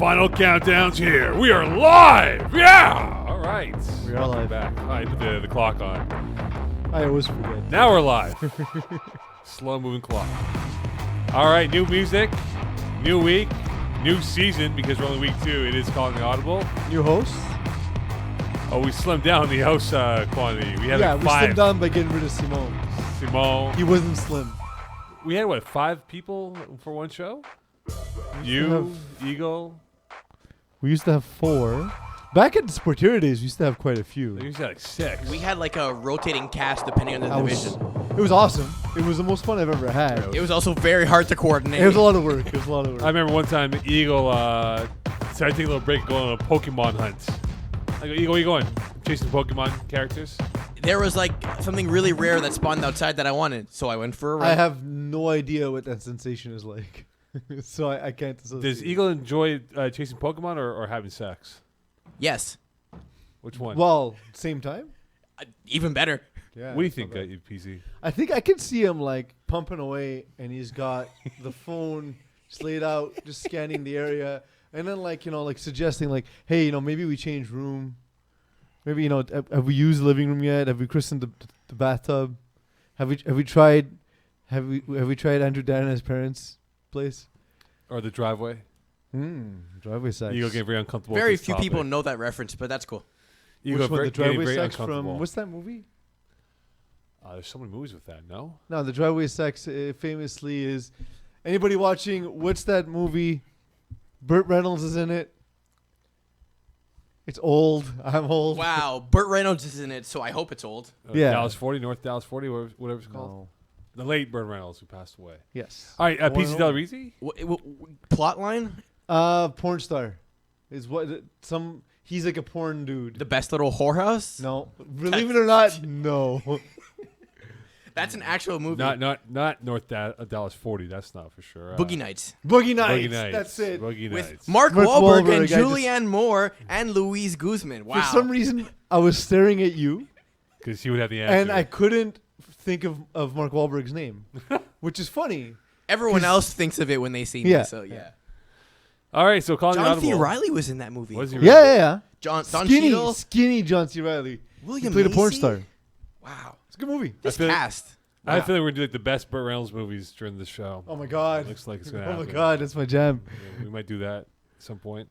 final countdown's here. We are live. Yeah. All right. We are live. Back. I put the clock on. I always forget. Now we're live. Slow moving clock. All right. New music. New week. New season because we're only week 2. It is Calling The Audible. New host? Oh, we slimmed down the host quantity. We had Yeah, like we 5. slimmed down by getting rid of Simone. He wasn't slim. We had, what, 5 people for one show? You, Eagle. We used to have 4. Back at the Sportiera days, we used to have quite a few. We used to have like 6. We had like a rotating cast depending on the division. It was awesome. It was the most fun I've ever had. It was also very hard to coordinate. It was a lot of work. I remember one time Eagle decided to take a little break going on a Pokemon hunt. I go, Eagle, where you going? Chasing Pokemon characters? There was like something really rare that spawned outside that I wanted, so I went for a run. I have no idea what that sensation is like. So I can't associate. Does Eagle enjoy chasing Pokemon or having sex? Yes. Which one? Well, same time? Even better. Yeah. What do you think, PC? I think I could see him like pumping away, and he's got the phone just laid out, just scanning the area, and then like suggesting like, hey, maybe we change room. Maybe have we used the living room yet? Have we christened the bathtub? Have we tried Andrew Dan and his parents' place? Or the driveway? Driveway sex. Eagle getting very uncomfortable. Very with this few topic. people know that reference, but that's cool. Eagle Which one? The getting driveway very sex uncomfortable. from what's that movie? There's so many movies with that. No. No, the driveway sex famously is. Anybody watching? What's that movie? Burt Reynolds is in it. It's old. I'm old. Wow, Burt Reynolds is in it, so I hope it's old. Yeah. Dallas 40, North Dallas 40, whatever it's called. No. The late Burt Reynolds who passed away. Yes. All right, PC Della Reeze? Plot line? Porn star. Is what he's like a porn dude. The Best Little Whorehouse? No. Believe it or not, no. That's an actual movie. Not North Dallas 40. That's not for sure. Boogie Nights. Boogie Nights. Boogie Nights. That's it. Boogie With Nights. Mark Mark Wahlberg Wahlberg, and I just- Julianne Moore and Louise Guzman. Wow. For some reason, I was staring at you, Because he would have the answer. and I couldn't think of Mark Wahlberg's name, which is funny. Everyone else thinks of it when they see me, Yeah. so yeah. All right, so Calling The John Audible. C. Reilly was in that movie. Was he Yeah, really? yeah, yeah. Don Skinny, Cheadle. skinny John C. Reilly. William He played a porn Macy? star. Wow. It's a good movie. This feel- cast. I Wow. feel like we're going to do like the best Burt Reynolds movies during the show. Oh my god. Looks like it's going to Oh happen. my god, that's my jam. Yeah, we might do that at some point.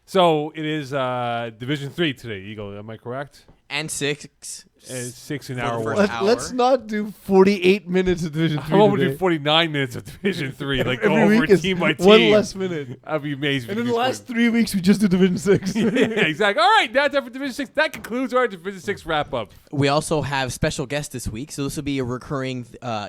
So it is Division 3 today, Eagle. Am I correct? And 6. It's 6 an For the hour first one. hour. Let's not do 48 minutes of Division 3 I'm going to today. do 49 minutes of Division 3. Like go Every over week is team by team. one less minute. I'd be amazed. if And we in could the do last 3 weeks, we just do Division 6. yeah, exactly. All right, that's it for Division 6. That concludes our Division 6 wrap-up. We also have special guests this week, so this will be a recurring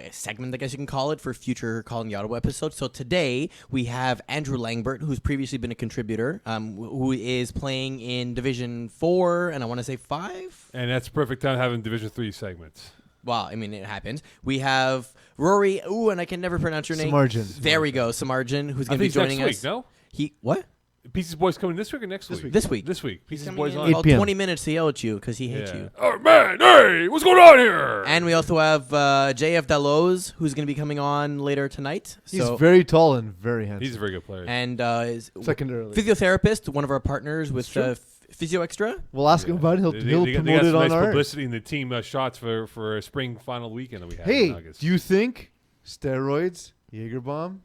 segment, I guess you can call it, for future Calling the Audible episodes. So today we have Andrew Langburt, who's previously been a contributor, who is playing in Division 4 and I want to say 5. And that's perfect time having Division 3 segments. Well, I mean, it happens. We have Rory, and I can never pronounce your name. Semerjian. There we go, Semerjian, who's I going to be think joining next us. week, no? What? Pieces Boys coming this week or next week? This week. This week. He's Pieces coming Boys in on. about 8 p.m. 20 minutes to yell at you because he hates you. Oh, man. Hey, what's going on here? And we also have JF Daloze, who's going to be coming on later tonight. He's So, very tall and very handsome. He's a very good player. and is Secondarily. physiotherapist, one of our partners with true. Physio Extra. We'll ask him about it. He'll They got promote it some on nice our... publicity in the team shots for a spring final weekend that we had in Hey, August. do you think steroids, Jaeger bomb,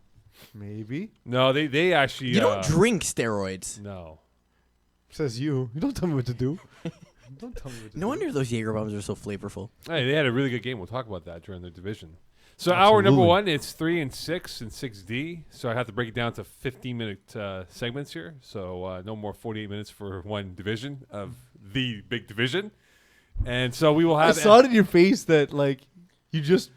maybe? No, they actually... You don't drink steroids. No. Says you. You don't tell me what to do. Don't tell me what to do. No wonder those Jaeger bombs are so flavorful. Hey, they had a really good game. We'll talk about that during the division. So hour number Absolutely. 1, it's 3 and 6 and 6D. So I have to break it down to 15-minute segments here. So no more 48 minutes for one division of the big division. And so we will I have... saw it in your face that, like, you just...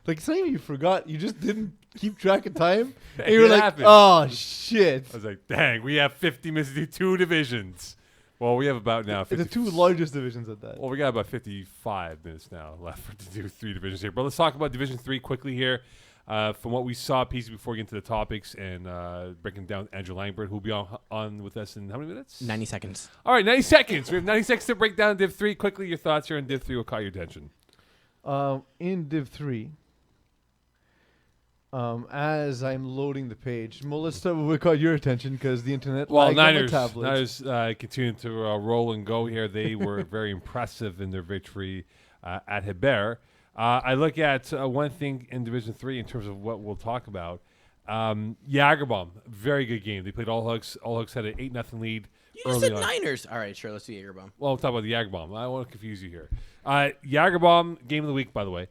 Like, it's not even you forgot. You just didn't keep track of time. And you were It like, happened. oh, shit. I was like, dang, we have 50 minutes to do 2 divisions. Well, we have about now 50. The 2 largest divisions at that. Well, we got about 55 minutes now left to do 3 divisions here. But let's talk about Division 3 quickly here. From what we saw, Peeze, before we get into the topics and breaking down Andrew Langburt, who will be on with us in how many minutes? 90 seconds. All right, 90 seconds. We have 90 seconds to break down Div 3. Quickly, your thoughts here on Div 3 will caught your attention. In Div 3, as I'm loading the page. Well, let's start with what caught your attention because the internet. Well, lagged on my Niners tablets. continue to roll and go here. They were very impressive in their victory at Hebert. I look at one thing in Division 3 in terms of what we'll talk about. Jagerbomb, very good game. They played All Hooks. All Hooks had an 8-0 lead. You just early said on. Niners. All right, sure. Let's do Jagerbomb. Well, we'll talk about the Jagerbomb. I don't want to confuse you here. Jagerbomb, game of the week, by the way.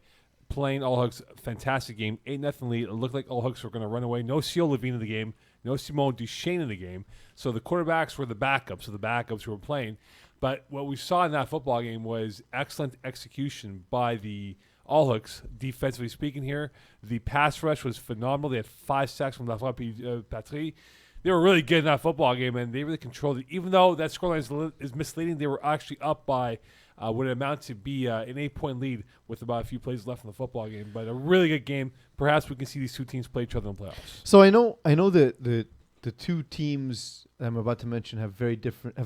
Playing All Hooks, fantastic game. 8-0 lead. It looked like All Hooks were going to run away. No Seal Levine in the game. No Simone Duchesne in the game. So the quarterbacks were the backups. So the backups who were playing. But what we saw in that football game was excellent execution by the All Hooks, defensively speaking here. The pass rush was phenomenal. They had 5 sacks from La Patrie. They were really good in that football game, and they really controlled it. Even though that scoreline is misleading, they were actually up by what it amounted to be an 8-point lead with about a few plays left in the football game. But a really good game. Perhaps we can see these two teams play each other in the playoffs. So I know that the two teams I'm about to mention have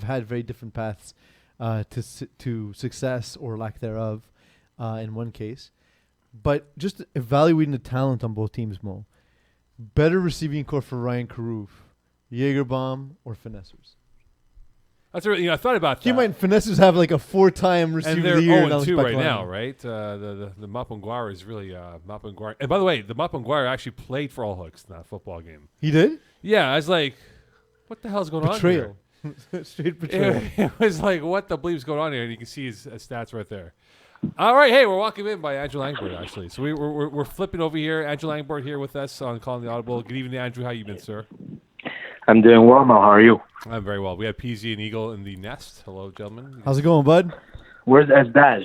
had very different paths to success or lack thereof in one case. But just evaluating the talent on both teams, Mo. Better receiving core for Ryan Carew, Jagerbomb or Finessers? That's really, I thought about that. Keep in mind, Finessers have like a 4-time receiver And they're of the year. 0-2 right now, right? The Mapungwara is really Mapungwara. And by the way, the Mapungwara actually played for All Hooks in that football game. He did? Yeah, I was like, what the hell's going on here? Straight betrayal. It was like, what the bleep's going on here? And you can see his stats right there. All right, hey, we're walking in by Andrew Langburt, actually. So we're flipping over here. Andrew Langburt here with us on Calling the Audible. Good evening, Andrew. How you been, sir? I'm doing well, Mo. How are you? I'm very well. We have Peeze and Eagle in the nest. Hello, gentlemen. How's it going, bud? Where's Esdaj?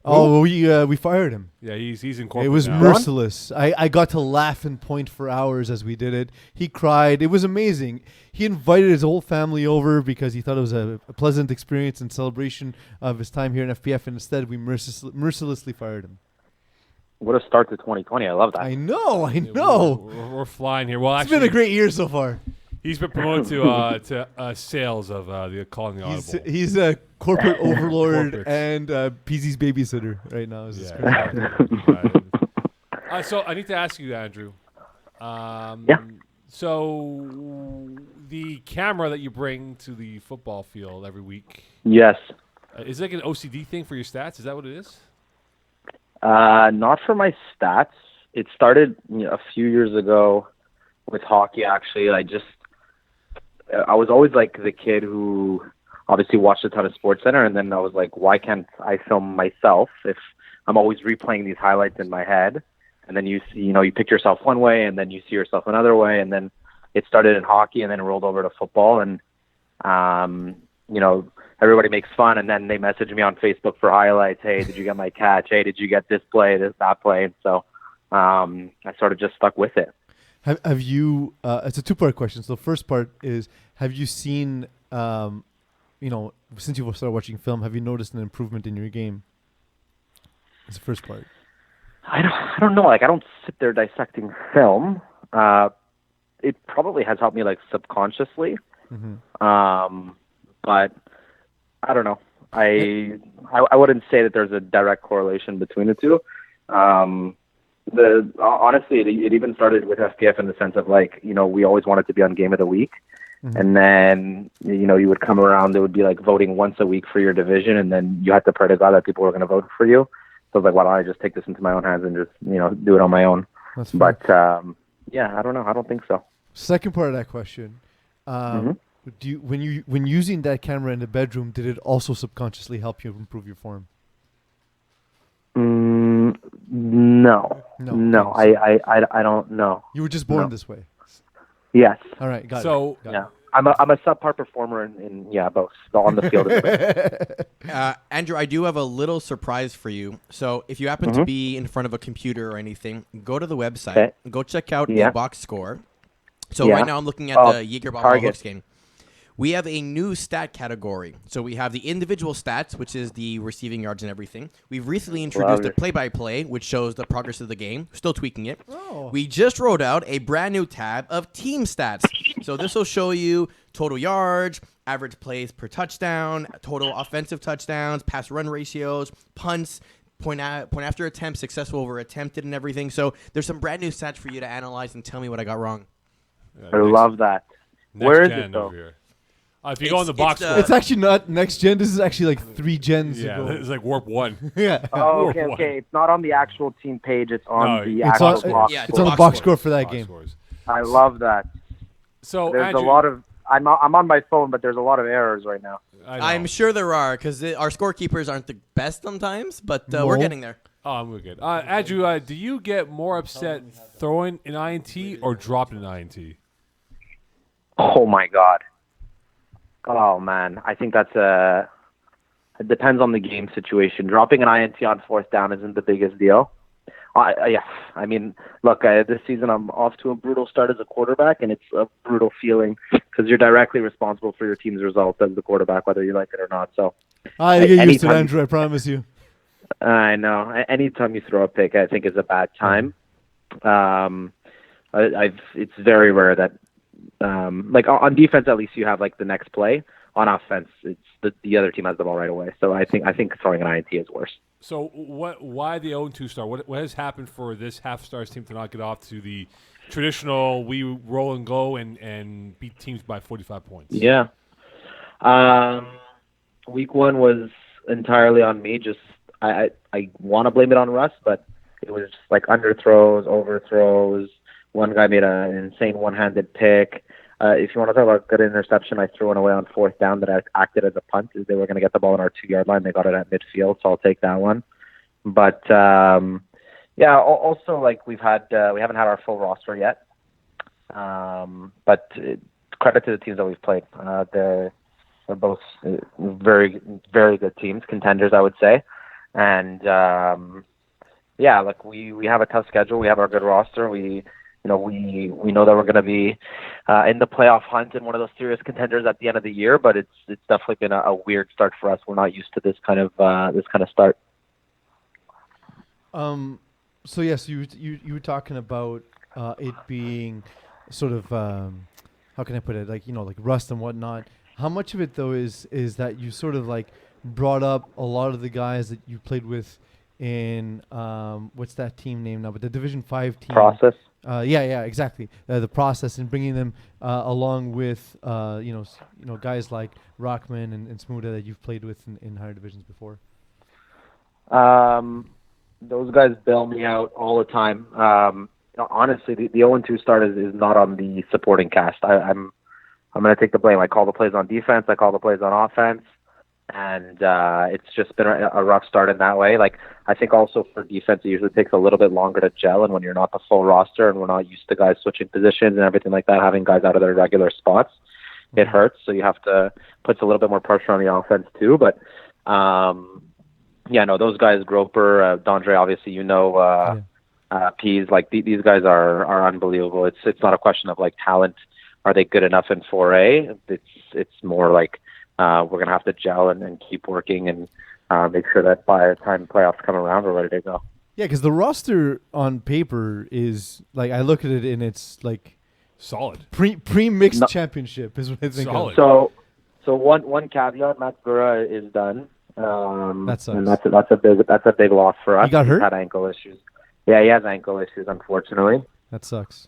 Oh, we fired him. Yeah, he's in corporate It was now. merciless. I got to laugh and point for hours as we did it. He cried. It was amazing. He invited his whole family over because he thought it was a pleasant experience and celebration of his time here in FPF, and instead we mercilessly fired him. What a start to 2020. I love that. I know. We're flying here. Well, It's actually, been a great year so far. he's been promoted to sales of the Calling the Audible. He's a corporate overlord Corporate. and PZ's babysitter right now. Is his Yeah, career. exactly. So I need to ask you, Andrew. Yeah. So the camera that you bring to the football field every week, Yes. is it like an OCD thing for your stats? Is that what it is? Not for my stats. It started a few years ago with hockey, actually. I was always like the kid who obviously watched a ton of SportsCenter, and then I was like, why can't I film myself if I'm always replaying these highlights in my head? And then you see, you pick yourself one way, and then you see yourself another way, and then it started in hockey, and then it rolled over to football, and everybody makes fun, and then they message me on Facebook for highlights. Hey, did you get my catch? Hey, did you get this play, that play? And so I sort of just stuck with it. Have you? It's a two-part question. So the first part is: have you seen? Since you've started watching film, have you noticed an improvement in your game? That's the first part. I don't know. Like, I don't sit there dissecting film. It probably has helped me like subconsciously. Mm-hmm. But I don't know. I wouldn't say that there's a direct correlation between the two. Honestly, it even started with FPF in the sense of like, we always wanted to be on Game of the Week. Mm-hmm. And then, you would come around, it would be like voting once a week for your division. And then you had to pray to God that people were going to vote for you. So I was like, why don't I just take this into my own hands and just, do it on my own. That's but I don't know. I don't think so. Second part of that question. Mm-hmm. When using that camera in the bedroom, did it also subconsciously help you improve your form? No. I don't know. You were just born this way. Yes. All right, got it. So I'm a subpar performer in both on the field. Andrew, I do have a little surprise for you. So if you happen to be in front of a computer or anything, go to the website, go check out the box score. So right now I'm looking at the Jagerbomb All Hooks game. We have a new stat category. So we have the individual stats, which is the receiving yards and everything. We've recently introduced a play-by-play, which shows the progress of the game. Still tweaking it. Oh. We just rolled out a brand new tab of team stats. So this will show you total yards, average plays per touchdown, total offensive touchdowns, pass-run ratios, punts, point after attempt, successful over attempted and everything. So there's some brand new stats for you to analyze and tell me what I got wrong. I love that. Where is it, though? Over here. If you go on the box score. It's actually not next gen. This is actually like 3 gens Yeah, ago. it's like Warp 1. Yeah. Oh, Warp one. okay. It's not on the actual team page. It's on the It's actual on, box. yeah, it's on the box score for that Box game. scores. I love that. So There's Andrew, a lot of. I'm on my phone, but there's a lot of errors right now. I'm sure there are because our scorekeepers aren't the best sometimes, but No. we're getting there. Oh, I'm good. Andrew, do you get more upset throwing an INT or dropping an INT? Oh my God. Oh man, I think that's It depends on the game situation. Dropping an INT on 4th down isn't the biggest deal. Yeah, I mean, look, this season I'm off to a brutal start as a quarterback, and it's a brutal feeling because you're directly responsible for your team's results as the quarterback, whether you like it or not. So I get used to it, anytime- Andrew. I promise you. I know. Anytime you throw a pick, I think is a bad time. It's very rare that, like on defense, at least you have like the next play. On offense, it's the other team has the ball right away. So I think throwing an INT is worse. So why the 0-2 start? What has happened for this half stars team to not get off to the traditional we roll and go and beat teams by 45 points? Yeah. Week 1 was entirely on me. Just I want to blame it on Russ, but it was just like underthrows, overthrows. One guy made an insane one-handed pick. If you want to talk about good interception, I threw one away on 4th down that acted as a punt. They were going to get the ball on our 2-yard line. They got it at midfield, so I'll take that one. But yeah, also like we haven't had our full roster yet. But credit to the teams that we've played. They're both very, very good teams, contenders, I would say. And yeah, like we have a tough schedule. We have our good roster. We know that we're going to be in the playoff hunt and one of those serious contenders at the end of the year. But it's definitely been a weird start for us. We're not used to this kind of start. So yes, you were talking about it being sort of how can I put it, like like rust and whatnot. How much of it though is that you sort of like brought up a lot of the guys that you played with in what's that team name now? But the Division 5 team. Process. Yeah, exactly. The process and bringing them along with guys like Rockman and Smuda that you've played with in higher divisions before. Those guys bail me out all the time. Honestly, the 0-2 start is not on the supporting cast. I'm going to take the blame. I call the plays on defense. I call the plays on offense. And it's just been a rough start in that way. Like, I think also for defense, it usually takes a little bit longer to gel. And when you're not the full roster and we're not used to guys switching positions and everything like that, having guys out of their regular spots, it hurts. So you have to put a little bit more pressure on the offense too. But, yeah, no, those guys, Groper, Dondre, obviously, Peeze, like these guys are unbelievable. It's not a question of like talent. Are they good enough in 4A? It's more like, we're going to have to gel and keep working and make sure that by the time playoffs come around, we're ready to go. Yeah, because the roster on paper is, like, I look at it and it's, like, solid. Pre-mixed championship is what I think solid. of. So one caveat, Matt Gura is done. That sucks. And that's a big loss for us. He got hurt? He's had ankle issues. Yeah, he has ankle issues, unfortunately. That sucks.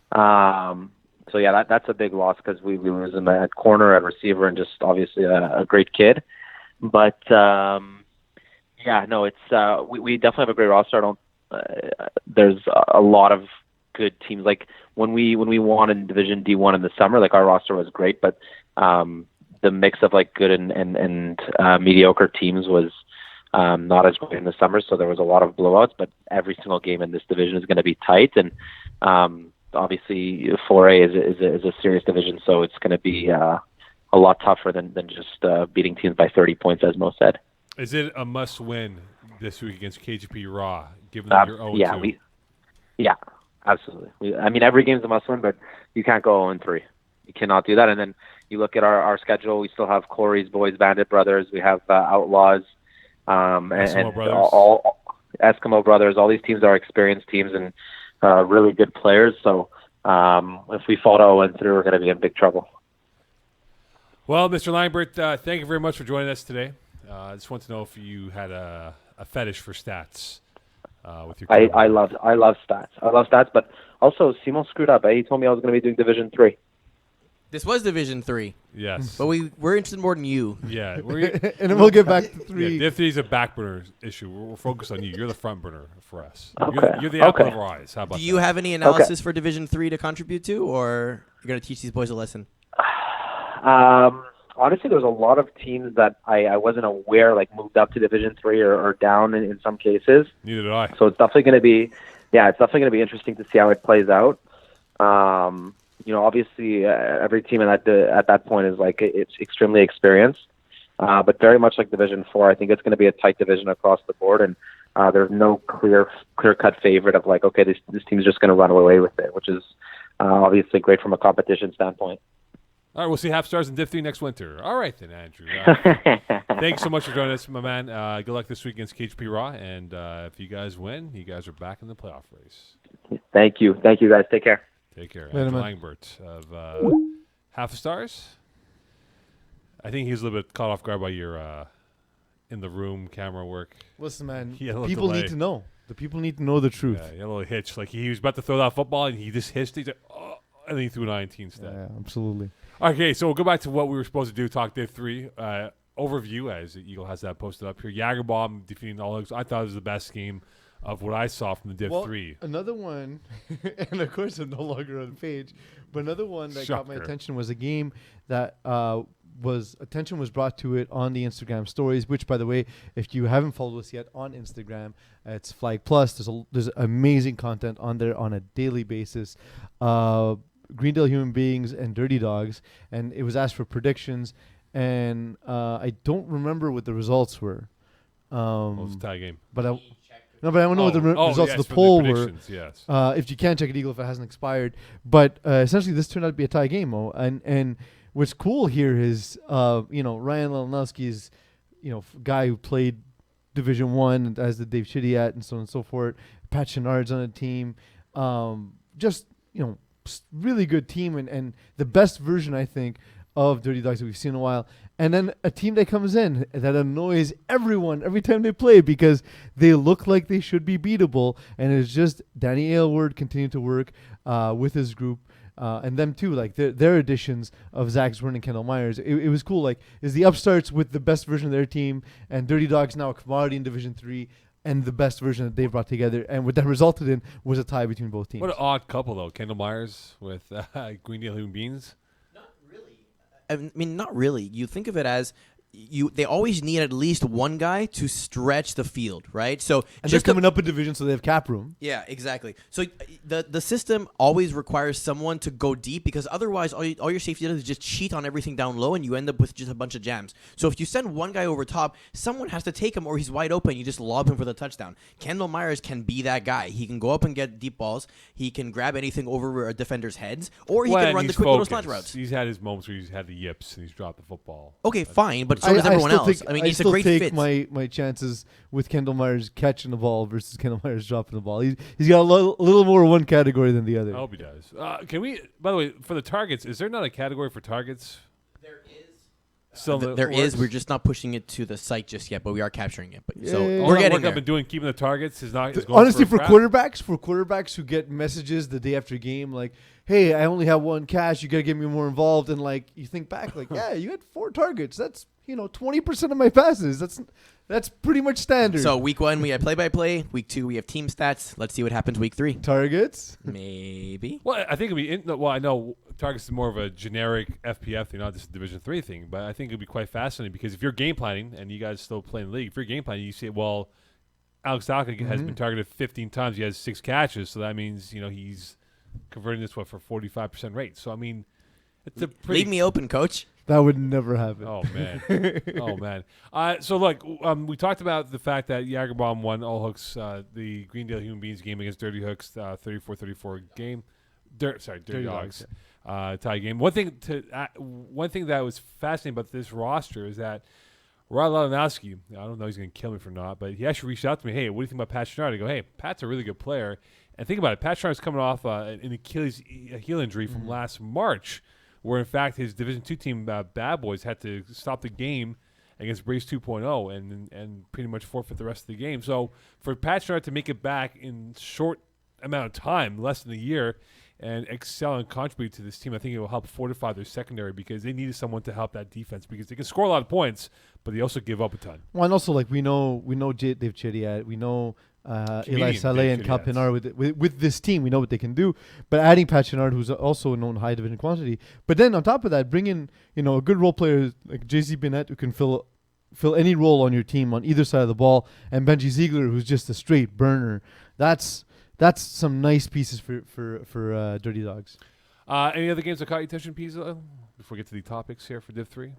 So yeah, that's a big loss because we lose him at corner, at receiver, and just obviously a great kid. But yeah, no, it's we definitely have a great roster. There's a lot of good teams. Like when we won in Division D1 in the summer, like our roster was great, but the mix of like good and mediocre teams was not as great in the summer. So there was a lot of blowouts, but every single game in this division is going to be tight and. Obviously, 4A is a serious division, so it's going to be a lot tougher than just beating teams by 30 points, as Mo said. Is it a must-win this week against KGP Raw, given that you're 0-2? Yeah, absolutely. I mean, every game's a must-win, but you can't go 0-3. You cannot do that. And then you look at our schedule, we still have Corey's boys, Bandit Brothers, we have Outlaws, Eskimo Brothers. all Eskimo Brothers. All these teams are experienced teams, and really good players, so if we fall to 0-3, we're going to be in big trouble. Well, Mr. Langburt, thank you very much for joining us today. I just want to know if you had a fetish for stats with your. I love stats. I love stats, but also Simon screwed up. He told me I was going to be doing Division 3. This was Division 3. Yes. But we're interested more in you. Yeah. And then we'll get back to 3. Yeah, Div 3 is a back burner issue. We're focused on you. You're the front burner for us. Okay. You're the apple of our eyes. How about Do you that? have any analysis for Division 3 to contribute to, or you're going to teach these boys a lesson? Honestly, there's a lot of teams that I wasn't aware moved up to Division 3 or down in some cases. Neither did I. So it's definitely going to be, interesting to see how it plays out. Obviously, every team at that point is it's extremely experienced, but very much like Division 4, I think it's going to be a tight division across the board, and there's no clear-cut favorite of okay, this team's just going to run away with it, which is obviously great from a competition standpoint. All right, we'll see half stars in Div 3 next winter. All right then, Andrew. Thanks so much for joining us, my man. Good luck this week against KHP Raw, and if you guys win, you guys are back in the playoff race. Thank you, guys. Take care. Take care. Later, Andrew man. Langburt of half stars. I think he was a little bit caught off guard by your in the room camera work. Listen, man, He had a little people delay. need to know. The people need to know the truth. Yeah, he had a little hitch. Like he was about to throw that football, and he just hissed. He's like, oh, and then he threw 19 instead. Yeah, absolutely. Okay, so we'll go back to what we were supposed to do. Talk Div 3 overview, as Eagle has that posted up here. Jagerbomb defeating all Hooks. I thought it was the best game of what I saw from the Div 3. Another one, and of course I'm no longer on the page, but another one that got my Shocker. attention was a game that attention was brought to it on the Instagram stories, which, by the way, if you haven't followed us yet on Instagram, it's Flag Plus. There's amazing content on there on a daily basis. Greendale Human Beings and Dirty Dogs, and it was asked for predictions, and I don't remember what the results were. Well, it was a tie game. But I don't know what the results yes, of the for poll were. predictions, yes. If you can check it, Eagle, if it hasn't expired. But essentially, this turned out to be a tie game, Mo. And what's cool here is, Ryan Lelinowski is, guy who played Division 1, as did Dave Chidiat, and so on and so forth. Pat Chenard's on the team. Really good team, and the best version, I think, of Dirty Dogs that we've seen in a while. And then a team that comes in that annoys everyone every time they play because they look like they should be beatable. And it's just Danny Aylward continuing to work with his group. And them too, their additions of Zach Zwern and Kendall Myers. It was cool. Is the upstarts with the best version of their team, and Dirty Dogs now a commodity in Division 3, and the best version that they've brought together. And what that resulted in was a tie between both teams. What an odd couple, though. Kendall Myers with Greendale Human Beings. Not really. You think of it as they always need at least one guy to stretch the field, right? So and they're coming up a division, so they have cap room. Yeah, exactly. So the system always requires someone to go deep, because otherwise all your safety does is just cheat on everything down low, and you end up with just a bunch of jams. So if you send one guy over top, someone has to take him, or he's wide open. You just lob him for the touchdown. Kendall Myers can be that guy. He can go up and get deep balls. He can grab anything over a defender's heads, or he can run the quick little slant routes. He's had his moments where he's had the yips and he's dropped the football. Okay, fine, but so does everyone else. He's a great fit. My chances with Kendall Myers catching the ball versus Kendall Myers dropping the ball. He's got a little more one category than the other. I hope he does. Can we? By the way, for the targets, is there not a category for targets? There is. So There is. We're just not pushing it to the site just yet, but we are capturing it. But so Yeah. All we're that getting work there. I've been doing, keeping the targets, is not. Is going Honestly, for crap. quarterbacks who get messages the day after game, like, "Hey, I only have one catch. You gotta get me more involved." And you think back, yeah, you had 4 targets. That's 20% of my passes. That's pretty much standard. So week 1 we have play-by-play. Week 2 we have team stats. Let's see what happens week 3. Targets. Maybe. Well, I think it'd be. I know targets is more of a generic FPF thing, not just a Division 3 thing. But I think it'd be quite fascinating because if you're game planning and you guys still play in the league, if you're game planning, you say, well, Alex Dalka has been targeted 15 times. He has 6 catches, so that means he's converting this for 45% rate. So it's a pretty. Leave me open, coach. That would never happen. Oh man, oh man. So look, we talked about the fact that Jagerbomb won all Hooks, the Greendale Human Beings game against Dirty Hooks, 34-34 game. Dirty Dogs tie game. One thing that was fascinating about this roster is that Ryan Lelinowski, I don't know if he's going to kill me for not, but he actually reached out to me. Hey, what do you think about Pat Chenard? I go, hey, Pat's a really good player. And think about it, Pat Chenard's coming off an Achilles heel injury from last March, where in fact his Division 2 team Bad Boys had to stop the game against Brace 2.0 and pretty much forfeit the rest of the game. So for Pachinard to make it back in short amount of time, less than a year, and excel and contribute to this team, I think it will help fortify their secondary because they needed someone to help that defense because they can score a lot of points, but they also give up a ton. Well, and also we know Dave Chidiat, we know Eli Saleh and Kalpinar with this team, we know what they can do. But adding Pachinard, who's also a known high division quantity, but then on top of that, bring in a good role player like JC Bennett who can fill any role on your team on either side of the ball, and Benji Ziegler who's just a straight burner. That's some nice pieces for Dirty Dogs. Any other games that caught your attention, Peeze, before we get to the topics here for Div 3?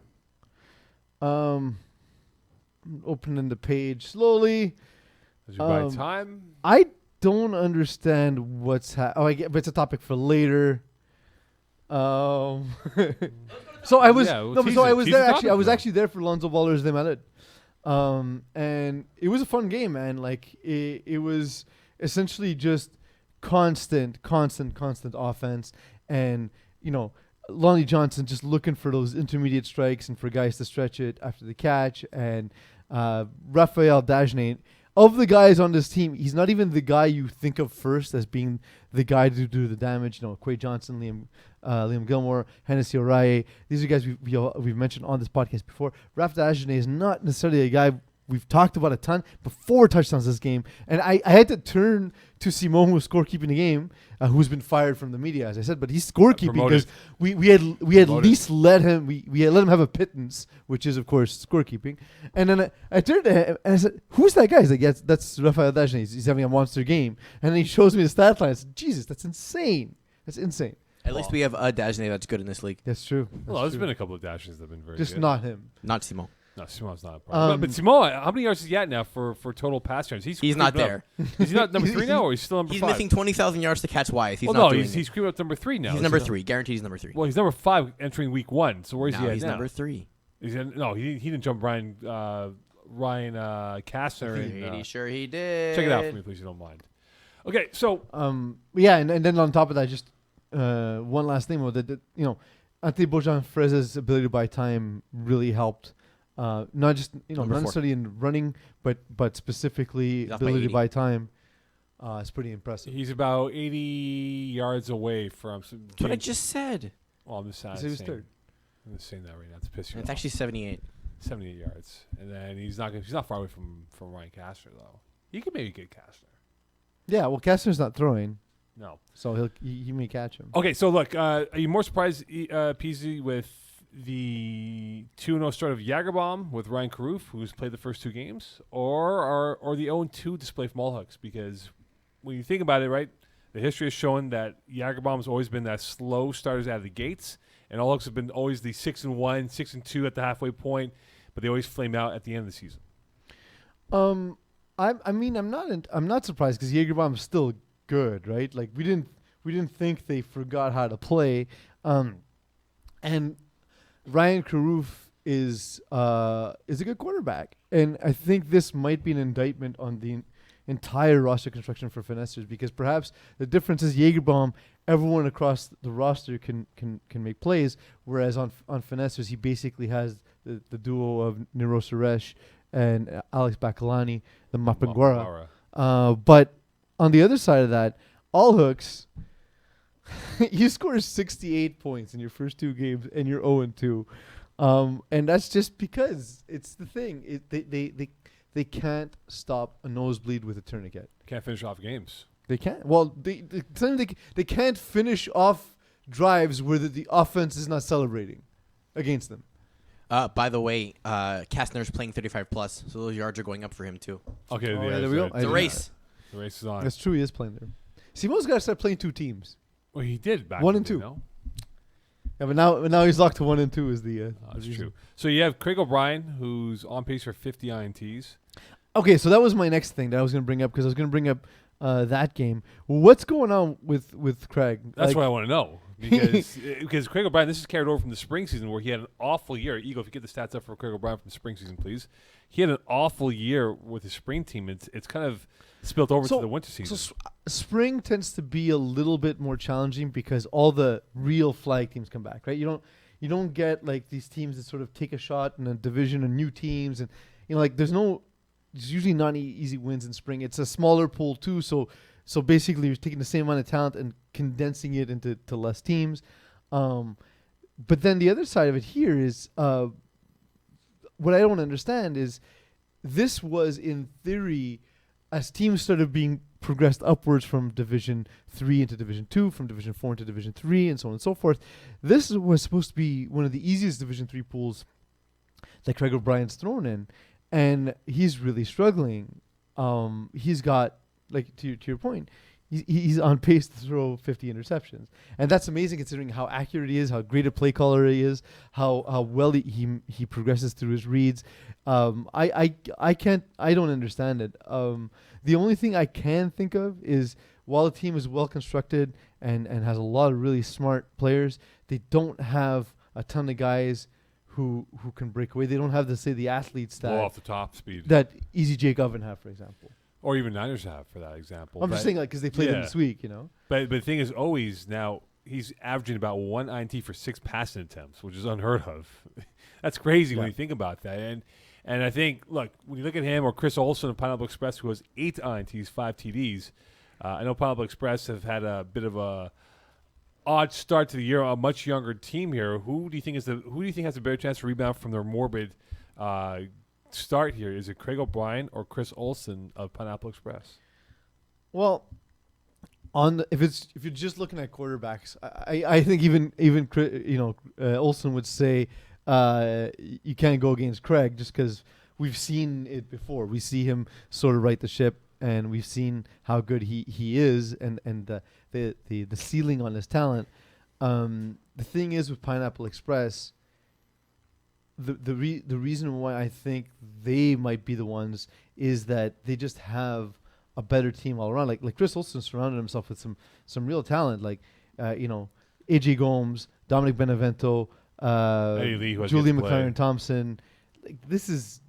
Opening the page slowly. As you buy time. I don't understand what's but it's a topic for later. So I was there actually. I was actually there for Lonzo Baller's de Malade. And it was a fun game, man. Like it was essentially just constant offense, and Lonnie Johnson just looking for those intermediate strikes and for guys to stretch it after the catch, and Raphael Dagenet. Of the guys on this team, he's not even the guy you think of first as being the guy to do the damage. Quay Johnson, Liam Gilmore, Hennessy Oraye. These are guys we've mentioned on this podcast before. Raph Dagenet is not necessarily a guy we've talked about a ton, but 4 touchdowns this game. And I had to turn to Simon, who was scorekeeping the game, who's been fired from the media, as I said, but he's scorekeeping because we had at least let him let him have a pittance, which is of course scorekeeping. And then I turned to him and I said, "Who's that guy?" He's like, "Yeah, that's Raphael Dagenet. He's having a monster game." And then he shows me the stat line. I said, "Jesus, that's insane! That's insane." At least we have a Dagenet that's good in this league. That's true. There's been a couple of Dagenets that have been very good. Just not him. Not Simon. No, Simon's not a problem. But Simon, how many yards is he at now for total pass yards? He's not there. Is he not number 3 now, or he's still number 5? He's missing 20,000 yards to catch Wise. He's creeping up number 3 now. He's number 3. Guaranteed he's number 3. Well, he's number 5 entering week 1. So where's he at he's now? number 3. He didn't jump Ryan Kastner. Pretty sure he did. Check it out for me, please, if you don't mind. Okay, so yeah, and then on top of that, just one last thing about that, Anthony Bojan-Freze's ability to buy time really helped. Not just not necessarily in running, but specifically ability to buy time. It's pretty impressive. He's about 80 yards away from. That's what I just said. Well, I'm just saying. He was third. I'm just saying that right now to piss you off. It's actually 78. 78 yards, and then he's not far away from Ryan Kastner though. He could maybe get Kastner. Yeah, well, Kastner's not throwing. No, so he may catch him. Okay, so look, are you more surprised, Peeze, with the 2-0 start of Jagerbaum with Ryan Caruth, who's played the first 2 games, or the 0-2 display from Allhooks? Because when you think about it, right, the history has shown that Jagerbaum has always been that slow starters out of the gates, and Allhooks have been always the 6-1, 6-2 at the halfway point, but they always flame out at the end of the season. I'm not surprised because Jagerbaum is still good, right? Like we didn't think they forgot how to play, and Ryan Caruth is a good quarterback, and I think this might be an indictment on the entire roster construction for Finessers, because perhaps the difference is Jagerbaum, everyone across the roster can make plays, whereas on Finessers he basically has the duo of Niro Suresh and Alex Bacalani, the Mapagwara. But on the other side of that, Allhooks, you score 68 points in your first 2 games and you're 0-2. And that's just because it's the thing. They can't stop a nosebleed with a tourniquet. Can't finish off games. They can't. Well, they can't finish off drives where the offense is not celebrating against them. By the way, Kastner's playing 35+, so those yards are going up for him too. Okay, there we go. It's a race. The race is on. That's true. He is playing there. Simon's got to start playing 2 teams. Well, he did back 1 and 2. No? Yeah, but now he's locked to 1 and 2 is the. That's true. So you have Craig O'Brien, who's on pace for 50 INTs. Okay, so that was my next thing that I was going to bring up, because I was going to bring up that game. What's going on with Craig? That's what I want to know. Because Craig O'Brien, this is carried over from the spring season where he had an awful year. Eagle, if you get the stats up for Craig O'Brien from the spring season, please. He had an awful year with his spring team. It's kind of spilt over to the winter season. So spring tends to be a little bit more challenging because all the real flag teams come back, right? You you don't get like these teams that sort of take a shot in a division and new teams, and like there's usually not any easy wins in spring. It's a smaller pool too, so basically you're taking the same amount of talent and condensing it into less teams. But then the other side of it here is what I don't understand is this was in theory as teams started being progressed upwards from Division 3 into Division 2, from Division 4 into Division 3, and so on and so forth. This was supposed to be one of the easiest Division 3 pools that Craig O'Brien's thrown in, and he's really struggling. He's got, like, to your point, he's on pace to throw 50 interceptions, and that's amazing considering how accurate he is, how great a play caller he is, how well he progresses through his reads. I don't understand it. The only thing I can think of is while the team is well constructed and has a lot of really smart players, they don't have a ton of guys who can break away. They don't have the athletes Blow off the top speed that Easy Jake Oven have, for example. or even Niners have for that example. I'm just saying, like, because they played them yeah. this week, But the thing is, always now he's averaging about 1 INT for 6 passing attempts, which is unheard of. That's crazy when you think about that. And I think, look, when you look at him or Chris Olsen of Pineapple Express, who has 8 INTs, 5 TDs. I know Pineapple Express have had a bit of a odd start to the year, a much younger team here. Who do you think has a better chance to rebound from their morbid start here? Is it Craig O'Brien or Chris Olsen of Pineapple Express? Well, if you're just looking at quarterbacks, I think even Olsen would say you can't go against Craig just because we've seen it before. We see him sort of right the ship, and we've seen how good he is, and the ceiling on his talent. The thing is with Pineapple Express, the reason why I think they might be the ones is that they just have a better team all around. Like Chris Olsen surrounded himself with some real talent, like AJ Gomes, Dominic Benevento, Julian McLaren Thompson. Like, this is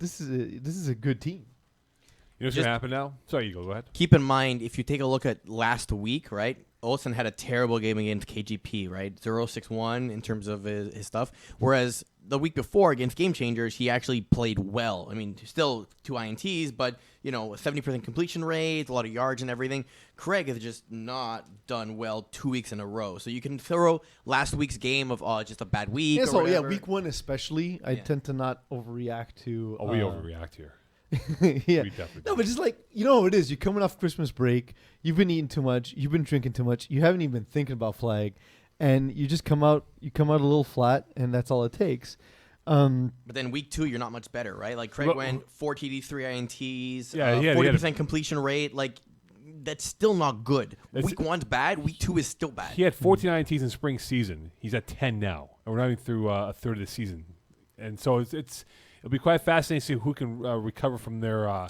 a good team. You know what's going to happen now? Sorry, you go ahead. Keep in mind, if you take a look at last week, right, Olsen had a terrible game against KGP, right? 0-6-1 in terms of his stuff. Whereas the week before against Game Changers, he actually played well. I mean, still 2 INTs, but, a 70% completion rate, a lot of yards and everything. Craig has just not done well 2 weeks in a row. So you can throw last week's game of just a bad week. Yeah, or whatever. week 1 especially, I tend to not overreact to. We overreact here. Yeah. We definitely No, but just like, how it is. You're coming off Christmas break. You've been eating too much. You've been drinking too much. You haven't even been thinking about flag. And you just come out a little flat, and that's all it takes. But then week 2, you're not much better, right? Like Craig went 4 TDs, 3 INTs, 40% completion rate. Like, that's still not good. Week 1's bad. Week 2 is still bad. He had 14 INTs in spring season. He's at 10 now, and we're not even through a third of the season. And so it'll be quite fascinating to see who can recover from their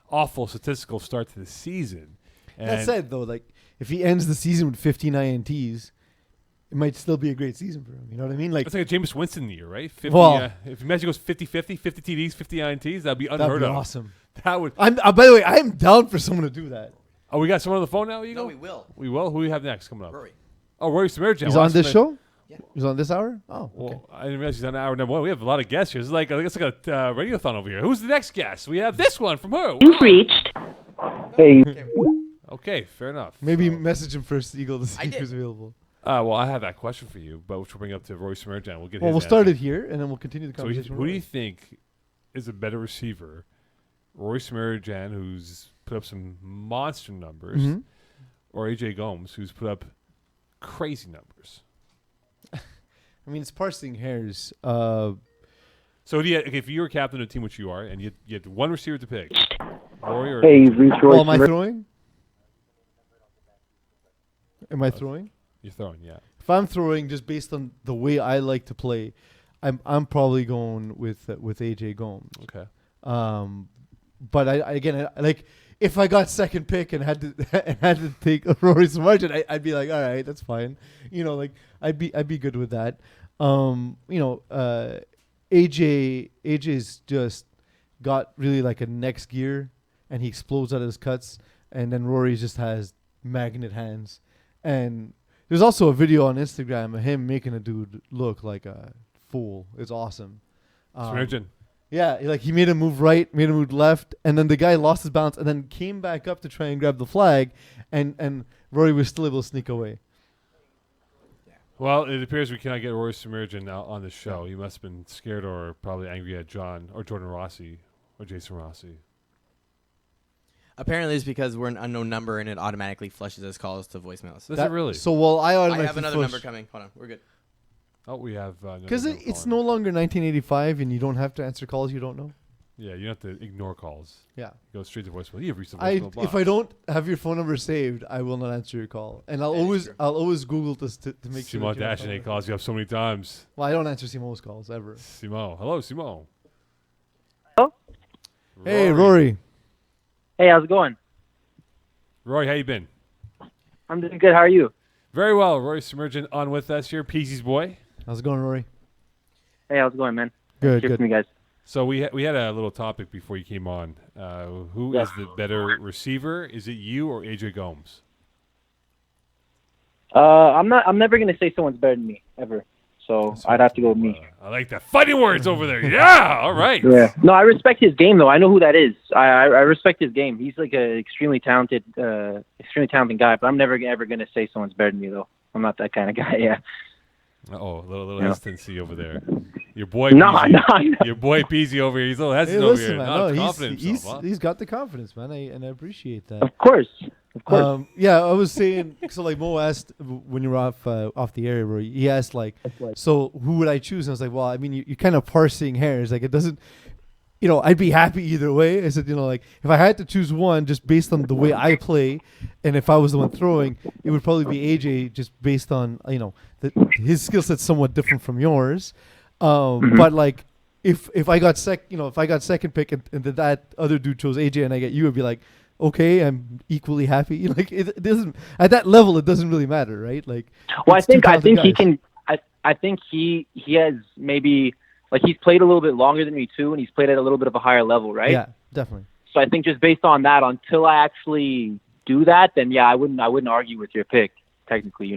awful statistical start to the season. And that said, though, like if he ends the season with 15 INTs, it might still be a great season for him. You know what I mean? Like it's like a Jameis Winston year, right? 50, if Messi goes 50-50, 50 TDs, 50 INTs, that'd be unheard that'd be of. Awesome. That would. By the way, I'm down for someone to do that. Oh, we got someone on the phone now, Eagle? No, we will. We will? Who do we have next coming up? Rory. Oh, Rory Semerjian. He's on this show? Yeah. He's on this hour? Oh, okay. Well, I didn't realize he's on hour number 1. We have a lot of guests here. It's like a radiothon over here. Who's the next guest? We have this one from who? You've reached. Hey, Okay, fair enough. Maybe So- message him first, Eagle, to see I did. who's available. well, I have that question for you, but which we'll bring up to Rory Semerjian. We'll get Well, his we'll start answer. it here, and then we'll continue the So conversation. who do you think is a better receiver? Rory Semerjian, who's put up some monster numbers, Mm-hmm. or AJ Gomes, who's put up crazy numbers? I mean, it's parsing hairs. So if you were captain of a team, which you are, and you had one receiver to pick, Rory or hey, you've reached Well, Roy am I Smith. throwing? Am I throwing? you're throwing, yeah. If I'm throwing just based on the way I like to play, I'm probably going with AJ Gomes. Okay. But I like if I got second pick and had to take Rory Semerjian, I'd be like, all right, that's fine. Like I'd be good with that. AJ's just got really like a next gear, and he explodes out of his cuts, and then Rory just has magnet hands. And there's also a video on Instagram of him making a dude look like a fool. It's awesome. Semerjian. Yeah, like he made a move right, made a move left, and then the guy lost his balance and then came back up to try and grab the flag, and Rory was still able to sneak away. Well, it appears we cannot get Rory Semerjian out on the show. He must have been scared or probably angry at John or Jordan Rossi or Jason Rossi. Apparently, it's because we're an unknown number and it automatically flushes his calls to voicemails. Does it really? So while I I automatically have another flush- number coming. Hold on, we're good. Oh, we have. Because it's no longer 1985 and you don't have to answer calls you don't know. Yeah, you have to ignore calls. Yeah. Go straight to voicemail. You have reached the voicemail box. If I don't have your phone number saved, I will not answer your call. And I'll always Google this to make sure. Simon Dashane calls you up so many times. Well, I don't answer Simo's calls ever. Simo. Hello, Simo. Hello? Hey, Rory. Hey, how's it going? Rory, how you been? I'm doing good. How are you? Very well. Rory Semerjian on with us here. Peasy's boy. How's it going, Rory? Hey, how's it going, man? Good, Hear good. from you guys. So we had a little topic before you came on. Who is the better receiver? Is it you or AJ Gomes? I'm never gonna say someone's better than me ever. So I'd have to go with me. I like the fighting words over there. Yeah. All right. Yeah. No, I respect his game though. I know who that is. I respect his game. He's like an extremely talented guy. But I'm never ever gonna say someone's better than me though. I'm not that kind of guy. Yeah. Oh, a little hesitancy over there. Your boy, No. your boy Peeze over here. He's a little hesitant Hey, over listen, here. man. Not No, confident in himself, huh? he's got the confidence, man, and I appreciate that. Of course. Of course. Yeah, I was saying. So like Mo asked when you were off the air, Rory. He asked like, so who would I choose? And I was like, well, I mean, you're kind of parsing hairs. Like it doesn't. I'd be happy either way. I said, like, if I had to choose one just based on the way I play, and if I was the one throwing, it would probably be AJ just based on, his skill set's somewhat different from yours. But like, if I got second pick and that other dude chose AJ and I get you, I'd be like, okay, I'm equally happy. Like it doesn't, at that level, it doesn't really matter, right? Like, well, I it's 2,000 think he guys. can. I think he has maybe. Like, he's played a little bit longer than me, too, and he's played at a little bit of a higher level, right? Yeah, definitely. So I think just based on that, until I actually do that, then, yeah, I wouldn't argue with your pick, technically,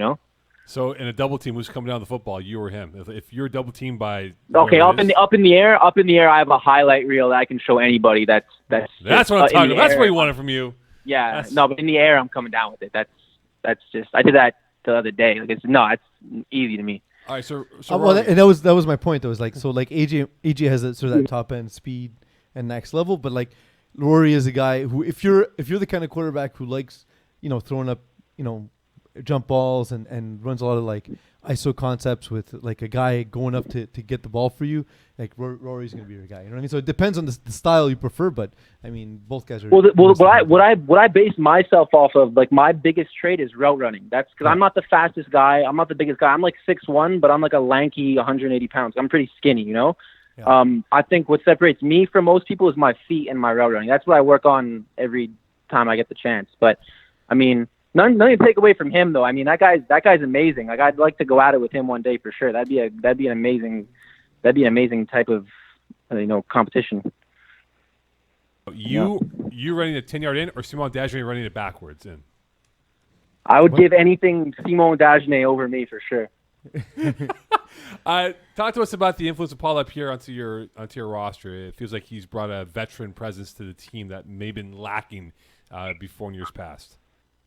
So in a double team, who's coming down the football, you or him? If you're double teamed by Okay, up in the air, I have a highlight reel that I can show anybody. That's what I'm talking about. That's what he wanted from you. Yeah, no, but in the air, I'm coming down with it. That's just, I did that the other day. Like, it's easy to me. All right, so Well, and that was my point. Though, was like, so like AJ has sort of that top end speed and next level, but like Rory is a guy who, if you're the kind of quarterback who likes throwing up jump balls and runs a lot of like ISO concepts with like a guy going up to get the ball for you, like Rory's gonna be your guy. You know what I mean? So it depends on the style you prefer, but I mean both guys are. Well, what I base myself off of, like, my biggest trait is route running. That's because I'm not the fastest guy. I'm not the biggest guy. I'm like 6'1", but I'm like a lanky 180 pounds. I'm pretty skinny, Yeah. I think what separates me from most people is my feet and my route running. That's what I work on every time I get the chance. But I mean, nothing to take away from him though. I mean, that guy's amazing. Like, I'd like to go at it with him one day for sure. That'd be an amazing type of competition. You running a 10-yard in or Simon Dashane running it backwards in? I would give anything Simon Dagenet over me for sure. Talk to us about the influence of Paul Lapierre onto your roster. It feels like he's brought a veteran presence to the team that may have been lacking before in years past.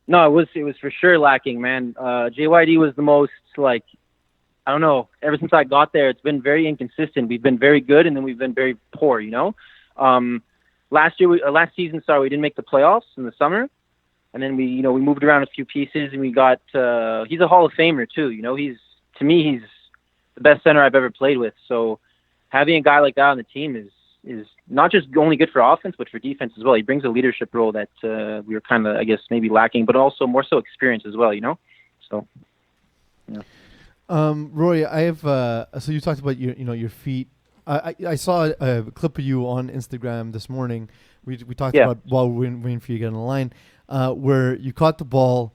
No, it was for sure lacking, man. JYD was the most, like, I don't know, ever since I got there, it's been very inconsistent. We've been very good, and then we've been very poor, Last season, we didn't make the playoffs in the summer, and then we moved around a few pieces, and we got, he's a Hall of Famer too, to me, he's the best center I've ever played with. So having a guy like that on the team is not just only good for offense, but for defense as well. He brings a leadership role that we were kind of, I guess, maybe lacking, but also more so experience as well, So, yeah. Rory, I have. So you talked about your feet. I saw a clip of you on Instagram this morning. We talked about while we were waiting for you to get on the line, where you caught the ball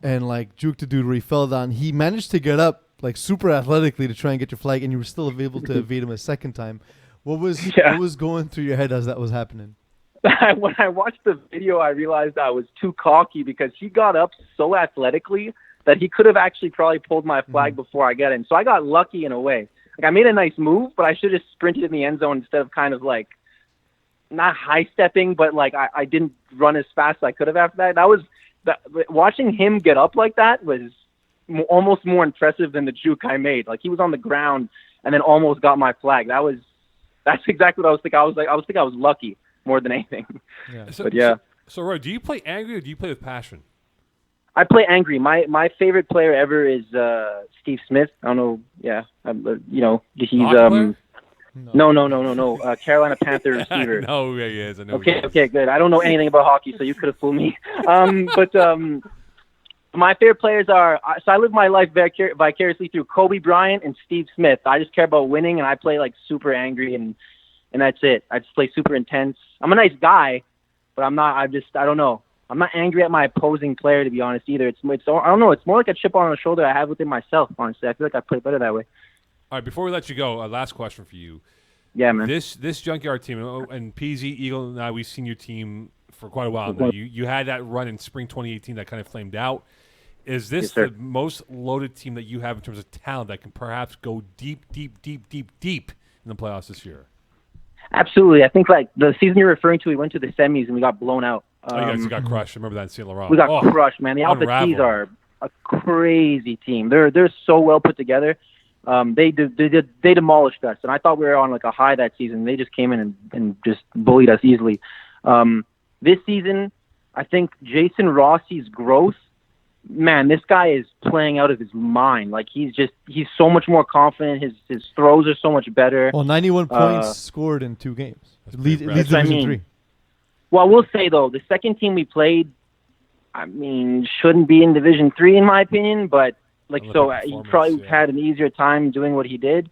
and like juked a dude where he fell down. He managed to get up like super athletically to try and get your flag, and you were still able to evade him a second time. What was going through your head as that was happening? When I watched the video, I realized I was too cocky because he got up so athletically that he could have actually probably pulled my flag before I got in. So I got lucky in a way. Like I made a nice move, but I should have sprinted in the end zone instead of kind of like not high stepping, but like I didn't run as fast as I could have after that. Watching him get up like that was almost more impressive than the juke I made. Like he was on the ground and then almost got my flag. That's exactly what I was thinking. I was thinking I was lucky more than anything. Yeah. But yeah. So Roy, do you play angry or do you play with passion? I play angry. My favorite player ever is Steve Smith. I don't know. Yeah, he's no. Carolina Panther receiver. No, yeah, he is. I know. Okay, good. I don't know anything about hockey, so you could have fooled me. But my favorite players are. So I live my life vicariously through Kobe Bryant and Steve Smith. I just care about winning, and I play like super angry, and that's it. I just play super intense. I'm a nice guy, but I'm not. I don't know. I'm not angry at my opposing player, to be honest, either. It's I don't know. It's more like a chip on the shoulder I have within myself, honestly. I feel like I play better that way. All right, before we let you go, last question for you. Yeah, man. This Junkyard team, and Peeze, Eagle, and I, we've seen your team for quite a while now. You had that run in spring 2018 that kind of flamed out. Is this the most loaded team that you have in terms of talent that can perhaps go deep in the playoffs this year? Absolutely. I think like the season you're referring to, we went to the semis and we got blown out. You guys got crushed. I remember that in St. Laurent. We got crushed, man. The Alpha T's are a crazy team. They're so well put together. They demolished us, and I thought we were on like a high that season. They just came in and just bullied us easily. This season, I think Jason Rossi's growth, man, this guy is playing out of his mind. Like he's so much more confident. His throws are so much better. Well, 91 points scored in 2 games. Leads Division 3. Well, I will say though, the second team we played, I mean, shouldn't be in Division 3 in my opinion, but like he probably had an easier time doing what he did.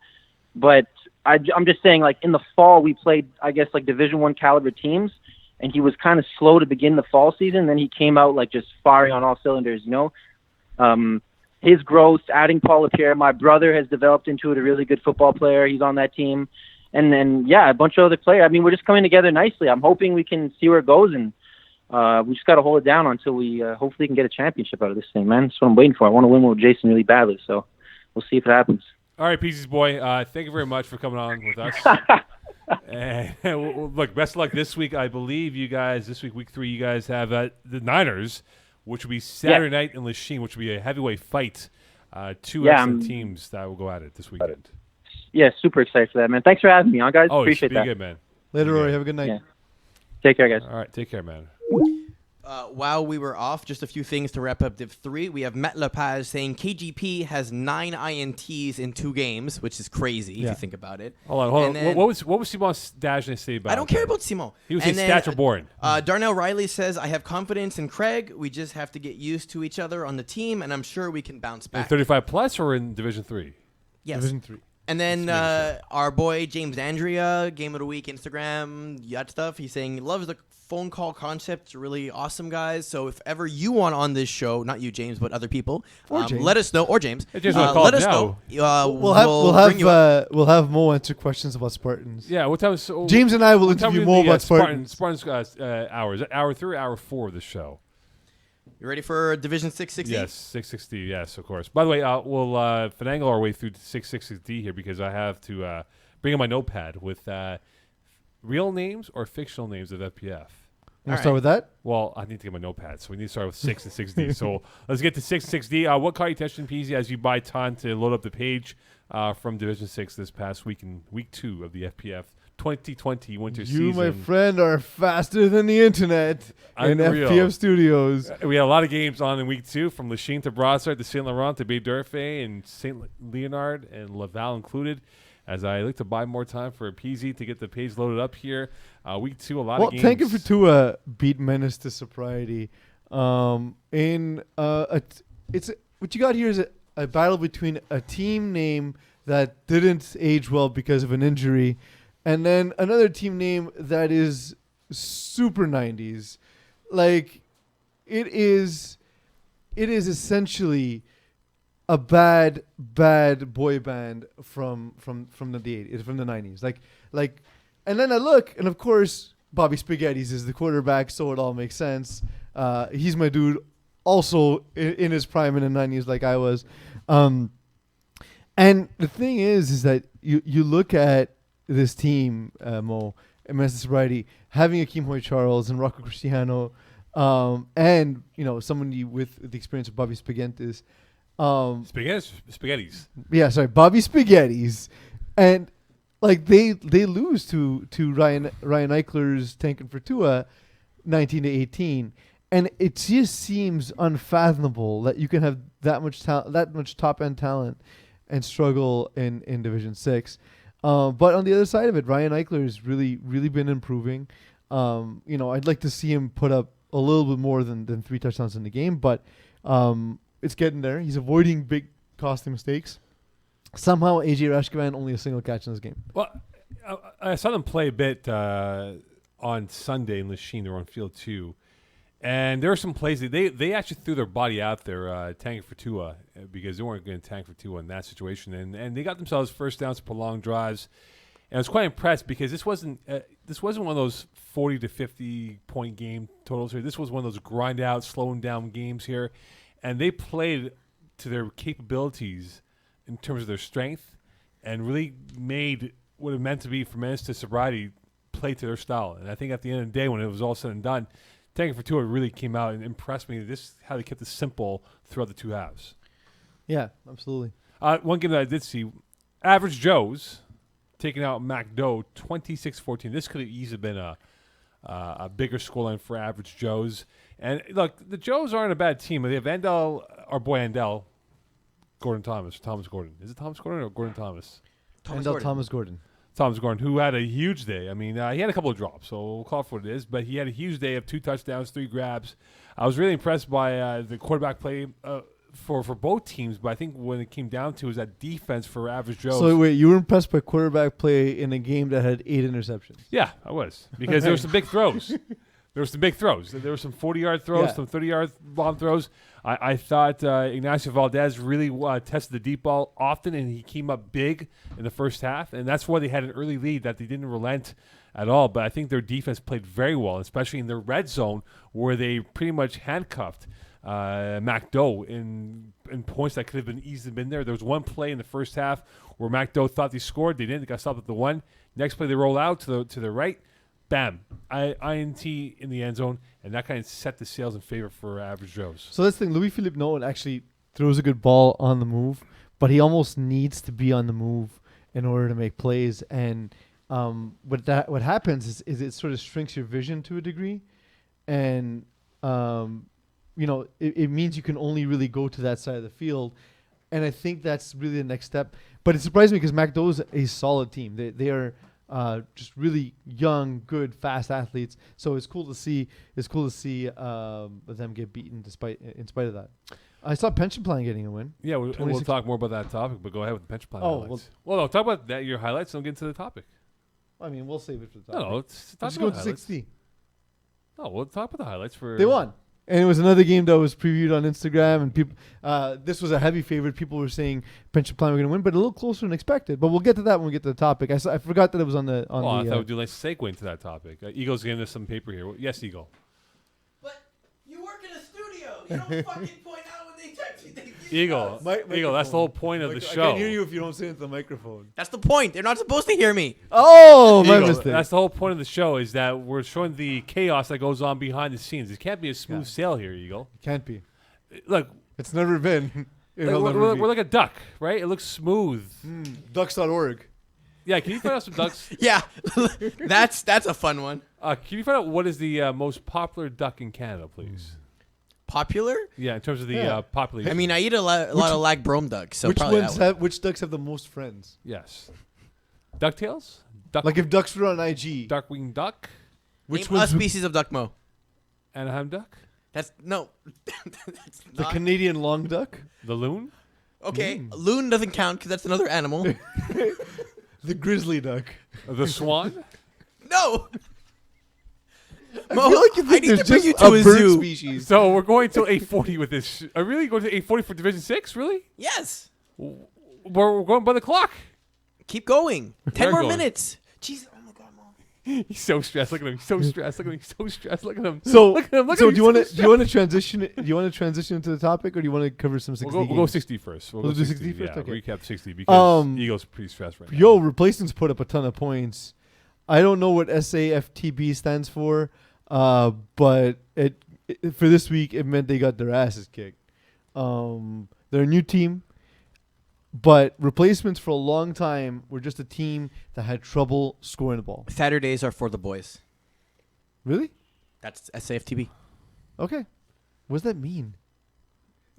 But I'm just saying, like in the fall we played, I guess, like Division 1 caliber teams, and he was kind of slow to begin the fall season. Then he came out like just firing on all cylinders, you know. His growth, adding Paul LaPierre, my brother has developed into a really good football player. He's on that team. And then, yeah, a bunch of other players. I mean, we're just coming together nicely. I'm hoping we can see where it goes, and we just got to hold it down until we hopefully can get a championship out of this thing, man. That's what I'm waiting for. I want to win with Jason really badly, so we'll see if it happens. All right, Peace's boy, thank you very much for coming on with us. And look, best of luck this week. I believe you guys, this week, week 3, you guys have the Niners, which will be Saturday night in Lachine, which will be a heavyweight fight. 2 excellent teams that will go at it this weekend. Yeah, super excited for that, man. Thanks for having me on, guys. Appreciate that. Good, man. Later, Rory. Have a good night. Yeah. Take care, guys. All right, take care, man. While we were off, just a few things to wrap up Div 3. We have Matt Lepage saying KGP has 9 INTs in 2 games, which is crazy if you think about it. Hold on. Then, what was Simon Dagenet say about it? I don't care about Simon. He was saying stats are boring. Darnell Riley says, I have confidence in Craig. We just have to get used to each other on the team, and I'm sure we can bounce back. 35 plus or in Division 3? Yes. Division 3. And then our boy James Andrea, Game of the Week, Instagram, that stuff. He's saying he loves the phone call concept. It's really awesome, guys. So if ever you want on this show, not you, James, but other people, let us know. Or James, let us know. We'll have Moe answer questions about Spartans. Yeah, what time? So James and I will interview Moe about Spartans. Spartans hours. Hour 3 or hour 4 of the show. You ready for Division 660? Yes, 660. Yes, of course. By the way, we'll finagle our way through 660 here because I have to bring in my notepad with real names or fictional names of FPF. Want to start with that? Well, I need to get my notepad, so we need to start with 6 and 6D. So let's get to 6 and 6D. What caught your attention, Peeze, as you buy time to load up the page from Division 6 this past week in week 2 of the FPF 2020 winter season? You, my friend, are faster than the internet in FPF studios. We had a lot of games on in week 2, from Lachine to Brossard to St. Laurent to Babe Durfee and St. Leonard and Laval included. As I look to buy more time for Peeze to get the page loaded up here. Week 2, a lot of games. Well, thank you to beat Menace to Sobriety. What you got here is a battle between a team name that didn't age well because of an injury, and then another team name that is super 90s. Like, it is essentially a bad boy band from the 80s, from the 90s. Like, and then I look, and of course Bobby Spaghetti's is the quarterback, so it all makes sense. He's my dude, also in his prime in the 90s, like I was. And And the thing is that you look at this team, Mo, and Manchester Sobriety, having Akeem Hoy Charles and Rocco Cristiano, and someone with the experience of Bobby Spaghettis. Spaghettis. Yeah, sorry, Bobby Spaghettis, and like they lose to Ryan Eichler's Tankin for Tua, 19-18, and it just seems unfathomable that you can have that much top end talent and struggle in Division 6. But on the other side of it, Ryan Eichler has really been improving. I'd like to see him put up a little bit more than 3 touchdowns in the game, but it's getting there. He's avoiding big costly mistakes. Somehow, AJ Rashkevan only a single catch in this game. Well, I saw them play a bit on Sunday in Lachine. They were on field 2. And there were some plays that they actually threw their body out there tanking for Tua because they weren't going to tank for Tua in that situation. And they got themselves first downs, prolonged drives. And I was quite impressed because this wasn't one of those 40 to 50 point game totals here. This was one of those grind out, slowing down games here. And they played to their capabilities in terms of their strength and really made what it meant to be for Menace to Sobriety play to their style. And I think at the end of the day, when it was all said and done, Tanking for Tua really came out and impressed me. This is how they kept it simple throughout the 2 halves. Yeah, absolutely. One game that I did see, Average Joe's taking out MacDo 26-14. This could have easily been a bigger scoreline for Average Joe's. And look, the Joes aren't a bad team. They have our boy Andel, Thomas Gordon. Is it Thomas Gordon or Gordon Thomas? Thomas Gordon. Thomas Gordon, who had a huge day. I mean, he had a couple of drops, so we'll call it for what it is. But he had a huge day of 2 touchdowns, 3 grabs. I was really impressed by the quarterback play for both teams. But I think when it came down to it was that defense for Average Joe. So wait, you were impressed by quarterback play in a game that had 8 interceptions? Yeah, I was. Because there were some big throws. There were some big throws. There were some 40-yard throws, some 30-yard bomb throws. I thought Ignacio Valdez really tested the deep ball often, and he came up big in the first half. And that's why they had an early lead that they didn't relent at all. But I think their defense played very well, especially in their red zone where they pretty much handcuffed MacDo in points that could have been easily been there. There was one play in the first half where MacDo thought they scored. They didn't. They got stopped at the 1. Next play, they roll out to the right. Bam, INT in the end zone, and that kind of set the sails in favor for Average Joe's. So that's the thing. Louis-Philippe Nolan actually throws a good ball on the move, but he almost needs to be on the move in order to make plays. And what happens is it sort of shrinks your vision to a degree, and it means you can only really go to that side of the field. And I think that's really the next step. But it surprised me because MacDo is a solid team. They are. Just really young, good, fast athletes. So it's cool to see. Them get beaten in spite of that. I saw pension plan getting a win. Yeah, we'll talk more about that topic. But go ahead with the pension plan. Oh, no, talk about that. Your highlights. And we'll get into the topic. I mean, we'll save it for the topic. No, let's Let's talk go about to highlights. 60. No, we'll talk about the highlights for. They won. And it was another game that was previewed on Instagram, and people. This was a heavy favorite. People were saying pension plan were going to win, but a little closer than expected. But we'll get to that when we get to the topic. I forgot that it was on the. I thought we'd do a nice segue into that topic. Eagle's giving us some paper here. Yes, Eagle. But you work in a studio. You don't fucking point out when they text you. Eagle, that's the whole point of the show. I can't hear you if you don't say it into the microphone. That's the point. They're not supposed to hear me. Oh, my Eagle, mistake. that's the whole point of the show is that we're showing the chaos that goes on behind the scenes. It can't be a smooth sail here, Eagle. Can't be. Look, It's never been. we're like a duck, right? It looks smooth. Ducks.org. Yeah, can you find out some ducks? Yeah, that's a fun one. Can you find out what is the most popular duck in Canada, please? Popular? Yeah, in terms of the population. I mean, I eat a lot of Lac-Brome ducks, so Which probably ones that one. which ducks have the most friends? Yes. DuckTales? Like if ducks were on IG. Darkwing Duck? Which Name a one's species of duck, Mo. Anaheim Duck? That's no. That's the not. Canadian long duck? The Loon? Okay, loon doesn't count because that's another animal. The grizzly duck. The Swan? No. I Mo, feel like you I think need there's to bring just you to a a bird zoo. species. So we're going to 840 with this. Are we really going to 840 for Division 6? Really? Yes. We're going by the clock. Keep going. 10 We're more going. minutes. Jeez. Oh my God, Mom. He's so stressed. Look at him. He's so stressed. Look at him. He's so stressed. Look at him. So, look at him. Look so at him. do you want He's to so do you want to transition? Do you want to transition into the topic, or do you want to cover some 60? We'll go 60 first. We'll do 60 first? Yeah, Okay. recap 60 because Eagles are pretty stressed right Yo, now. replacements put up a ton of points. I don't know what SAFTB stands for, but it for this week it meant they got their asses kicked. They're a new team, but replacements for a long time were just a team that had trouble scoring the ball. Saturdays are for the boys. Really? That's SAFTB. Okay. What does that mean?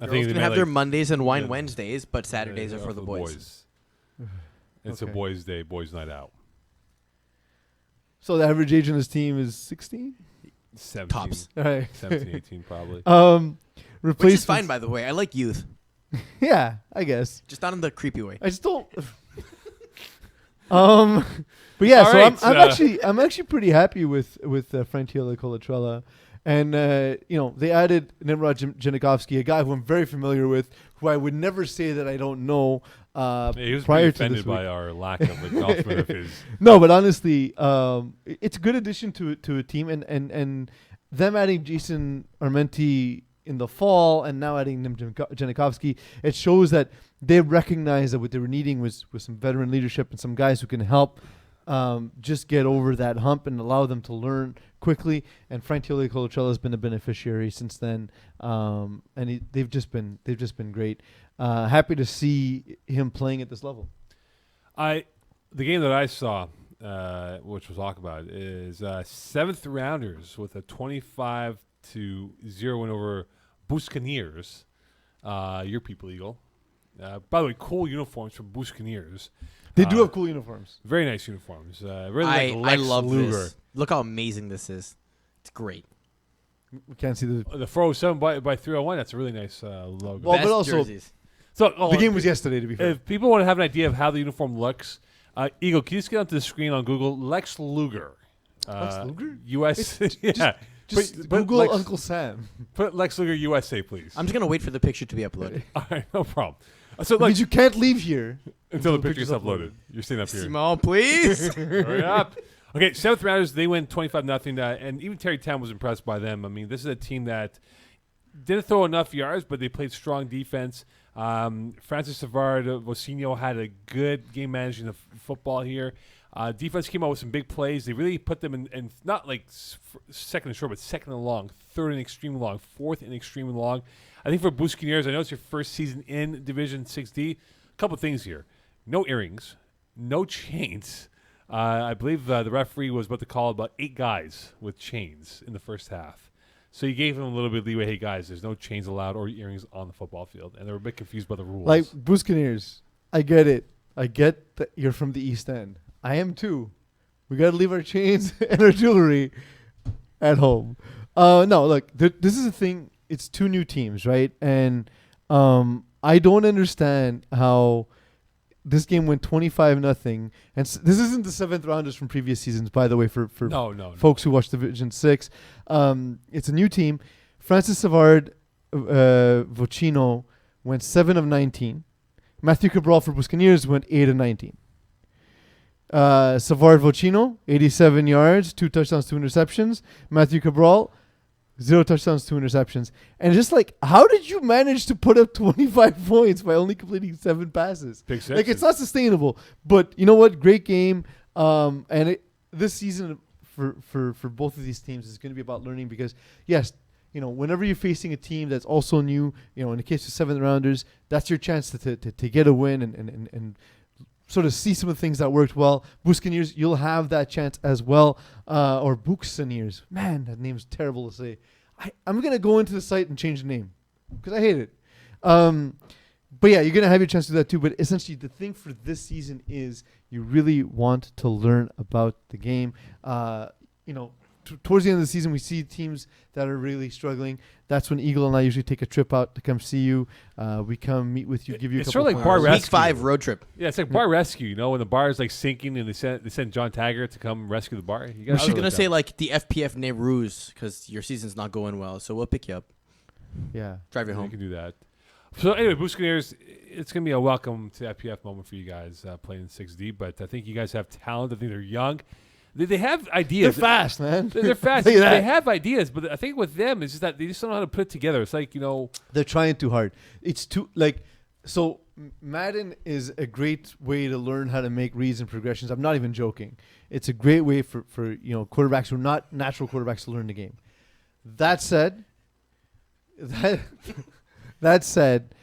I Girls they can have meant, their like, Mondays and wine yeah. Wednesdays, but Saturdays are for the boys. It's a Okay. boys' day, boys' night out. So the average age on this team is 16? 17, Tops. All right. 17, 18 probably. Which Replacements. is fine, by the way. I like youth. Yeah, I guess. Just not in the creepy way. I just don't. But yeah, All so right, I'm actually pretty happy with Frantiola Colatrella, and they added Nimrod Janikovsky, a guy who I'm very familiar with, who I would never say that I don't know. Yeah, he was prior pretty to this offended by week. our lack of acknowledgement of his. No, but honestly, it's a good addition to a team, and them adding Jason Armenti in the fall and now adding Nim Janikovsky, it shows that they recognize that what they were needing was some veteran leadership and some guys who can help just get over that hump and allow them to learn quickly. And Frantiola Colatrella has been a beneficiary since then, and they've just been great. Happy to see him playing at this level. The game that I saw, which we'll talk about, is seventh rounders with a 25-0 win over Buccaneers. Your people, Eagle. By the way, cool uniforms from Buccaneers. They do have cool uniforms. Very nice uniforms. Really I like Lex love Luger. this. Look how amazing this is. It's great. We can't see the. The 407 by 301. That's a really nice logo. Well, Best but also- jerseys. So The game was yesterday, to be fair. if people want to have an idea of how the uniform looks, Eagle, can you just get onto the screen on Google Lex Luger? Lex Luger? US. Yeah. Just Put Google Lex, Uncle Sam. Put Lex Luger USA, please. I'm just going to wait for the picture to be uploaded. All right, no problem. So That like means you can't leave here until the picture's uploaded. You're sitting up here. Simone, please. Hurry up. Okay, seventh rounders, they win 25-0, and even Terry Town was impressed by them. I mean, this is a team that didn't throw enough yards, but they played strong defense. Francis Savard Vocinho had a good game managing the football here. Defense came out with some big plays. They really put them in not like second and short, but second and long, third and extreme long, fourth and extreme long. I think for Buccaneers, I know it's your first season in Division 6D. A couple things here. No earrings, no chains. I believe the referee was about to call about 8 guys with chains in the first half. So you gave them a little bit of leeway. Hey, guys, there's no chains allowed or earrings on the football field. And they were a bit confused by the rules. Like Buccaneers, I get it. I get that you're from the East End. I am too. We got to leave our chains and our jewelry at home. No, look, this is the thing. It's 2 new teams, right? And I don't understand how this game went 25-0. And this isn't the 7th rounders from previous seasons, by the way, for no. folks who watch Division 6. It's a new team. Francis Savard Vocinho went 7 of 19. Matthew Cabral for Buccaneers went 8 of 19. Savard Vocinho, 87 yards, 2 touchdowns, 2 interceptions. Matthew Cabral, 0 touchdowns, 2 interceptions. And just like, how did you manage to put up 25 points by only completing 7 passes? Pick Like, it's sixes. not sustainable. But you know what? Great game. This season for both of these teams is going to be about learning because, yes, whenever you're facing a team that's also new, in the case of 7th rounders, that's your chance to get a win and sort of see some of the things that worked well. Buccaneers, you'll have that chance as well. Or Buccaneers. Man, that name's terrible to say. I'm going to go into the site and change the name because I hate it. But yeah, you're going to have your chance to do that too. But essentially, the thing for this season is you really want to learn about the game. Towards the end of the season, we see teams that are really struggling. That's when Eagle and I usually take a trip out to come see you. We come meet with you, give you a It's couple sort of like bar points. rescue. Week 5 road trip. Yeah, it's like bar rescue, when the bar is like sinking and they send John Taggart to come rescue the bar. You We're guys going to say like the FPF name Reeze because your season's not going well. So we'll pick you up. Yeah. Drive you You home. can do that. So anyway, Buccaneers, it's going to be a welcome to FPF moment for you guys playing in 6D. But I think you guys have talent. I think they're young. They have They're ideas. fast, man. They're fast. Tell you that. They have ideas, but I think with them, it's just that they just don't know how to put it together. It's like, They're trying too hard. It's too so Madden is a great way to learn how to make reads and progressions. I'm not even joking. It's a great way for quarterbacks who are not natural quarterbacks to learn the game. That said, that said,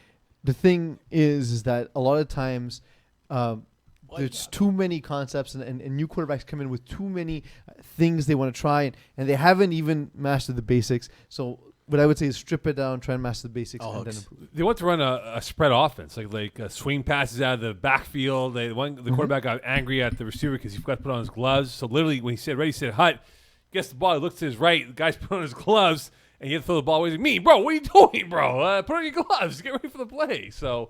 the thing is that a lot of times there's too many concepts and new quarterbacks come in with too many things they want to try and they haven't even mastered the basics. So what I would say is strip it down, try and master the basics, and then improve. They want to run a spread offense, like swing passes out of the backfield. The quarterback got angry at the receiver because he forgot to put on his gloves. So literally, when he said ready, he said hut. Gets the ball, he looks to his right. The guy's put on his gloves, and he had to throw the ball away. He's like, me, bro, what are you doing, bro? Put on your gloves. Get ready for the play. So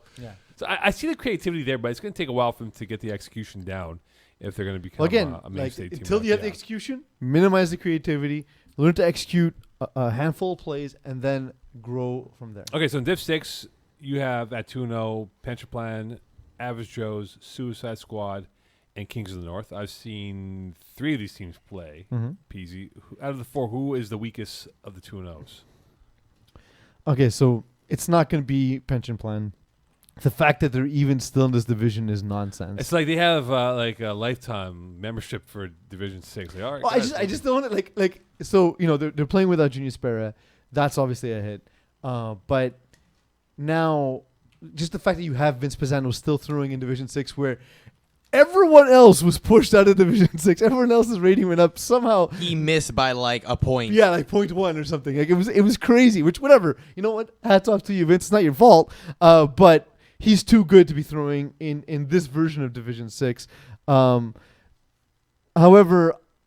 I see the creativity there, but it's going to take a while for them to get the execution down if they're going to become a mainstay team. Until you have the execution, minimize the creativity, learn to execute a handful of plays, and then grow from there. Okay, so in Div 6, you have at 2-0, Pension Plan, Average Joe's, Suicide Squad, and Kings of the North. I've seen 3 of these teams play. Peeze. Out of the 4, who is the weakest of the 2-0s? Okay, so it's not going to be Pension Plan. The fact that they're even still in this division is nonsense. It's like they have like a lifetime membership for Division 6. Like, all right, I just don't want to so they're playing without Junior Spera. That's obviously a hit. But now just the fact that you have Vince Pisano still throwing in Division 6 where everyone else was pushed out of Division 6. Everyone else's rating went up. Somehow He missed by like a point. yeah, like 0.1 or something. Like it was crazy, which whatever. You know what? Hats off to you, Vince. It's not your fault. But he's too good to be throwing in this version of Division 6. However,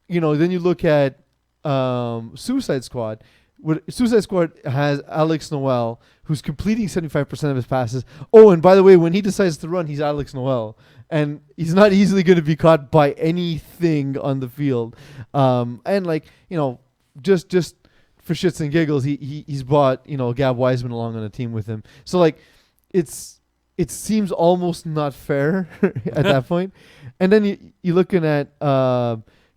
then you look at Suicide Squad. Suicide Squad has Alex Noel, who's completing 75% of his passes. Oh, and by the way, when he decides to run, he's Alex Noel. And he's not easily going to be caught by anything on the field. And just for shits and giggles, he's brought, Gab Wiseman along on a team with him. So it seems almost not fair at that point. And then you're looking at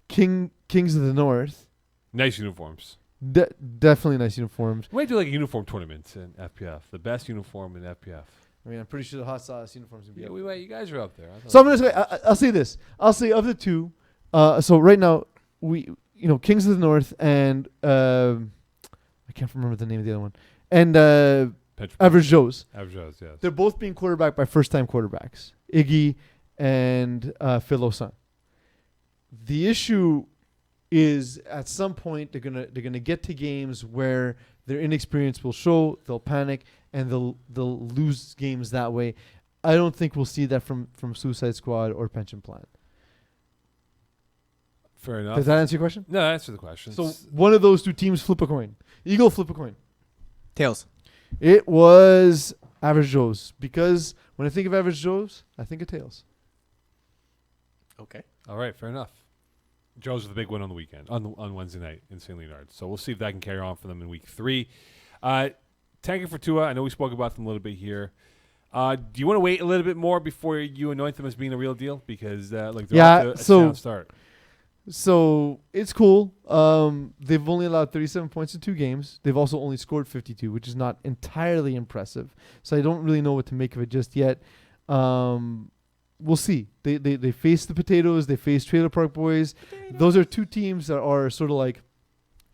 Kings of the North. Nice uniforms. Definitely nice uniforms. We might do like a uniform tournament in FPF. The best uniform in FPF. I mean, I'm pretty sure the hot sauce uniforms would be. Yeah, we might. You guys are up there. So I'm gonna say I'll say this. I'll say of the two. So right now we Kings of the North and I can't remember the name of the other one and Average Joe's. Average Joe's, yes. They're both being quarterbacked by first-time quarterbacks, Iggy and Phil Osan. The issue is at some point they're gonna get to games where their inexperience will show. They'll panic and they'll lose games that way. I don't think we'll see that from Suicide Squad or Pension Plan. Fair enough. Does that answer your question? No, answer the question. So one of those two teams flip a coin. Eagle flip a coin. Tails. It was Average Joe's because when I think of Average Joe's, I think of Tails. Okay. All right, fair enough. Joe's was the big win on the weekend, on Wednesday night in St. Leonard. So we'll see if that can carry on for them in week 3. Tanking for Tua, I know we spoke about them a little bit here. Do you want to wait a little bit more before you anoint them as being a real deal? Because they're off to a sound start. So it's cool. They've only allowed 37 points in 2 games. They've also only scored 52, which is not entirely impressive. So I don't really know what to make of it just yet. We'll see. They face the Potatoes. They face Trailer Park Boys. Those are 2 teams that are sort of like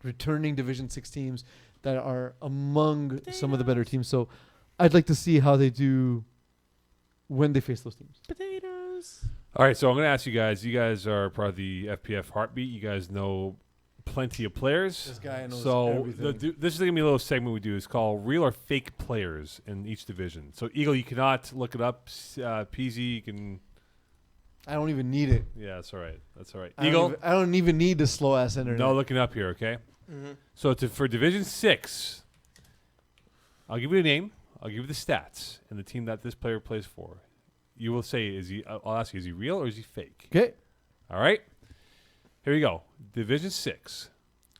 returning Division 6 teams that are among some of the better teams. So I'd like to see how they do when they face those teams. Potatoes. All right, so I'm going to ask you guys. You guys are part of the FPF Heartbeat. You guys know plenty of players. This guy knows everything. This is going to be a little segment we do. It's called Real or Fake Players in each division. So, Eagle, you cannot look it up. Peeze, you can... I don't even need it. Yeah, that's all right. That's all right. Eagle? I don't even need the slow-ass internet. No looking up here, okay? Mm-hmm. So, for Division 6, I'll give you a name. I'll give you the stats and the team that this player plays for. You will say, I'll ask you, is he real or is he fake? Okay. All right. Here we go. Division 6.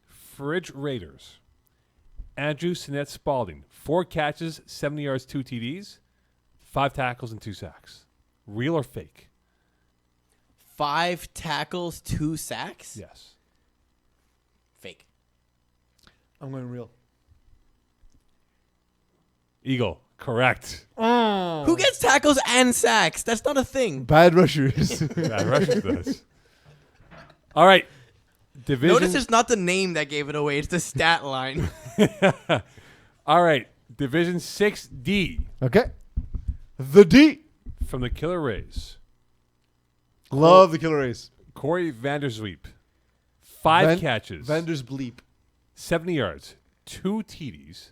Fridge Raiders. Andrew Sinet Spalding. 4 catches, 70 yards, 2 TDs, 5 tackles, and 2 sacks. Real or fake? 5 tackles, 2 sacks. Yes. Fake. I'm going real. Eagle. Correct. Who gets tackles and sacks? That's not a thing. Bad rushers. Yeah, Russians does. All right. Division. Notice it's not the name that gave it away. It's the stat line. All right. Division 6D Okay. The D. from the Killer Rays. Love the Killer Race. Corey Vandersweep. 5 catches. Vander's bleep. 70 yards. 2 TDs.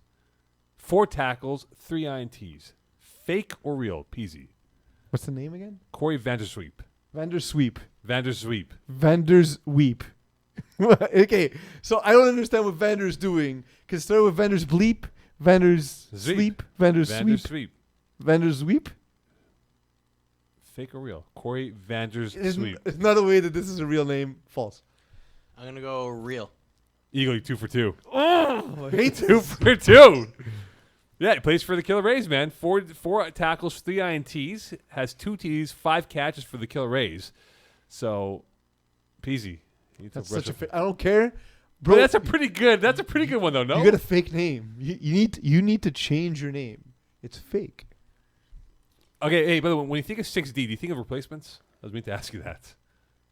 4 tackles. 3 INTs. Fake or real? Peasy. What's the name again? Corey Vandersweep. Vandersweep. Vandersweep. Vander's weep. Okay, so I don't understand what Vander's doing. Because start with Vander's bleep, Vander's Zweep. sleep, Vander's sweep, Vandersweep. Vander's weep. Fake or real? Corey It's Vandersweep. not a way that this is a real name. False. I'm going to go real. Eagle, you 2 for 2. Oh, I hate 2 this. for 2. Yeah, he plays for the Killer Rays, man. 4 tackles, 3 INTs, has 2 TDs, 5 catches for the Killer Rays. So, Peasy. That's such a I don't care. Bro, Bro, that's a pretty good one though, no? You got a fake name. You need to change your name. It's fake. Okay, hey, by the way, when you think of 6D, do you think of replacements? I was meant to ask you that.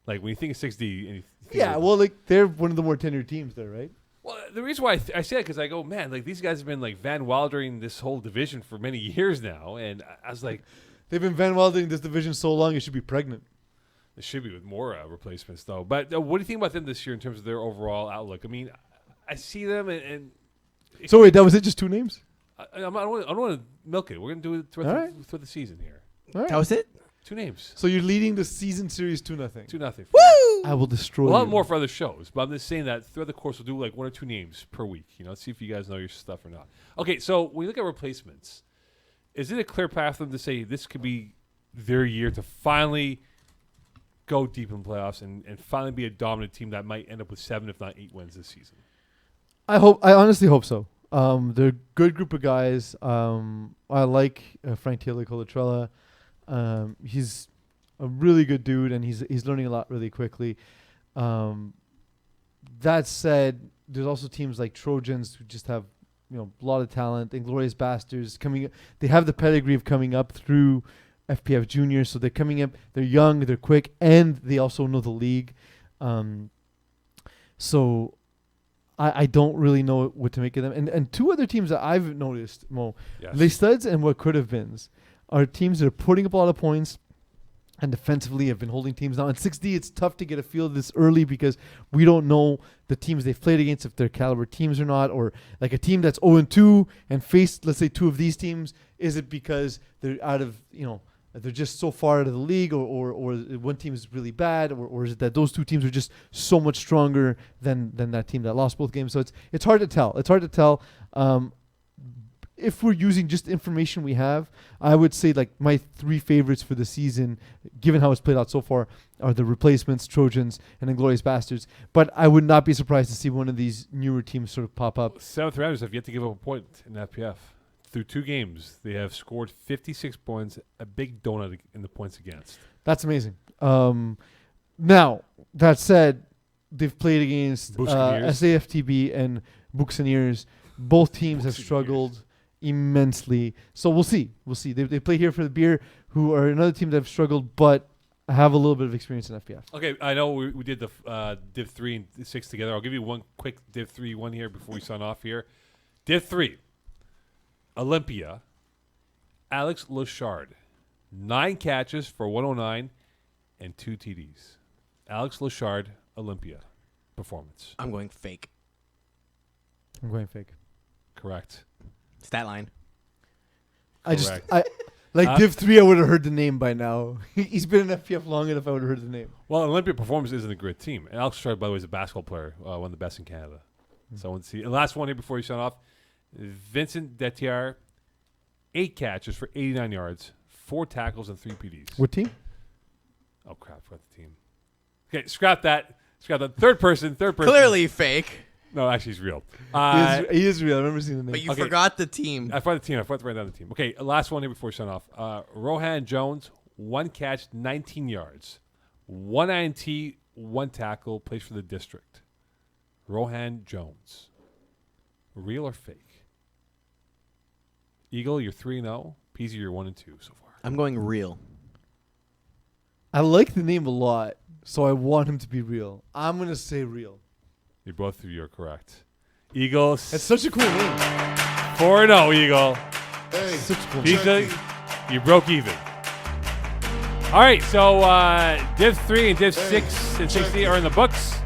Like, when you think of 6D, and you think Yeah, of, well, like they're one of the more tenured teams there, right? well, the reason why I say that because I go, man, like these guys have been like Van Wildering this whole division for many years now, and I was like, They've been Van Wilding this division so long it should be pregnant. it should be with more replacements though. But what do you think about them this year in terms of their overall outlook? I mean, I see them, and So wait, that was it? Just 2 names? I don't want to milk it. We're gonna do it throughout, All the, right. throughout the season here. All right. That was it? 2 names, So you're leading the season series 2-0. 2-0. Woo! I will destroy We'll you. have more for other shows, but I'm just saying that throughout the course we'll do like 1 or 2 names per week. You know, let's see if you guys know your stuff or not. Okay, so when you look at replacements, is it a clear path for them to say this could be their year to finally go deep in playoffs and finally be a dominant team that might end up with 7, if not 8 wins this season? I honestly hope so. They're a good group of guys. I like Frank Colatrella. He's a really good dude, and he's learning a lot really quickly. That said, there's also teams like Trojans who just have a lot of talent. Inglorious Bastards coming. They have the pedigree of coming up through FPF Junior, so they're coming up. They're young, they're quick, and they also know the league. So I don't really know what to make of them. And 2 other teams that I've noticed, Mo, Yes. Les Studs and what could have beens, are teams that are putting up a lot of points and defensively have been holding teams down. In 6D, it's tough to get a feel this early because we don't know the teams they've played against, if they're caliber teams or not, or like a team that's 0-2 and faced, let's say, 2 of these teams. Is it because they're out of, they're just so far out of the league, or one team is really bad, or is it that those 2 teams are just so much stronger than that team that lost both games? So it's hard to tell. It's hard to tell. If we're using just information we have, I would say like my 3 favorites for the season, given how it's played out so far, are the replacements, Trojans, and Inglorious Bastards. But I would not be surprised to see one of these newer teams sort of pop up. 7th rounders have yet to give up a point in FPF. Through 2 games, they have scored 56 points, a big donut in the points against. That's amazing. Now, that said, they've played against Buccaneers. SAFTB and Buccaneers. Both teams have Buccaneers. struggled immensely. So we'll see. They play here for the beer, who are another team that have struggled, but have a little bit of experience in FPF. Okay, I know we did the Div 3 and 6 together. I'll give you one quick Div 3 one here before we sign off here. Div 3, Olympia, Alex Lochard, 9 catches for 109 and 2 TDs. Alex Lochard, Olympia, performance. I'm going fake. I'm going fake. Correct. Stat line. Correct. Div 3, I would have heard the name by now. He's been in FPF long enough, I would have heard the name. Well, Olympia Performance isn't a great team. And Alex Lochard, by the way, is a basketball player, one of the best in Canada. So let's see. And last one here before you sign off. Vincent Detier, 8 catches for 89 yards, 4 tackles, and 3 PDs. What team? Oh, crap. Forgot the team. Okay, scrap that. Scrap that. Third person. Clearly fake. No, actually, he's real. He is real. I remember seeing the name. But you Okay. forgot the team. I forgot the team. I forgot to write down the team. Okay, last one here before we sign off. Rohan Jones, 1 catch, 19 yards, 1 INT, 1 tackle, plays for the district. Rohan Jones. Real or fake? Eagle, you're 3-0. Peeze, you're 1-2 so far. I'm going real. I like the name a lot, so I want him to be real. I'm gonna say real. Both of you are correct. Eagle. It's such a cool name. 4-0, Eagle. Such a cool name. Peeze, you broke even. All right, so Div 3 and Div 6 and 60 are in the books.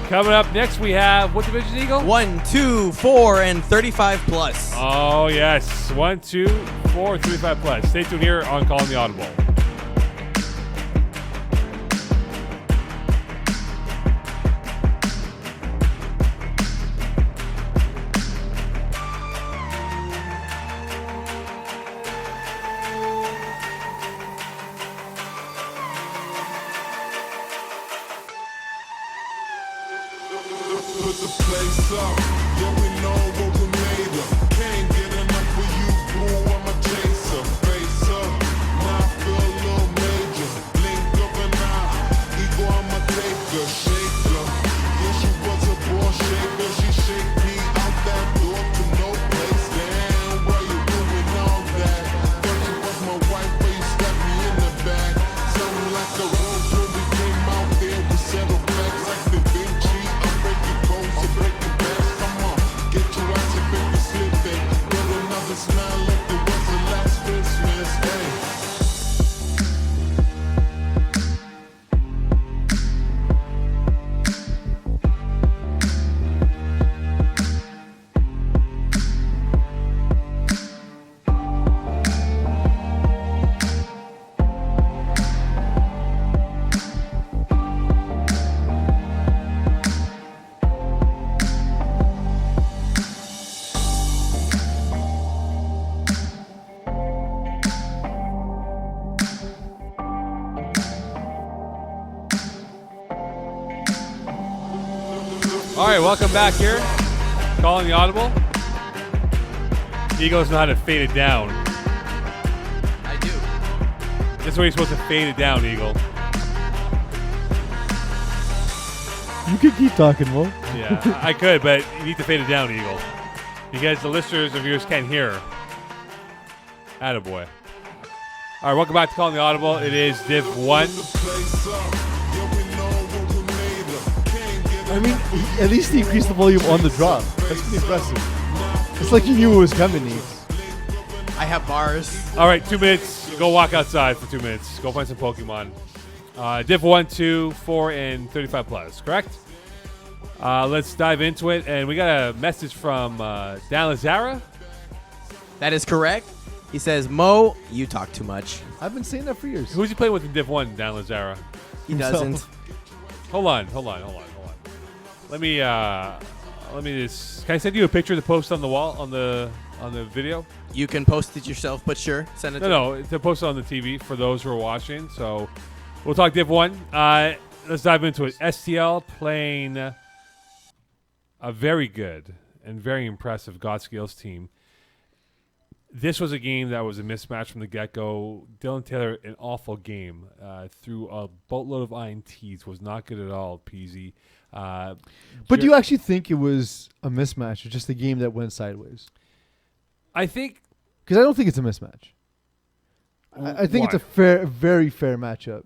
Coming up next, we have what division, Eagle? 1, 2, 4, and 35 plus. Oh, yes. 1, 2, 4, 35 plus. Stay tuned here on Calling the Audible. Put the place up, yeah, we know what we made of. Can't get enough of you, boo, I'm a chaser. Face up, now I feel a little major. Blink of an eye, ego, I'm a taker, shaker. Yeah, she was a ball shaker, she shake me out that door to no place. Damn, why you doing all that? Thought you was my wife, but you stabbed me in the back. Something like a rose when we came out there, we settled facts like the Vinci. So break it back, come on, get your ass and baby slipping. Get another smile like it was the last Christmas, hey. All right, welcome back here. Calling the Audible. Eagles know how to fade it down. I do. This way you're supposed to fade it down, Eagle. You can keep talking, Mo. Yeah, I could, but you need to fade it down, Eagle. Because the listeners or viewers can't hear. Attaboy. All right, welcome back to Calling the Audible. It is Div 1. I mean, at least he increased the volume on the drop. That's pretty impressive. It's like you knew it was coming, Neves. I have bars. All right, 2 minutes. Go walk outside for 2 minutes. Go find some Pokemon. Div 1, 2, 4, and 35 plus, correct? Let's dive into it. And we got a message from Daloze. That is correct. He says, Mo, you talk too much. I've been saying that for years. Who's he playing with in Div 1, Daloze? He doesn't. Hold on. Let me just. Can I send you a picture to post on the wall on the video? You can post it yourself, but sure, send it to me. No, to post it on the TV for those who are watching. So we'll talk Div 1. Let's dive into it. STL playing a very good and very impressive Godskills team. This was a game that was a mismatch from the get-go. Dylan Taylor, an awful game. Threw a boatload of INTs. Was not good at all, Peeze. But do you actually think it was a mismatch or just a game that went sideways? I think... Because I don't think it's a mismatch. I think it's a very fair matchup.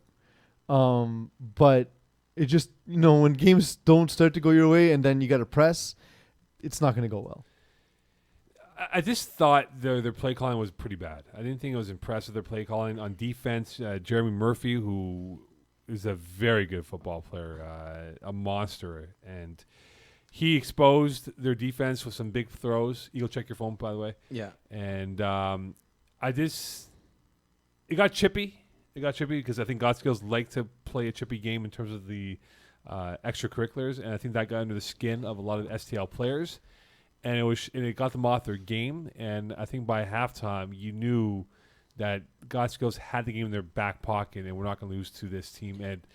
But it just, when games don't start to go your way and then you got to press, it's not going to go well. I just thought their play calling was pretty bad. I didn't think it was impressive, their play calling. On defense, Jeremy Murphy, who is a very good football player, a monster, and he exposed their defense with some big throws. Eagle, check your phone, by the way. Yeah. And it got chippy. It got chippy because I think Godskills like to play a chippy game in terms of the extracurriculars, and I think that got under the skin of a lot of STL players. And it got them off their game. And I think by halftime, you knew that Godskills had the game in their back pocket, and we're not going to lose to this team. And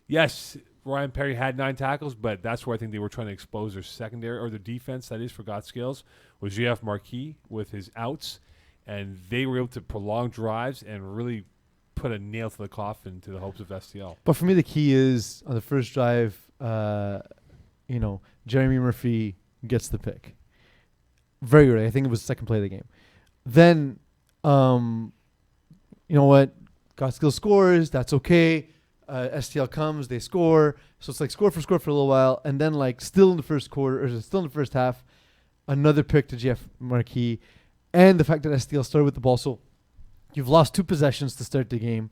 yes, Ryan Perry had 9 tackles, but that's where I think they were trying to expose their secondary or their defense. That is for Godskills was GF Marquis with his outs, and they were able to prolong drives and really put a nail to the coffin to the hopes of STL. But for me, the key is on the first drive, Jeremy Murphy gets the pick. Very early. I think it was the second play of the game. Then, you know what? Godskill scores. That's okay. STL comes. They score. So it's like score for a little while. And then like still in the first quarter, or still in the first half, another pick to Jeff Marquis. And the fact that STL started with the ball. So you've lost 2 possessions to start the game.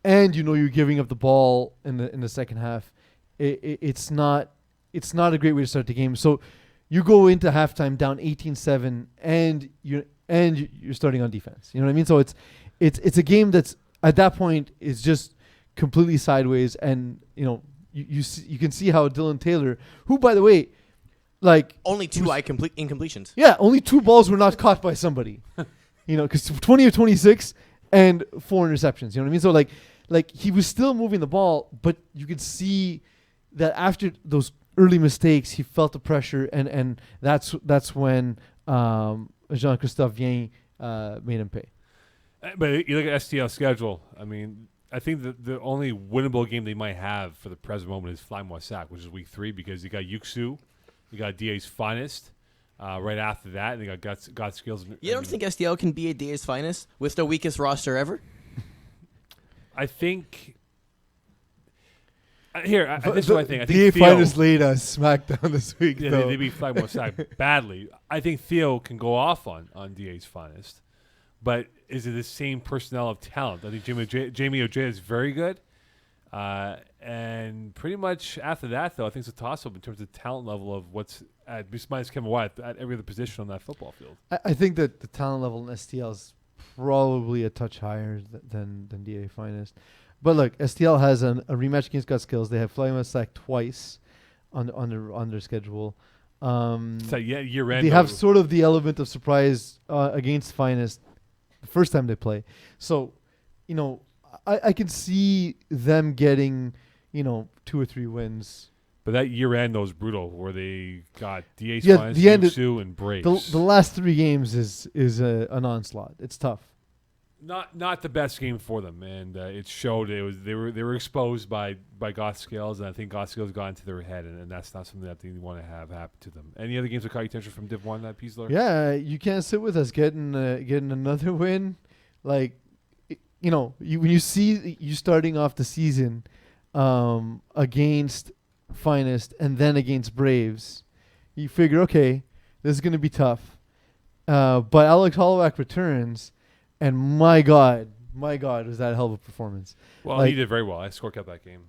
And you're giving up the ball in the second half. It's not a great way to start the game. So you go into halftime down 18-7 and you're starting on defense. You know what I mean? So it's a game that's at that point is just completely sideways, and you can see how Dylan Taylor, who by the way, like Only 2 incompletions. yeah, only 2 balls were not caught by somebody. Because 20 of 26 and 4 interceptions. You know what I mean? So like he was still moving the ball, but you could see that after those early mistakes, he felt the pressure, and that's when Jean-Christophe Vien made him pay. But you look at STL's schedule. I mean, I think the only winnable game they might have for the present moment is Fly-Moissac, which is week 3, because you got Yuxu, you got DA's Finest. Right after that, and they got skills. You don't think STL can be a DA's finest with their weakest roster ever? I think. This is what I think. I think DA Theo, finest laid a smackdown this week. yeah, though. they beat Flag-Moissac badly. I think Theo can go off on DA's Finest, but is it the same personnel of talent? I think Jamie Ojeda is very good, and pretty much after that, though, I think it's a toss-up in terms of talent level of what's at minus Kevin White at every other position on that football field. I think that the talent level in STL is probably a touch higher than DA finest. But look, STL has a rematch against Godskills. They have Fly-Moissac twice on their schedule. So year end. They have sort of the element of surprise against Finest the first time they play. So, I can see them getting, 2 or 3 wins. But that year end was brutal, where they got DA's Yeah, Finest, the end Yuxu, and Braves. The last 3 games is an onslaught. It's tough. Not the best game for them, and it showed. They were exposed by Goth Scales, and I think Goth Scales got into their head, and that's not something that they want to have happen to them. Any other games that caught your attention from Div 1, that Peeze? Yeah, you can't sit with us getting another win. Like, when you see you starting off the season against Finest and then against Braves, you figure, okay, this is going to be tough. But Alex Hollowak returns. And my God, was that a hell of a performance. Well, he did very well. I score kept that game.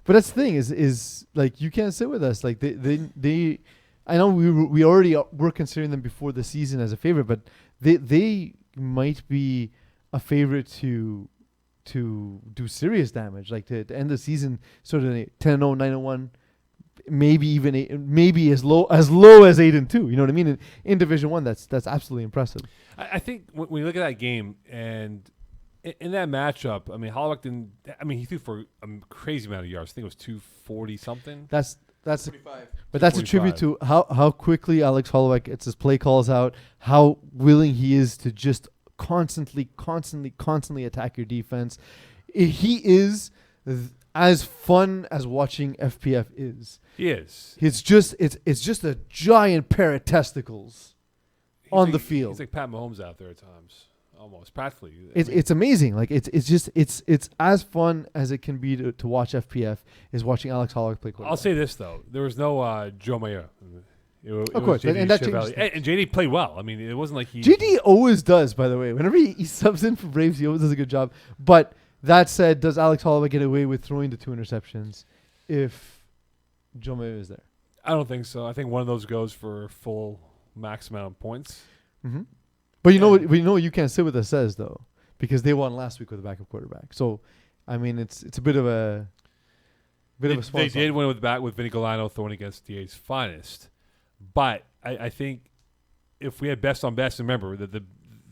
But that's the thing is like, you can't sit with us. Like they I know we already were considering them before the season as a favorite, but they might be a favorite to do serious damage, like to end the season sort of 10-0, 9-1, maybe even maybe as low as 8-2. You know what I mean? In Division 1, that's absolutely impressive. I think when you look at that game and in that matchup, I mean, Hollowak didn't. I mean, he threw for a crazy amount of yards. I think it was 240 something. That's but that's a tribute to how quickly Alex Hollowak gets his play calls out, how willing he is to just constantly attack your defense. He is as fun as watching FPF is. He is. It's just a giant pair of testicles on the field. He's like Pat Mahomes out there at times, almost practically. It's amazing. Like it's as fun as it can be to watch FPF is watching Alex Hollowak play quarterback. I'll say this though, there was no Joe Mayer. Of course, and that changes things. And JD played well. I mean, it wasn't like he. JD always does, by the way. Whenever he subs in for Braves, he always does a good job. But that said, does Alex Holloway get away with throwing the 2 interceptions if Joe Mayer is there? I don't think so. I think one of those goes for full max amount of points. Mm-hmm. But you know what you can't sit with us says though, because they won last week with a backup quarterback. So, I mean, it's a bit of a small. They did win with Vinny Galano throwing against DA's Finest, but I think if we had best on best, remember that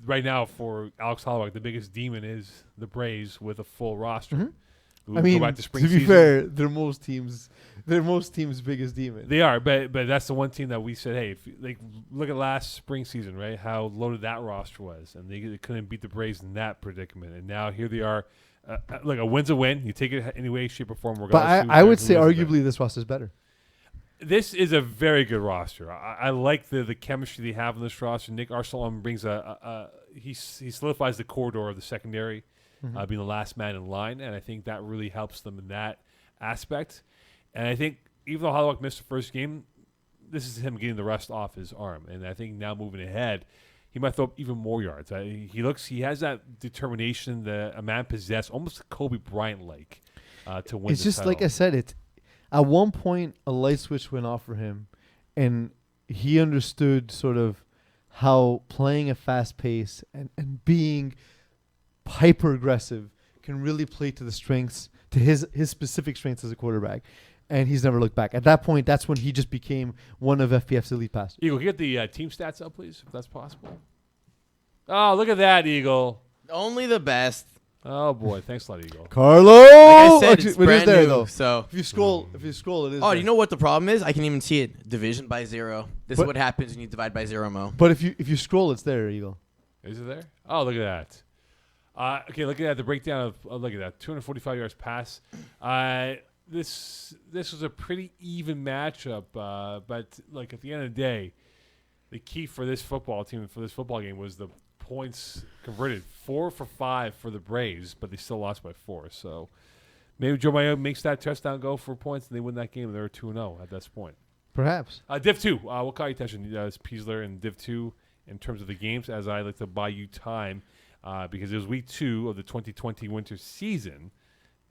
right now for Alex Holloway, the biggest demon is the Braves with a full roster. Mm-hmm. I mean, to be fair, they're most teams' biggest demon. They are, but that's the one team that we said, hey, if look at last spring season, right? How loaded that roster was, and they couldn't beat the Braves in that predicament, and now here they are Look, a win's a win. You take it any way, shape, or form. But regardless I who would say wins it. arguably this roster is better. This is a very good roster. I like the chemistry they have in this roster. Nick Arsalan brings he solidifies the corridor of the secondary, being the last man in line, and I think that really helps them in that aspect. And I think even though Holloway missed the first game, this is him getting the rest off his arm. And I think now moving ahead, he might throw up even more yards. He has that determination that a man possessed, almost Kobe Bryant-like, to win. It's the just title. like I said. It's at one point a light switch went off for him, and he understood sort of how playing a fast pace and being hyper aggressive can really play to the strengths, to his specific strengths as a quarterback. And he's never looked back. At that point, that's when he just became one of FPF's elite passers. Eagle, can you get the team stats up, please, if that's possible? Oh, look at that, Eagle. Only the best. Oh, boy. Thanks a lot, Eagle. Carlo! Like I said, Actually, it's it is brand there, new. though. So, If you scroll, it is oh, there. you know what the problem is? I can even see it. Division by 0. This is But- what happens when you divide by 0, Mo. But if you scroll, it's there, Eagle. Is it there? Oh, look at that. Okay, look at that. The breakdown of look at that. 245 yards pass. This was a pretty even matchup, but like at the end of the day, the key for this football team for this football game was the points converted. 4 for 5 for the Braves, but they still lost by 4. So maybe Joe Mayo makes that touchdown go for points, and they win that game. They're 2-0 at this point. Perhaps. Div 2. What caught your attention? It's Peeze in Div 2 in terms of the games, as I like to buy you time because it was week 2 of the 2020 winter season.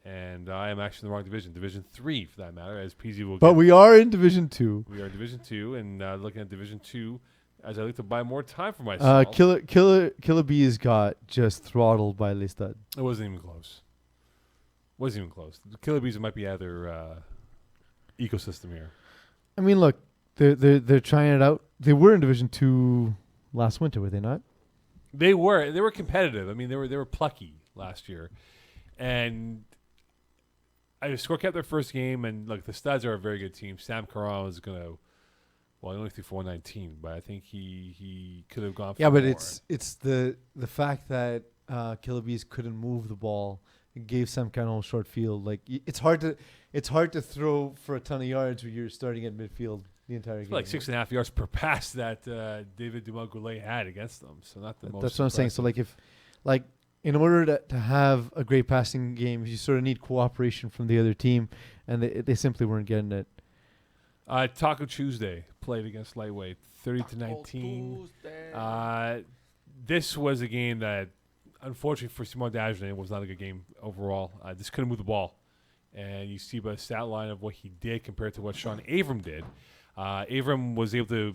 And I am actually in the wrong division, Division 3 for that matter, as PZ will But get. we are in Division 2. We are Division 2, and looking at Division 2, as I like to buy more time for myself. Killer Bees got just throttled by Lestad. It wasn't even close. Wasn't even close. The Killer Bees might be other ecosystem here. I mean, look, they're trying it out. They were in Division 2 last winter, were they not? They were competitive. I mean, they were plucky last year, and I score kept their first game. And look, the Studs are a very good team. Sam Caron is gonna. Well, he only threw 419, but I think he could have gone for Yeah, but more. it's the fact that Killer Bees couldn't move the ball. It gave Sam Caron short field. Like it's hard to throw for a ton of yards when you're starting at midfield the entire It's game. like 6.5 yards per pass that David Dumas-Goulet had against them. So not the most. That's what I'm saying. So impressive. in order to have a great passing game, you sort of need cooperation from the other team, and they simply weren't getting it. Taco Tuesday played against Lightweight, 30-19. This was a game that, unfortunately for Simon Dagenet, was not a good game overall. Just couldn't move the ball. And you see by the stat line of what he did compared to what Sean Avram did. Avram was able to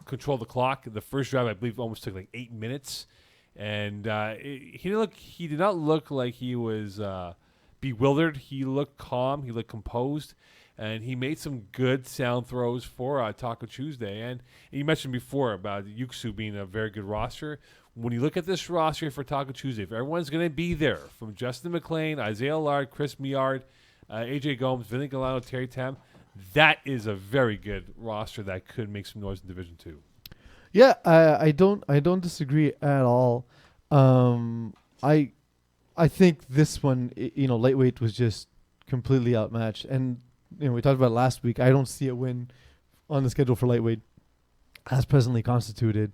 control the clock. The first drive, I believe, almost took like 8 minutes. And he did not look like he was bewildered. He looked calm. He looked composed. And he made some good sound throws for Taco Tuesday. And you mentioned before about Yuxu being a very good roster. When you look at this roster for Taco Tuesday, if everyone's going to be there, from Justin McLean, Isaiah Lard, Chris Miard, AJ Gomes, Vinny Galano, Terry Tam, that is a very good roster that could make some noise in Division 2. Yeah, I don't disagree at all. I think this one, lightweight was just completely outmatched, and we talked about it last week. I don't see a win on the schedule for lightweight as presently constituted.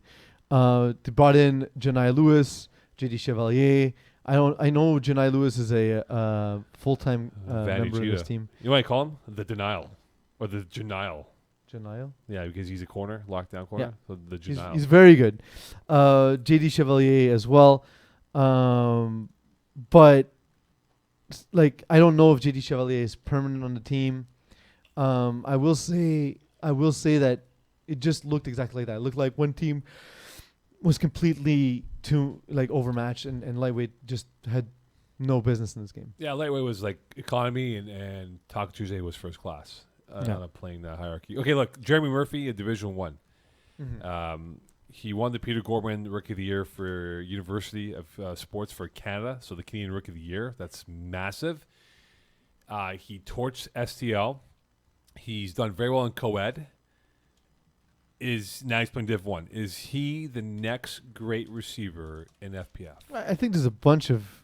They brought in Janai Lewis, JD Chevalier. I know Janai Lewis is a full-time member of this team. You want to call him the Denial or the Janile? Janile? Yeah, because he's a corner, lockdown corner. Yeah. So the Janile. He's very good. JD Chevalier as well. But I don't know if JD Chevalier is permanent on the team. I will say that it just looked exactly like that. It looked like one team was completely overmatched, and lightweight just had no business in this game. Yeah, lightweight was like economy, and Taco Tuesday was first class on a playing hierarchy. Okay, look, Jeremy Murphy, Division 1. Mm-hmm. He won the Peter Gorman Rookie of the Year for University of Sports for Canada, so the Canadian Rookie of the Year. That's massive. He torched STL. He's done very well in co-ed. Now he's playing Div 1. Is he the next great receiver in FPF? I think there's a bunch of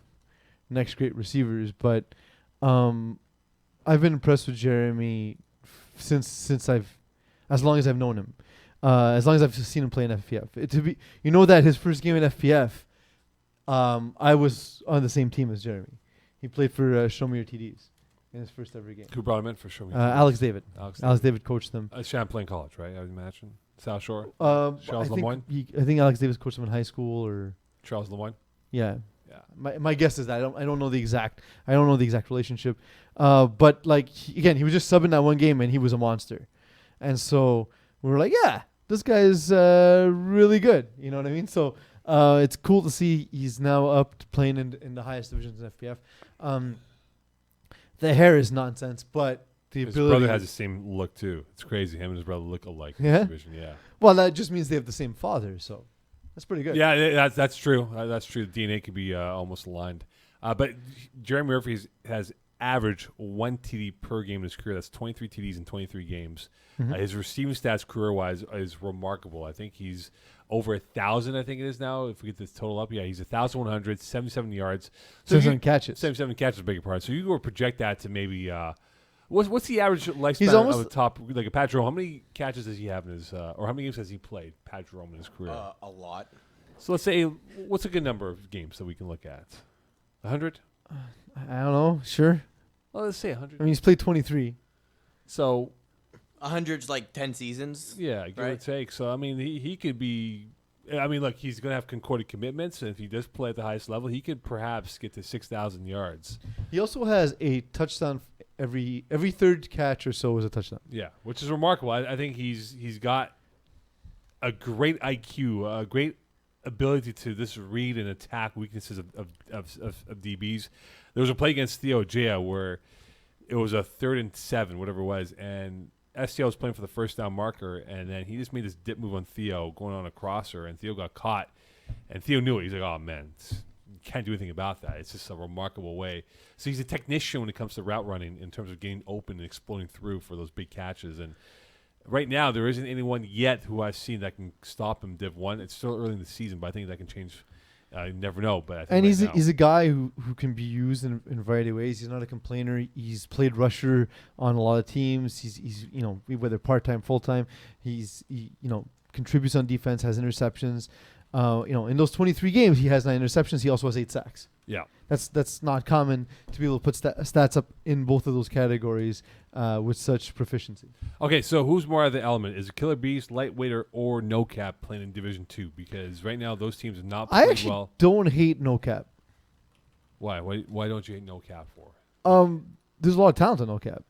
next great receivers. But I've been impressed with Jeremy since as long as I've known him. As long as I've seen him play in FPF. That his first game in FPF, I was on the same team as Jeremy. He played for Show Me Your TDs in his first ever game. Who brought him in for Show Me? Alex David. Alex David coached them. Champlain College, right? I would imagine. South Shore. I Charles Lemoyne. think Alex Davis coached him in high school or Charles Lemoyne. yeah. Yeah. My guess is that I don't know the exact relationship, but like he was just subbing that one game and he was a monster, and so we were like, yeah, this guy is really good. You know what I mean? So it's cool to see he's now up to playing in the highest divisions in FPF. The hair is nonsense, but the His ability. brother has the same look too. It's crazy. Him and his brother look alike. In Yeah? this division. Yeah. Well, that just means they have the same father, so that's pretty good. Yeah, that's true. That's true. The DNA could be almost aligned. But Jeremy Murphy has averaged 1 TD per game in his career. That's 23 TDs in 23 games. Mhm. His receiving stats career-wise is remarkable. I think he's over 1,000, I think it is now, if we get this total up. Yeah, he's 1,100, 77 yards. So 7 catches. 77 catches, a bigger part. So you go project that to maybe what's the average lifespan He's of almost the top, like a Pat Jerome? How many catches does he have in his, or how many games has he played, Pat Jerome, in his career? A lot. So let's say, what's a good number of games that we can look at? 100? I don't know. Sure. Well, let's say 100. I mean, he's played 23. So 100's like 10 seasons. yeah, give or Right. take. So I mean, he could be. I mean, look, he's going to have concorded commitments, and if he does play at the highest level, he could perhaps get to 6,000 yards. He also has a touchdown every third catch or so is a touchdown. Yeah, which is remarkable. I think he's got a great IQ, a great ability to just read and attack weaknesses of DBs. There was a play against Theo Jaya where it was a 3rd and 7, whatever it was, and STL was playing for the first down marker, and then he just made this dip move on Theo going on a crosser, and Theo got caught, and Theo knew it. He's like, oh, man, you can't do anything about that. It's just a remarkable way. So he's a technician when it comes to route running in terms of getting open and exploding through for those big catches. And right now, there isn't anyone yet who I've seen that can stop him Div 1. It's still early in the season, but I think that can change. You never know. But I think And right now, he's a guy who can be used in a variety of ways. He's not a complainer. He's played rusher on a lot of teams. He's whether part-time, full-time, he contributes on defense, has interceptions. In those 23 games, he has 9 interceptions. He also has 8 sacks. yeah. That's not common to be able to put stats up in both of those categories with such proficiency. Okay, so who's more of the element? Is it Killer Beast, Lightweighter, or No Cap playing in Division 2? Because right now, those teams are not I playing actually well. don't hate No Cap. Why? Why don't you hate No Cap for? There's a lot of talent in No Cap.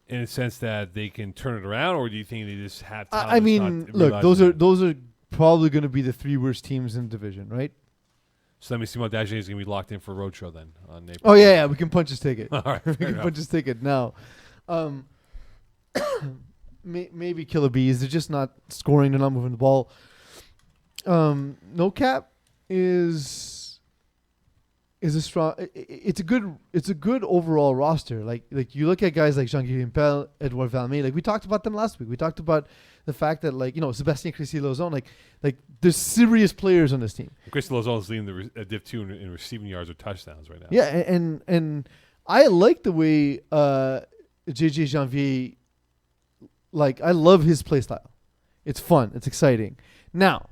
In a sense that they can turn it around, or do you think they just have talent? I that's mean, not look, realizing those are probably going to be the 3 worst teams in the division, right? So let me see what Daje is going to be locked in for Roadshow then on April. Oh yeah, we can punch his ticket. All right, We fair can enough. punch his ticket now. Maybe Killer Bees. They're just not scoring. They're not moving the ball. No Cap is a strong. It's a good overall roster. Like you look at guys like Jean-Guillaume Pell, Edouard Valmé. Like we talked about them last week. We talked about the fact that Sebastien Chrissy-Lozon. Like there's serious players on this team. Chris Lozon is leading the Div 2 in receiving yards or touchdowns right now. Yeah, and I like the way JJ Janvier. Like I love his play style. It's fun. It's exciting. Now,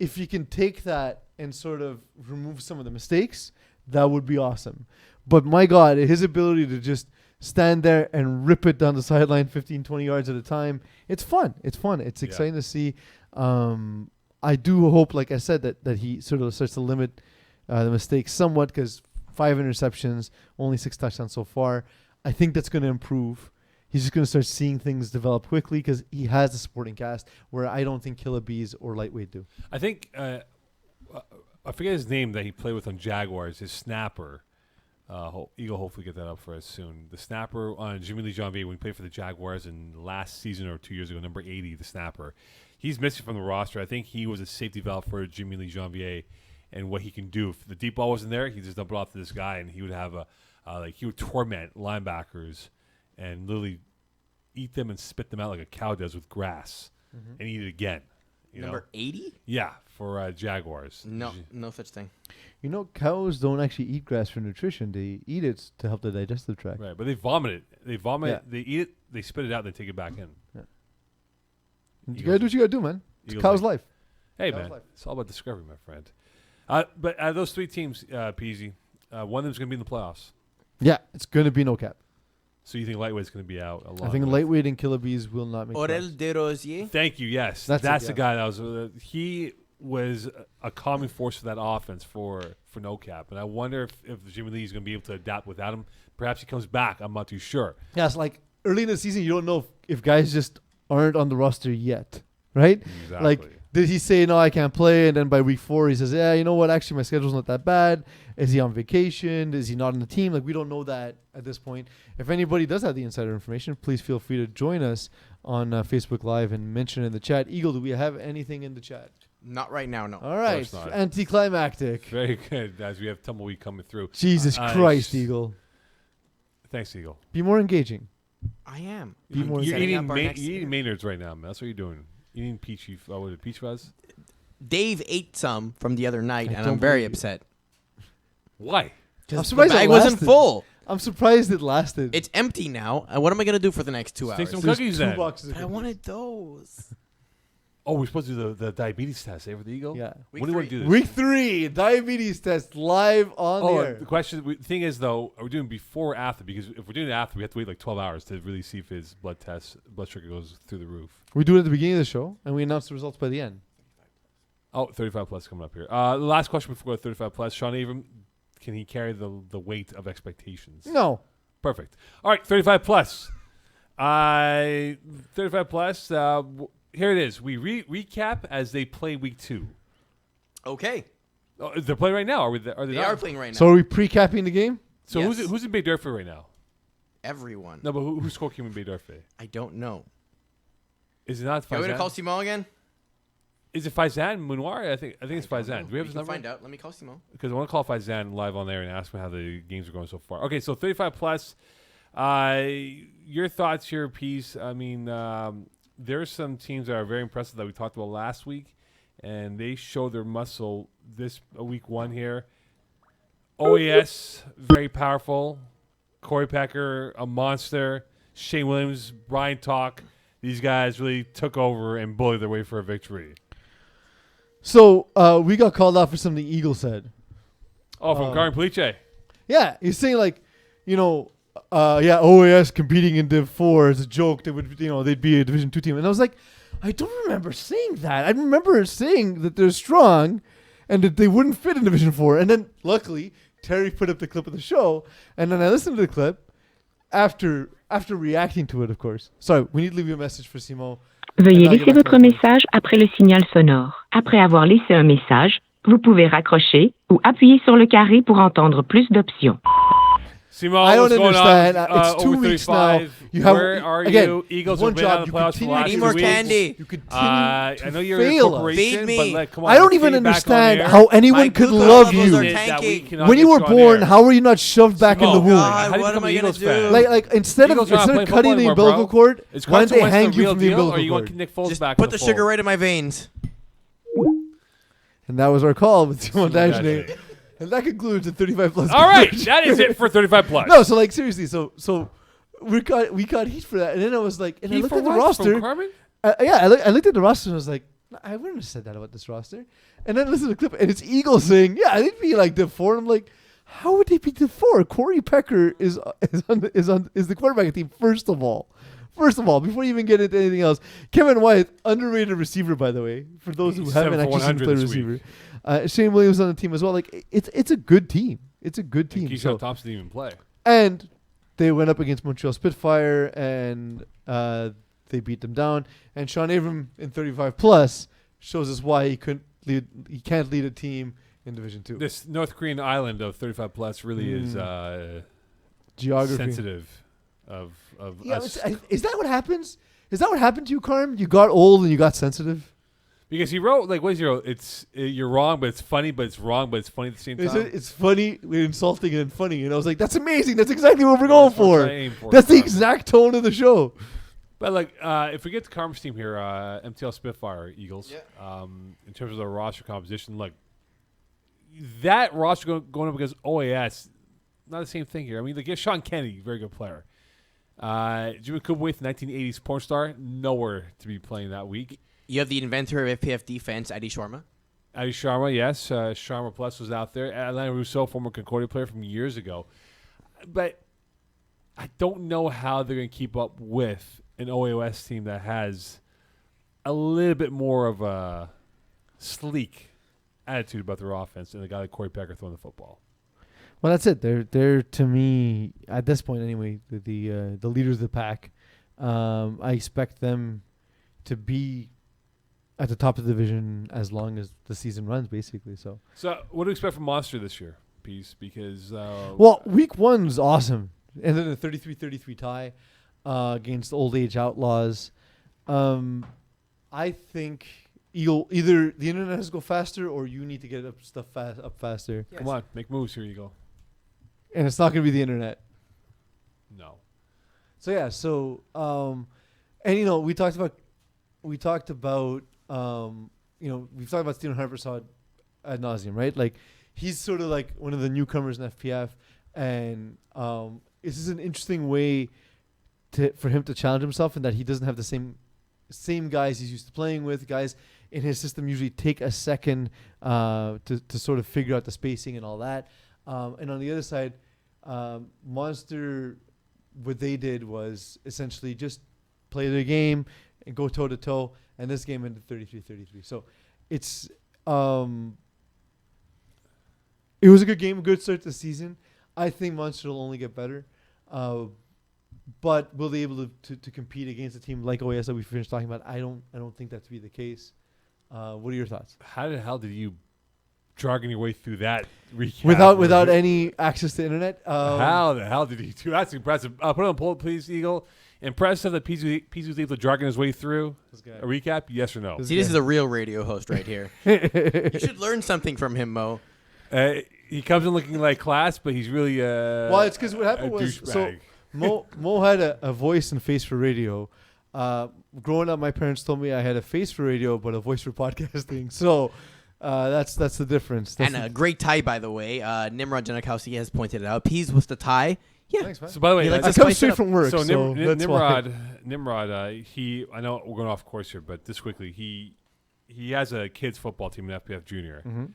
if you can take that and sort of remove some of the mistakes, that would be awesome. But my God, his ability to just stand there and rip it down the sideline 15, 20 yards at a time, it's fun. It's fun. It's exciting to see. I do hope, like I said, that he sort of starts to limit the mistakes somewhat because 5 interceptions, only 6 touchdowns so far. I think that's going to improve. He's just going to start seeing things develop quickly because he has a supporting cast where I don't think Killer Bees or Lightweight do. I think I forget his name that he played with on Jaguars. His snapper, Eagle hopefully get that up for us soon. The snapper on Jean-Felix Janvier when he played for the Jaguars in last season or 2 years ago, number 80, the snapper. He's missing from the roster. I think he was a safety valve for Jean-Felix Janvier and what he can do. If the deep ball wasn't there, he just dump it off to this guy, and he would have he would torment linebackers and literally eat them and spit them out like a cow does with grass, and eat it again. Number 80? Yeah, for Jaguars. No such thing. You know, cows don't actually eat grass for nutrition. They eat it to help the digestive tract. Right, but they vomit it. They vomit Yeah. it, they eat it, they spit it out, they take it back in. You gotta do what you gotta do, man. It's a Eagles cow's like- life. Hey, That was man, life. it's all about discovery, my friend. But out of those three teams, Peeze, one of them's going to be in the playoffs. Yeah, it's gonna be no cap. So you think lightweight's going to be out a lot? I think lightweight and Killabees will not make Aurel playoffs. de Rosier. Thank you. Yes, That's that's it, the yeah. guy that was. He was a calming force for that offense for no cap, and I wonder if Jimmy Lee is going to be able to adapt without him. Perhaps he comes back. I'm not too sure. Yeah, it's like early in the season, you don't know if guys just aren't on the roster yet, right? Exactly. Like, did he say, no, I can't play? And then by week 4, he says, yeah, you know what? Actually, my schedule's not that bad. Is he on vacation? Is he not on the team? Like, we don't know that at this point. If anybody does have the insider information, please feel free to join us on Facebook Live and mention it in the chat. Eagle, do we have anything in the chat? Not right now, no. All right. course not. Anticlimactic. Very good. As we have Tumbleweed coming through. Jesus Christ, Eagle. Thanks, Eagle. Be more engaging. I am. Be more You're Setting eating, up our next you're eating year. Maynards right now, man. That's what you're doing. Eating peachy. What was it? Peach fuzz? Dave ate some from the other night, I and don't I'm very believe you. upset. Why? I'm The surprised it bag wasn't lasted. full. I'm surprised it lasted. It's empty now. And what am I going to do for the next 2 Take hours? some There's cookies 2 then. boxes of But I cookies. wanted those. Oh, we're supposed to do the diabetes test, eh, for the Eagle? Yeah. When do you want to do this? Week 3, diabetes test live on the air. The question, the thing is, though, are we doing before or after? Because if we're doing it after, we have to wait like 12 hours to really see if his blood sugar goes through the roof. We do it at the beginning of the show, and we announce the results by the end. Oh, 35 plus coming up here. The last question before we go to 35 plus. Sean Avram, can he carry the weight of expectations? No. Perfect. All right, 35 plus. 35 plus. Here it is. We recap as they play week 2. Okay. Oh, they're playing right now. Are they They not? are playing right now. So are we pre-capping the game? So Yes. who's in Bay Durfee right now? Everyone. No, but who's scorekeeping in Bay Durfee? I don't know. Is it not Are we going to call Faizan? Simon again? Is it Faizan Munwar? I think it's I don't Faizan. know. Do we have We his can number? find out. Let me call Simon. Because I want to call Faizan live on there and ask him how the games are going so far. Okay, so 35 plus. Your thoughts here, Peeze. I mean, there's some teams that are very impressive that we talked about last week, and they show their muscle this week 1 here. OAS, very powerful. Corey Pecker, a monster. Shane Williams, Brian Talk. These guys really took over and bullied their way for a victory. So we got called out for something Eagle said. Oh, from Karin Police. Yeah, he's saying like, OAS competing in Div 4 as a joke. They would, they'd be a Division 2 team, and I was like, I don't remember saying that. I remember saying that they're strong, and that they wouldn't fit in Division 4. And then luckily Terry put up the clip of the show, and then I listened to the clip after reacting to it. Of course, sorry, we need to leave you a message for Simon. Veuillez laisser votre message après le signal sonore. Après avoir laissé un message, vous pouvez raccrocher ou appuyer sur le carré pour entendre plus d'options. Simon, I don't what's going understand. on? It's 2 over weeks 35. now. You have Where are again, you? Eagles one have been out job. of You the playoffs for the continue last to Need 2 more weeks. candy. You continue I to know you're a fail us. corporation, Feed me. but like, come on. I don't let's even get you back on understand air. how anyone My could glucose love levels you. are That we tanking. cannot When you get were on born, air. how were you not shoved back in the Simone, womb? God, how do you what become am I an gonna Eagles do? fan? Like instead Eagles of are not playing cutting the football anymore, umbilical bro. cord, Is why don't Carson they Wentz hang the you real from the deal, or umbilical you want cord? Nick Foles Just back put in the the sugar fold? right in my veins. And that was our call with Simon Simone Dagenet. Dagenet. And that concludes the 35 plus. All right, coverage. that is it for 35 plus. No, so like seriously, so we got heat for that, and then I was like, and I Heat looked for at the what? roster. From Carmen? I looked at the roster and I was like, I wouldn't have said that about this roster. And then I listened to the clip, and it's Eagles saying, yeah, they'd be like Div 4. And I'm like, how would they be Div 4? Corey Pecker is the quarterback of the team. First of all, before you even get into anything else, Kevin White, underrated receiver, by the way, for those who He's haven't 7 for actually seen him 100 play this receiver. Shane Williams on the team as well. Like it's a good team. It's a good team. Keyshawn So, Thompson didn't even play. and they went up against Montreal Spitfire, and they beat them down. And Sean Avram in 35 plus shows us why he can't lead a team in Division 2. This North Korean island of 35 plus really is Geography. sensitive of Yeah, us. is that what happens? Is that what happened to you, Carm? You got old and you got sensitive? Because he wrote, like, what is he wrote? It's you're wrong, but it's funny, but it's wrong, but it's funny at the same time. It's funny, insulting, and funny. And I was like, that's amazing. That's exactly what we're going That's what for. I aim for, That's the Carm. exact tone of the show. But like, if we get to Karma's team here, MTL Spitfire Eagles, in terms of the roster composition, like that roster going up against OAS, not the same thing here. I mean, like, Sean Kennedy, very good player. Jimmy Kubwaith, 1980s porn star, nowhere to be playing that week. You have the inventor of FPF defense, Adi Sharma. Adi Sharma, yes. Sharma Plus was out there. Atlanta Rousseau, former Concordia player from years ago. But I don't know how they're going to keep up with an OAS team that has a little bit more of a sleek attitude about their offense than a guy like Corey Pecker throwing the football. Well, that's it. They're to me at this point anyway the leaders of the pack. I expect them to be at the top of the division as long as the season runs, basically. So what do you expect from Monster this year, Peeze? Because week 1's awesome, and then a 33-33 tie against Old Age Outlaws. I think either the internet has to go faster, or you need to get stuff up faster. Come on, make moves here. You go. And it's not going to be the internet. No. So yeah, and we talked about we've talked about Steven Harpersod ad nauseum, right? Like, he's sort of like one of the newcomers in FPF, and this is an interesting way for him to challenge himself, in that he doesn't have the same guys he's used to playing with. Guys in his system usually take a second to sort of figure out the spacing and all that. And on the other side, Monster, what they did was essentially just play their game and go toe to toe. And this game ended 33-33. So it was a good game, a good start to the season. I think Monster will only get better. But will they be able to compete against a team like OAS that we finished talking about? I don't think that to be the case. What are your thoughts? How the hell did you jargon your way through that recap? Without any access to internet? How the hell did he do? That's impressive. Put it on poll, please, Eagle. Impressive that Peeze was able to jargon his way through a recap? Yes or no? See, this is a real radio host right here. You should learn something from him, Mo. He comes in looking like class, but he's really well, it's because what happened was Mo had a voice and face for radio. Growing up, my parents told me I had a face for radio but a voice for podcasting. So that's the difference. And a great tie, by the way. Nimrod Janikowski has pointed it out. Peeze was the tie. Yeah. Thanks, man. So by the way, I come straight from work. So Nimrod, I know we're going off course here, but just quickly, he has a kids football team in FPF Junior. Mm-hmm.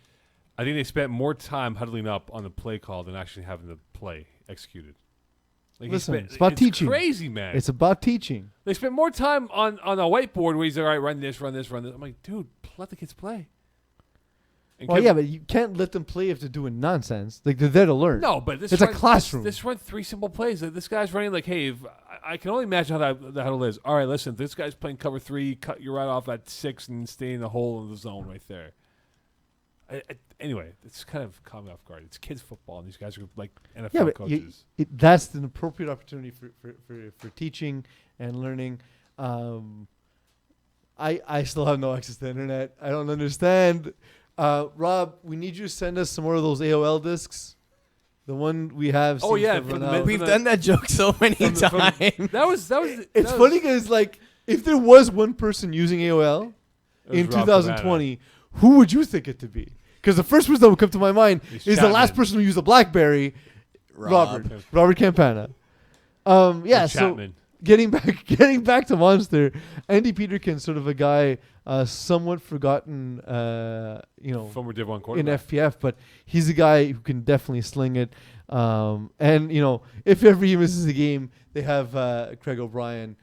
I think they spent more time huddling up on the play call than actually having the play executed. Like, listen, it's about teaching. Crazy, man. It's about teaching. They spent more time on a whiteboard where he's like, all right, run this. I'm like, dude, let the kids play. And well, yeah, but you can't let them play if they're doing nonsense. Like, they're there to learn. No, but it's a classroom. This run 3 simple plays. Like, this guy's running like, hey, I can only imagine how the huddle is. All right, listen, this guy's playing cover 3, cut you right off at 6 and stay in the hole in the zone right there. Anyway, it's kind of caught me off guard. It's kids football, and these guys are like NFL coaches. That's an appropriate opportunity for teaching and learning. I still have no access to the internet. I don't understand. Rob, we need you to send us some more of those AOL discs. The one we have. Oh yeah, we've done that joke so many times. That was. It's funny because, like, if there was one person using AOL in 2020, who would you think it to be? Because the first person that would come to my mind is the last person who used a BlackBerry, Robert Campana. So getting back to Monster, Andy Peterkin, sort of a guy somewhat forgotten, former Div 1 in quarterback FPF, but he's a guy who can definitely sling it. And if ever he misses a game, they have Craig O'Brien.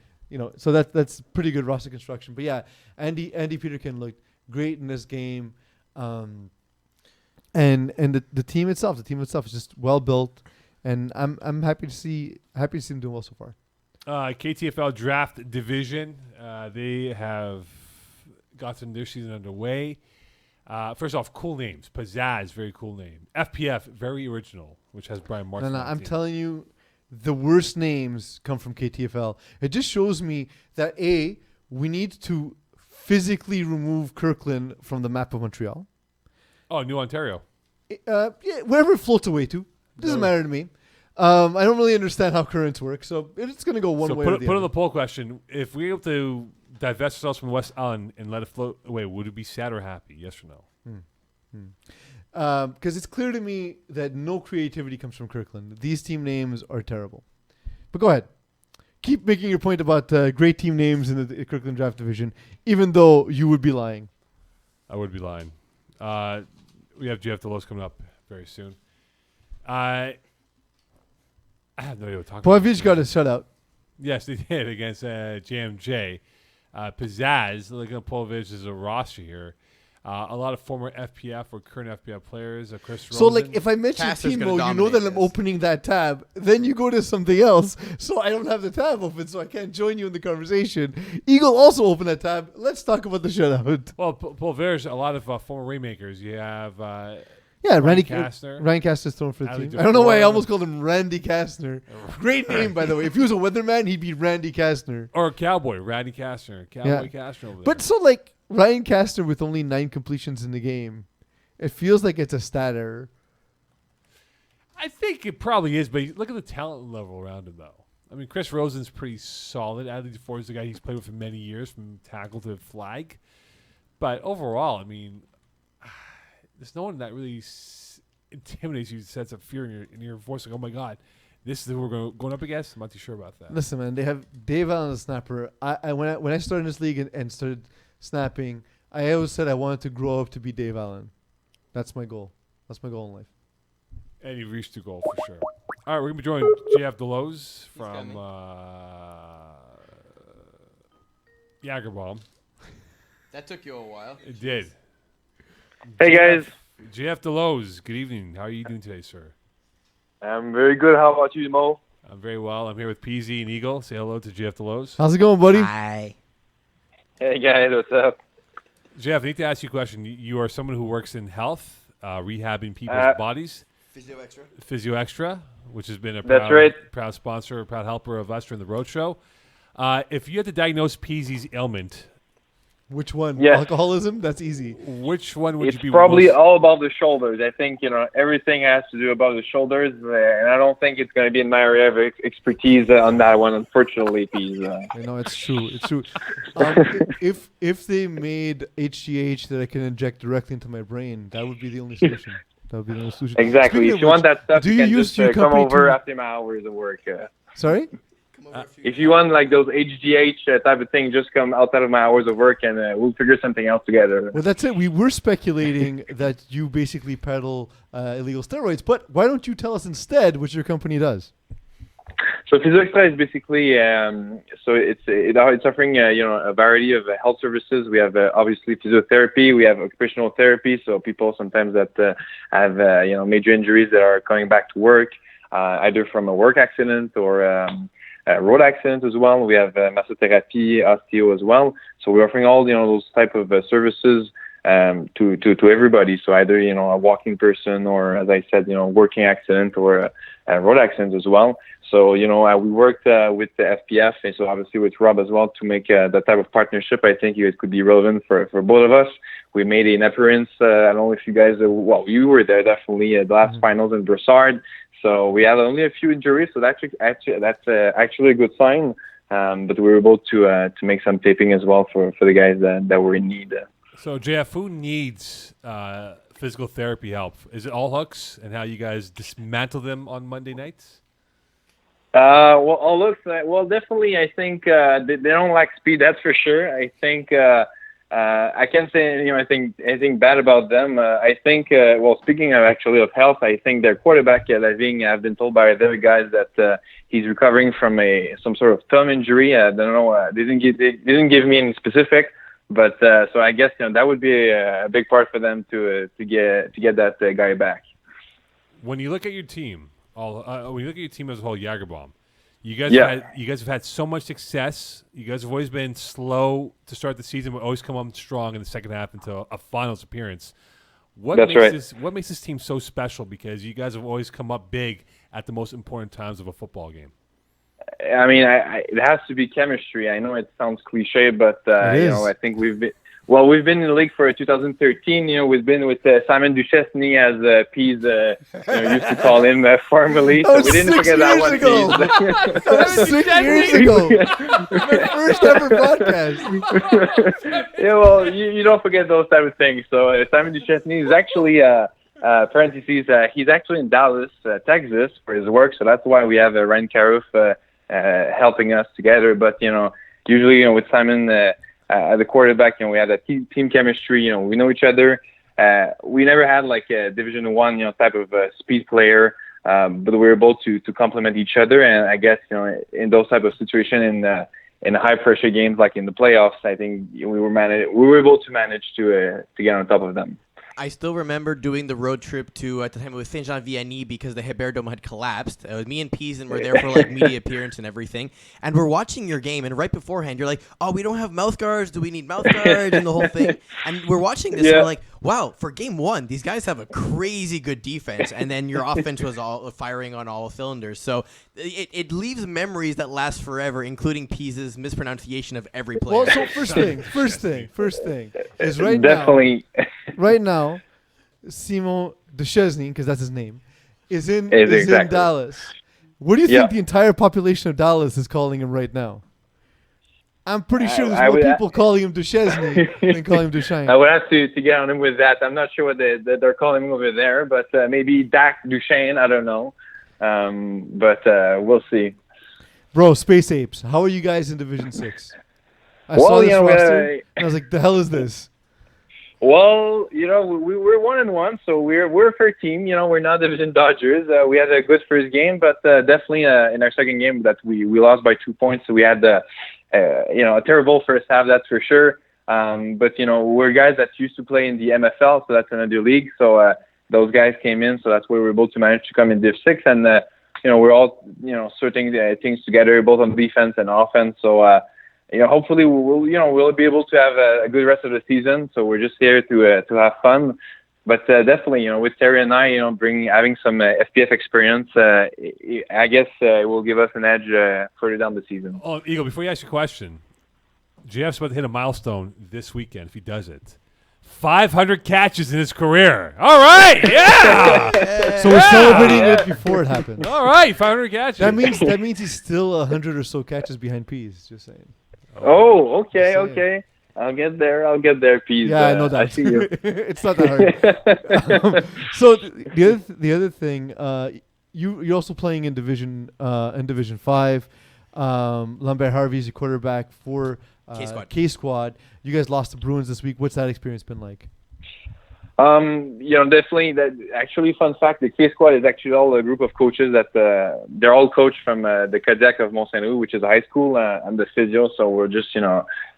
So that's pretty good roster construction. But yeah, Andy Peterkin looked great in this game. And the team itself is just well built, and I'm happy to see them doing well so far. KTFL Draft Division, they have gotten their season underway. First off, cool names. Pizzazz, very cool name. FPF, very original, which has Brian Martin. No, I'm telling you, the worst names come from KTFL. It just shows me that we need to physically remove Kirkland from the map of Montreal. Oh, New Ontario. Wherever it floats away to. Doesn't matter to me. I don't really understand how currents work, so it's going to go one So way or the put on other. the poll question: if we were able to divest ourselves from West Island and let it float away, would it be sad or happy? Yes or no? Because it's clear to me that no creativity comes from Kirkland. These team names are terrible. But go ahead. Keep making your point about great team names in the Kirkland draft division, even though you would be lying. I would be lying. We have Jeff Daloze coming up very soon. I have no idea what to talk about. Poivich got a shutout. Yes, they did against JMJ. Pizzazz, looking at Polovich as a roster here. A lot of former FPF or current FPF players. Chris So, Rosen. like, if I mention Castor's gonna Timo, you know that dominate I'm this. opening that tab. Then you go to something else. So I don't have the tab open, so I can't join you in the conversation. Eagle also opened that tab. Let's talk about the shutout. Well, Polovich, a lot of former Rainmakers. You have Yeah, Randy Kastner. Ryan Kastner's thrown for the Ali team. I don't know why I DeFore. almost called him Randy Kastner. Great name, by the way. If he was a weatherman, he'd be Randy Kastner. or Cowboy, Randy Kastner. Cowboy Kastner over there. But so, like, Ryan Kastner with only 9 completions in the game, it feels like it's a stat error. I think it probably is, but look at the talent level around him, though. I mean, Chris Rosen's pretty solid. Ali DeFore is the guy he's played with for many years, from tackle to flag. But overall, I mean, there's no one that really intimidates you, sets up fear in your voice. Like, oh my God, this is who we're going up against. I'm not too sure about that. Listen, man, they have Dave Allen as a snapper. When I started in this league and started snapping, I always said I wanted to grow up to be Dave Allen. That's my goal. That's my goal in life. And you reached your goal for sure. All right, we're going to be joined JF Daloze from Jagerbomb. That took you a while. It did. Hey guys, JF Daloze, good evening. How are you doing today, sir? I'm very good. How about you, Mo? I'm very well. I'm here with Peeze and Eagle. Say hello to JF Daloze. How's it going, buddy? Hi. Hey guys, what's up? Jeff, I need to ask you a question. You are someone who works in health, rehabbing people's bodies. Physio Extra, which has been a That's right. proud sponsor, proud helper of us during the roadshow. If you had to diagnose Peasy's ailment, Which one? Yes. Alcoholism? That's easy. which one would It's you be probably most, all about the shoulders. I think everything has to do about the shoulders, and I don't think it's going to be in my area of expertise on that one, unfortunately. Please. I know it's true. It's true. If they made HGH that I can inject directly into my brain, that would be the only solution. That would be the only solution. Exactly. Speaking If of you want which, that stuff, do you you can use just your come company over to- after my hours of work. Sorry? If you want like those HGH type of thing, just come outside of my hours of work, and we'll figure something else together. Well, that's it. We were speculating that you basically peddle illegal steroids, but why don't you tell us instead what your company does? So Physio Extra is basically it's offering a variety of health services. We have obviously physiotherapy. We have occupational therapy. So people sometimes that have major injuries that are coming back to work, either from a work accident or a road accident as well. We have massotherapy, osteo as well. So we're offering all those type of services to everybody. So either a walking person or, as I said, working accident or a road accident as well. So we worked with the FPF and so obviously with Rob as well to make that type of partnership. I think it could be relevant for both of us. We made an appearance. I don't know if you guys, you were there definitely at the last finals in Brossard. So we had only a few injuries. So that's actually a good sign. But we were able to make some taping as well for the guys that were in need. So, JF, who needs physical therapy help? Is it all hooks and how you guys dismantle them on Monday nights? Definitely. I think they don't lack speed. That's for sure. I think I can't say anything bad about them. I think speaking of health, I think their quarterback I've been told by the other guys that he's recovering from some sort of thumb injury. I don't know. They didn't give me any specific. But so I guess that would be a big part for them to get that guy back. When you look at your team, when you look at your team as a whole, Jagerbomb, you guys have had so much success. You guys have always been slow to start the season, but always come up strong in the second half into a finals appearance. What makes this team so special? Because you guys have always come up big at the most important times of a football game. I mean, it has to be chemistry. I know it sounds cliche, but I think we've well, we've been in the league for 2013. We've been with Simon Duchesne, as Peeze used to call him formerly. So we didn't forget that one. That was 6 years ago. My first ever podcast. Yeah, well, you don't forget those type of things. So Simon Duchesne is actually, parentheses, he's actually in Dallas, Texas for his work. So that's why we have Ryan Carouf helping us together. But, usually, with Simon the quarterback, we had a team chemistry. We know each other. We never had like a Division One, type of speed player, but we were able to complement each other. And I guess in those type of situations, in high pressure games like in the playoffs, I think we were able to manage to get on top of them. I still remember doing the road trip to, at the time it was Saint-Jean-Vianney, because the Hebert Dome had collapsed. It was me and Peeze, and we're there for like media appearance and everything. And we're watching your game, and right beforehand, you're like, oh, we don't have mouth guards. Do we need mouth guards? And the whole thing. And we're watching this, and we're like, wow, for game one, these guys have a crazy good defense. And then your offense was all firing on all cylinders. So it leaves memories that last forever, including Peeze's mispronunciation of every player. Well, so first thing is Definitely. Right now, Simon Duchesne, because that's his name, is in Dallas. What do you think the entire population of Dallas is calling him right now? I'm pretty sure there's more people calling him Duchesne than calling him Duchesne. I would have to get on him with that. I'm not sure what they're calling him over there, but maybe Dak Duchesne, I don't know. But we'll see. Bro, Space Apes, how are you guys in Division 6? I saw this roster, and I was like, the hell is this? Well, we're 1-1, so we're a fair team. We're not Division Dodgers. We had a good first game, but definitely in our second game that we lost by 2 points. So we had a terrible first half, that's for sure. But we're guys that used to play in the MFL, so that's another league. So those guys came in, so that's where we were able to manage to come in Div 6, and we're all sorting things together, both on defense and offense. So. Hopefully we'll be able to have a good rest of the season. So we're just here to have fun. But definitely, with Terry and I, having some FPF experience, I guess it will give us an edge further down the season. Oh, Eagle, before you ask your question, JF's about to hit a milestone this weekend if he does it. 500 catches in his career. All right, yeah. So we're celebrating it before it happened. All right, 500 catches. That means he's still 100 or so catches behind Peeze. Just saying. Oh, okay. I'll get there, Peeze. Yeah, I know that. I see you. It's not that hard. So the other thing, you're also playing in Division 5. Lambert Harvey's your quarterback for K Squad. You guys lost to Bruins this week. What's that experience been like? Definitely. That actually, fun fact: the K Squad is actually all a group of coaches that they're all coached from the Cadec of Mont Saint Louis, which is a high school. I'm the physio, so we're just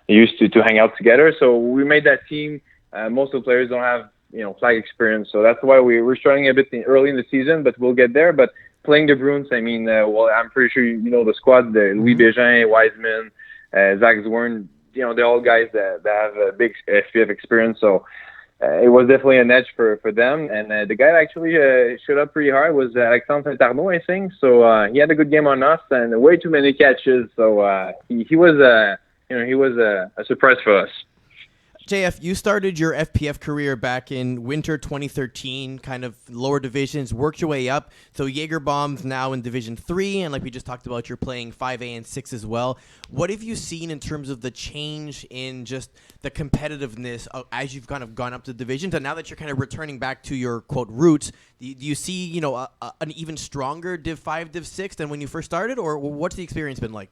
used to hang out together. So we made that team. Most of the players don't have flag experience, so that's why we're struggling a bit early in the season, but we'll get there. But playing the Bruins, I mean, I'm pretty sure the squad: Louis Bégin, Wiseman, Zach Zwern. They're all guys that have a big FPF experience. So. It was definitely an edge for them, and the guy that actually showed up pretty hard was Alexandre Saint-Arnaud, I think. So he had a good game on us and way too many catches. So he was a surprise for us. JF, you started your FPF career back in winter 2013, kind of lower divisions, worked your way up. So Jaeger Bombs now in Division 3, and like we just talked about, you're playing 5A and 6 as well. What have you seen in terms of the change in just the competitiveness as you've kind of gone up the divisions? And now that you're kind of returning back to your, quote, roots, do you see, an even stronger Div 5, Div 6 than when you first started? Or what's the experience been like?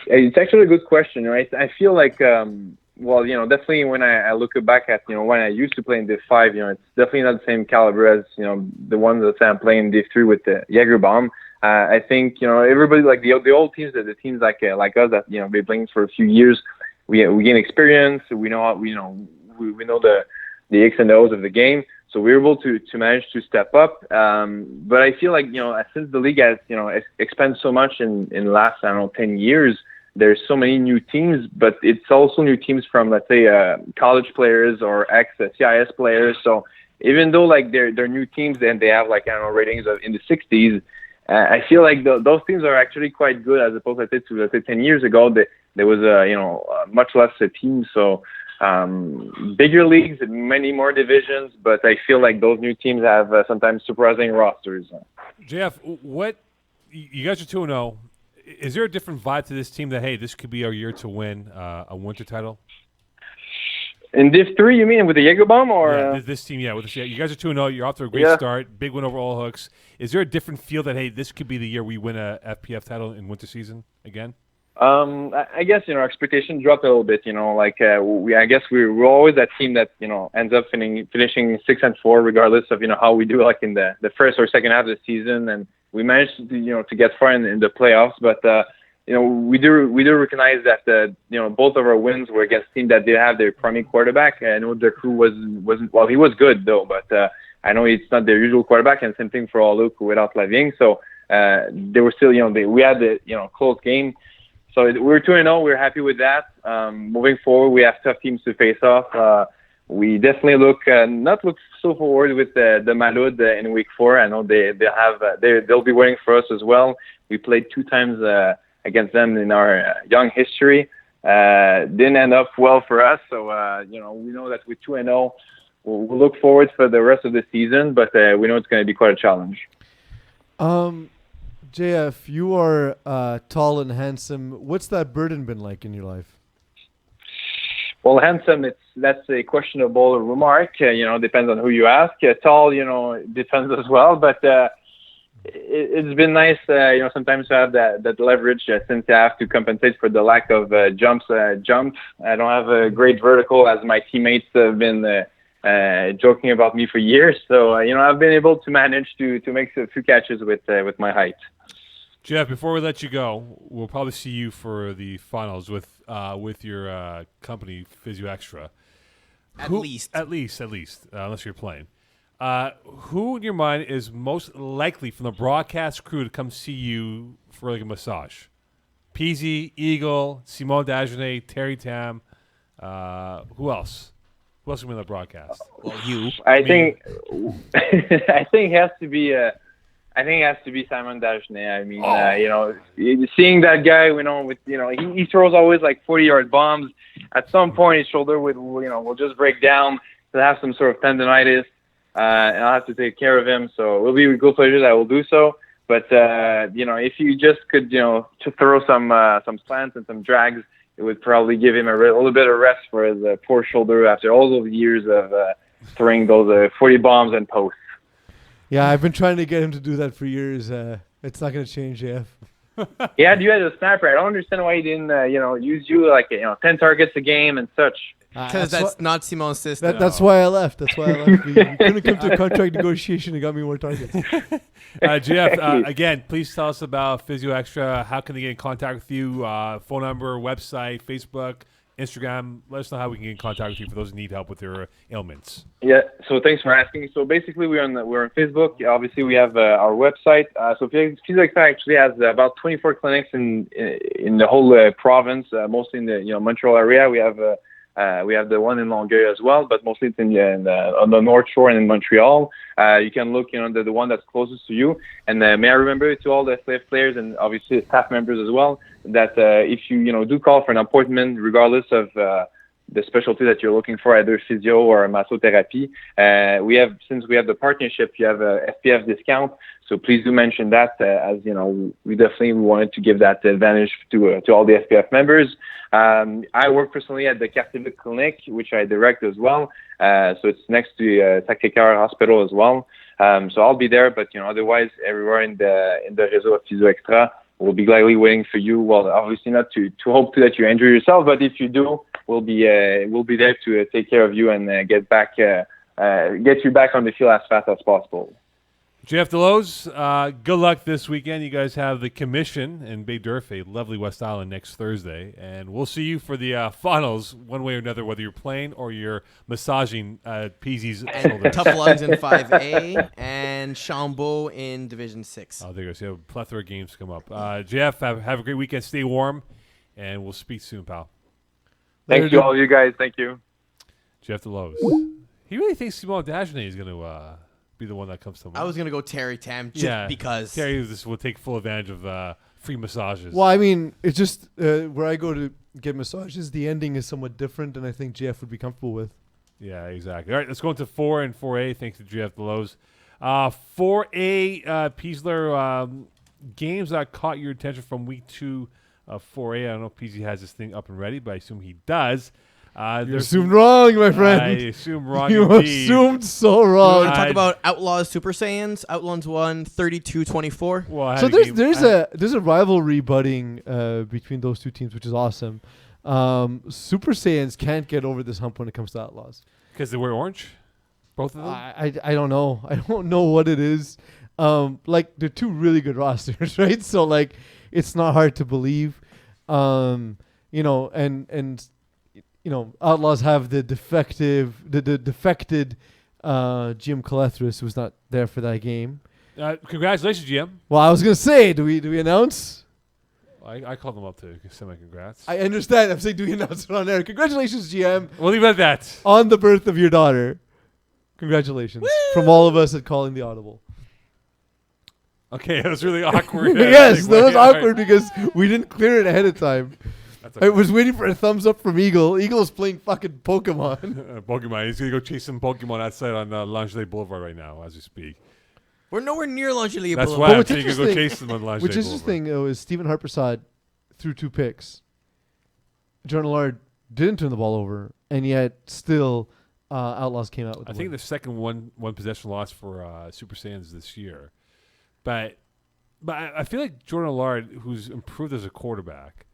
It's actually a good question, right? I feel like... definitely when I look back at, when I used to play in Div 5, it's definitely not the same caliber as, the ones that I'm playing in Div 3 with the Jaeger Bomb. I think, everybody, like the old teams, the teams like us that, been playing for a few years, we gain experience, we know we know the X and O's of the game, so we were able to manage to step up. But I feel like, since the league has, expanded so much in the last, 10 years, there's so many new teams, but it's also new teams from, let's say, college players or ex-CIS players. So even though they're new teams and they have ratings in the 60s, I feel like those teams are actually quite good as opposed to 10 years ago. there was much less a team. So bigger leagues, many more divisions, but I feel like those new teams have sometimes surprising rosters. JF, what you guys are 2-0. Is there a different vibe to this team that, hey, this could be our year to win a winter title? In Div 3, you mean with the Jägerbomb? Or Yeah, this team, yeah. You guys are 2-0. You're off to a great start. Big win over All Hooks. Is there a different feel that, hey, this could be the year we win a FPF title in winter season again? I guess, our expectations dropped a little bit, I guess we're always that team that, ends up finishing 6-4, regardless of, how we do like in the first or second half of the season. And we managed to, to get far in the playoffs, but, we do recognize that, both of our wins were against teams that did have their primary quarterback. I know the crew wasn't, well, he was good though, but, I know it's not their usual quarterback, and same thing for all Luke without Lavigne. So, they were still, we had the, close game. So we're 2-0. We're happy with that. Moving forward, we have tough teams to face off. We definitely not look so forward with the Malud in week 4. I know they'll be waiting for us as well. We played 2 times against them in our young history. Didn't end up well for us. So we know that with 2-0, we'll look forward for the rest of the season. But we know it's going to be quite a challenge. JF, you are tall and handsome. What's that burden been like in your life? Well, handsome, that's a questionable remark. Depends on who you ask. Tall, depends as well. But it's been nice, sometimes to have that leverage since I have to compensate for the lack of jump. I don't have a great vertical, as my teammates have been joking about me for years. So, I've been able to manage to make a few catches with my height. Jeff, before we let you go, we'll probably see you for the finals with your company, Physio Extra. At least, unless you're playing. Who in your mind is most likely from the broadcast crew to come see you for like a massage? Peeze, Eagle, Simon Dagenet, Terry Tam. Who else? Who else will be on the broadcast? Well, you. I think it has to be. I think it has to be Simon Dagenet. I mean, seeing that guy, he throws always like 40-yard bombs. At some point, his shoulder will just break down. He'll have some sort of tendonitis, and I'll have to take care of him. So it will be with good pleasure that I will do so. But if you just could, to throw some slants and some drags, it would probably give him a little bit of rest for his poor shoulder after all those years of throwing those 40 bombs and posts. Yeah, I've been trying to get him to do that for years. It's not going to change, Jeff. Yeah, you as a snapper. I don't understand why he didn't, use you like 10 targets a game and such. Because that's not Simon's system. That's why I left. We couldn't come to a contract negotiation and got me more targets. Jeff, again, please tell us about Physio Extra. How can they get in contact with you? Phone number, website, Facebook, Instagram. Let us know how we can get in contact with you for those who need help with their ailments. Yeah, so thanks for asking. So basically, we're on Facebook. Obviously, we have our website. So Physio Extra actually has about 24 clinics in the whole province, mostly in the Montreal area. We have the one in Longueuil as well, but mostly it's on the North Shore and in Montreal. You can look, the one that's closest to you. And may I remember to all the FPF players and obviously the staff members as well that if you do call for an appointment, regardless of the specialty that you're looking for, either physio or massotherapy, since we have the partnership, you have a FPF discount. So please do mention that, as we definitely wanted to give that advantage to all the FPF members. I work personally at the Cartier Clinic, which I direct as well. So it's next to Sacré-Cœur Hospital as well. So I'll be there, but otherwise everywhere in the réseau of Physio Extra, we'll be gladly waiting for you. Well, obviously not to hope that you injure yourself, but if you do, we'll be there to take care of you and get you back on the field as fast as possible. Jeff Daloze, good luck this weekend. You guys have the commission in Bay Durfee, lovely West Island, next Thursday. And we'll see you for the finals one way or another, whether you're playing or you're massaging Peasy's shoulder. Tough Lungs in 5A and Chambeau in Division 6. Oh, there you go. So you have a plethora of games to come up. Jeff, have a great weekend. Stay warm, and we'll speak soon, pal. Thank you, all of you guys. Thank you. Jeff Daloze. He really thinks Simon Dagenet is going to be the one that comes to mind. I was gonna go Terry Tam just because. Terry will take full advantage of free massages. Well, I mean, it's just where I go to get massages, the ending is somewhat different, and I think GF would be comfortable with. Yeah, exactly. All right, let's go into 4 and 4A. Thanks to GF Daloze. 4A, Peezler, games that caught your attention from week 2 of 4A. I don't know if Peeze has this thing up and ready, but I assume he does. You assumed wrong, my friend. I assume wrong. You indeed. assumed so We're wrong. gonna talk about Outlaws Super Saiyans. Outlaws won 32-24. Well, I had So a game- there's a rivalry budding between those two teams, which is awesome. Super Saiyans can't get over this hump when it comes to Outlaws. Because they wear orange? Both of them? I don't know. I don't know what it is. Like they're two really good rosters, right? So like it's not hard to believe. You know, and you know, Outlaws have the defected GM Calethris, who's not there for that game. Congratulations, GM. Well, I was gonna say, do we announce? I called them up to send my congrats. I understand. I'm saying, do we announce it on air? Congratulations, GM, We'll leave it at that. on the birth of your daughter. Congratulations from all of us at Calling the Audible. Okay, that was really awkward. Yes, that was All right. awkward because we didn't clear it ahead of time. That's I was waiting for a thumbs up from Eagle. Eagle's playing fucking Pokemon. Pokemon. He's going to go chase some Pokemon outside on Lingerie Boulevard right now as we speak. We're nowhere near Lingerie That's Boulevard. why But I'm what's saying you can go interesting- chase them on Lingerie Which is Boulevard. interesting, though, is Stephen Harpersad threw 2 picks. Jordan Lard didn't turn the ball over, and yet still Outlaws came out with the I think win. the second one possession loss for Super Saiyans this year. But I feel like Jordan Lard, who's improved as a quarterback,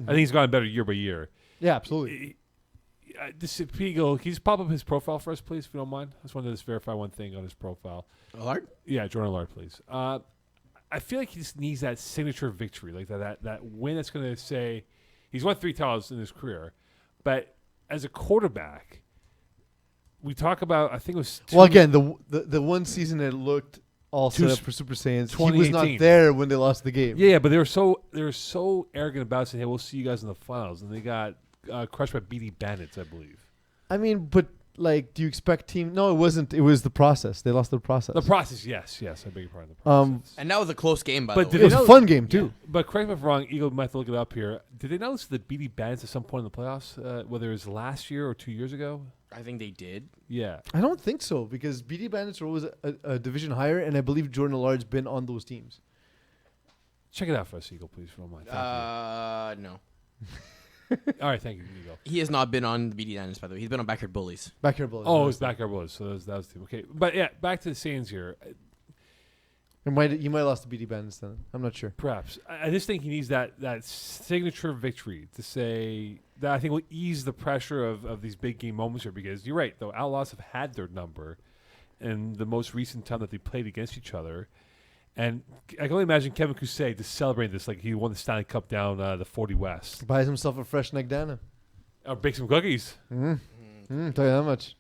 I think he's gotten better year by year. Yeah, absolutely. This Peagle, can you just pop up his profile for us, please, if you don't mind? I just wanted to just verify one thing on his profile. Allard? Yeah, Jordan Lard, please. I feel like he just needs that signature victory, like that win that's going to say he's won 3 titles in his career, but as a quarterback, we talk about I think it was Well, again, the one season that looked all set Two up for Super Saiyans, he was 2018. not there when they lost the game. yeah, but they were so arrogant about saying, "Hey, we'll see you guys in the finals," and they got crushed by BD Bandits, I believe. I mean, but like, do you expect team? No, it wasn't. It was the process. They lost the process. The process, yes, I beg your pardon. The process. And that was a close game, by But the did way. it was a fun game too. But correct me if I'm wrong, Eagle might have to look it up here. Did they notice the BD Bandits at some point in the playoffs, whether it was last year or 2 years ago? I think they did. Yeah. I don't think so because BD Bandits are always a division higher, and I believe Jordan Allard's been on those teams. Check it out for us, Eagle, please, if you don't mind. Thank No. you. All right, thank you, Eagle. He has not been on the BD Dynasty, by the way. He's been on Backyard Bullies. Backyard Bullies. Oh, it's Backyard Bulls, so that was the team. Okay, but yeah, back to the Saiyans here. You might have lost to BD Bandits then. I'm not sure. Perhaps. I just think he needs that signature victory to say that I think will ease the pressure of these big game moments here because you're right, though. Outlaws have had their number in the most recent time that they played against each other. And I can only imagine Kevin Cousset to celebrate this like he won the Stanley Cup down the 40 West. Buys himself a fresh Negdana. Or bake some cookies. Tell you that much.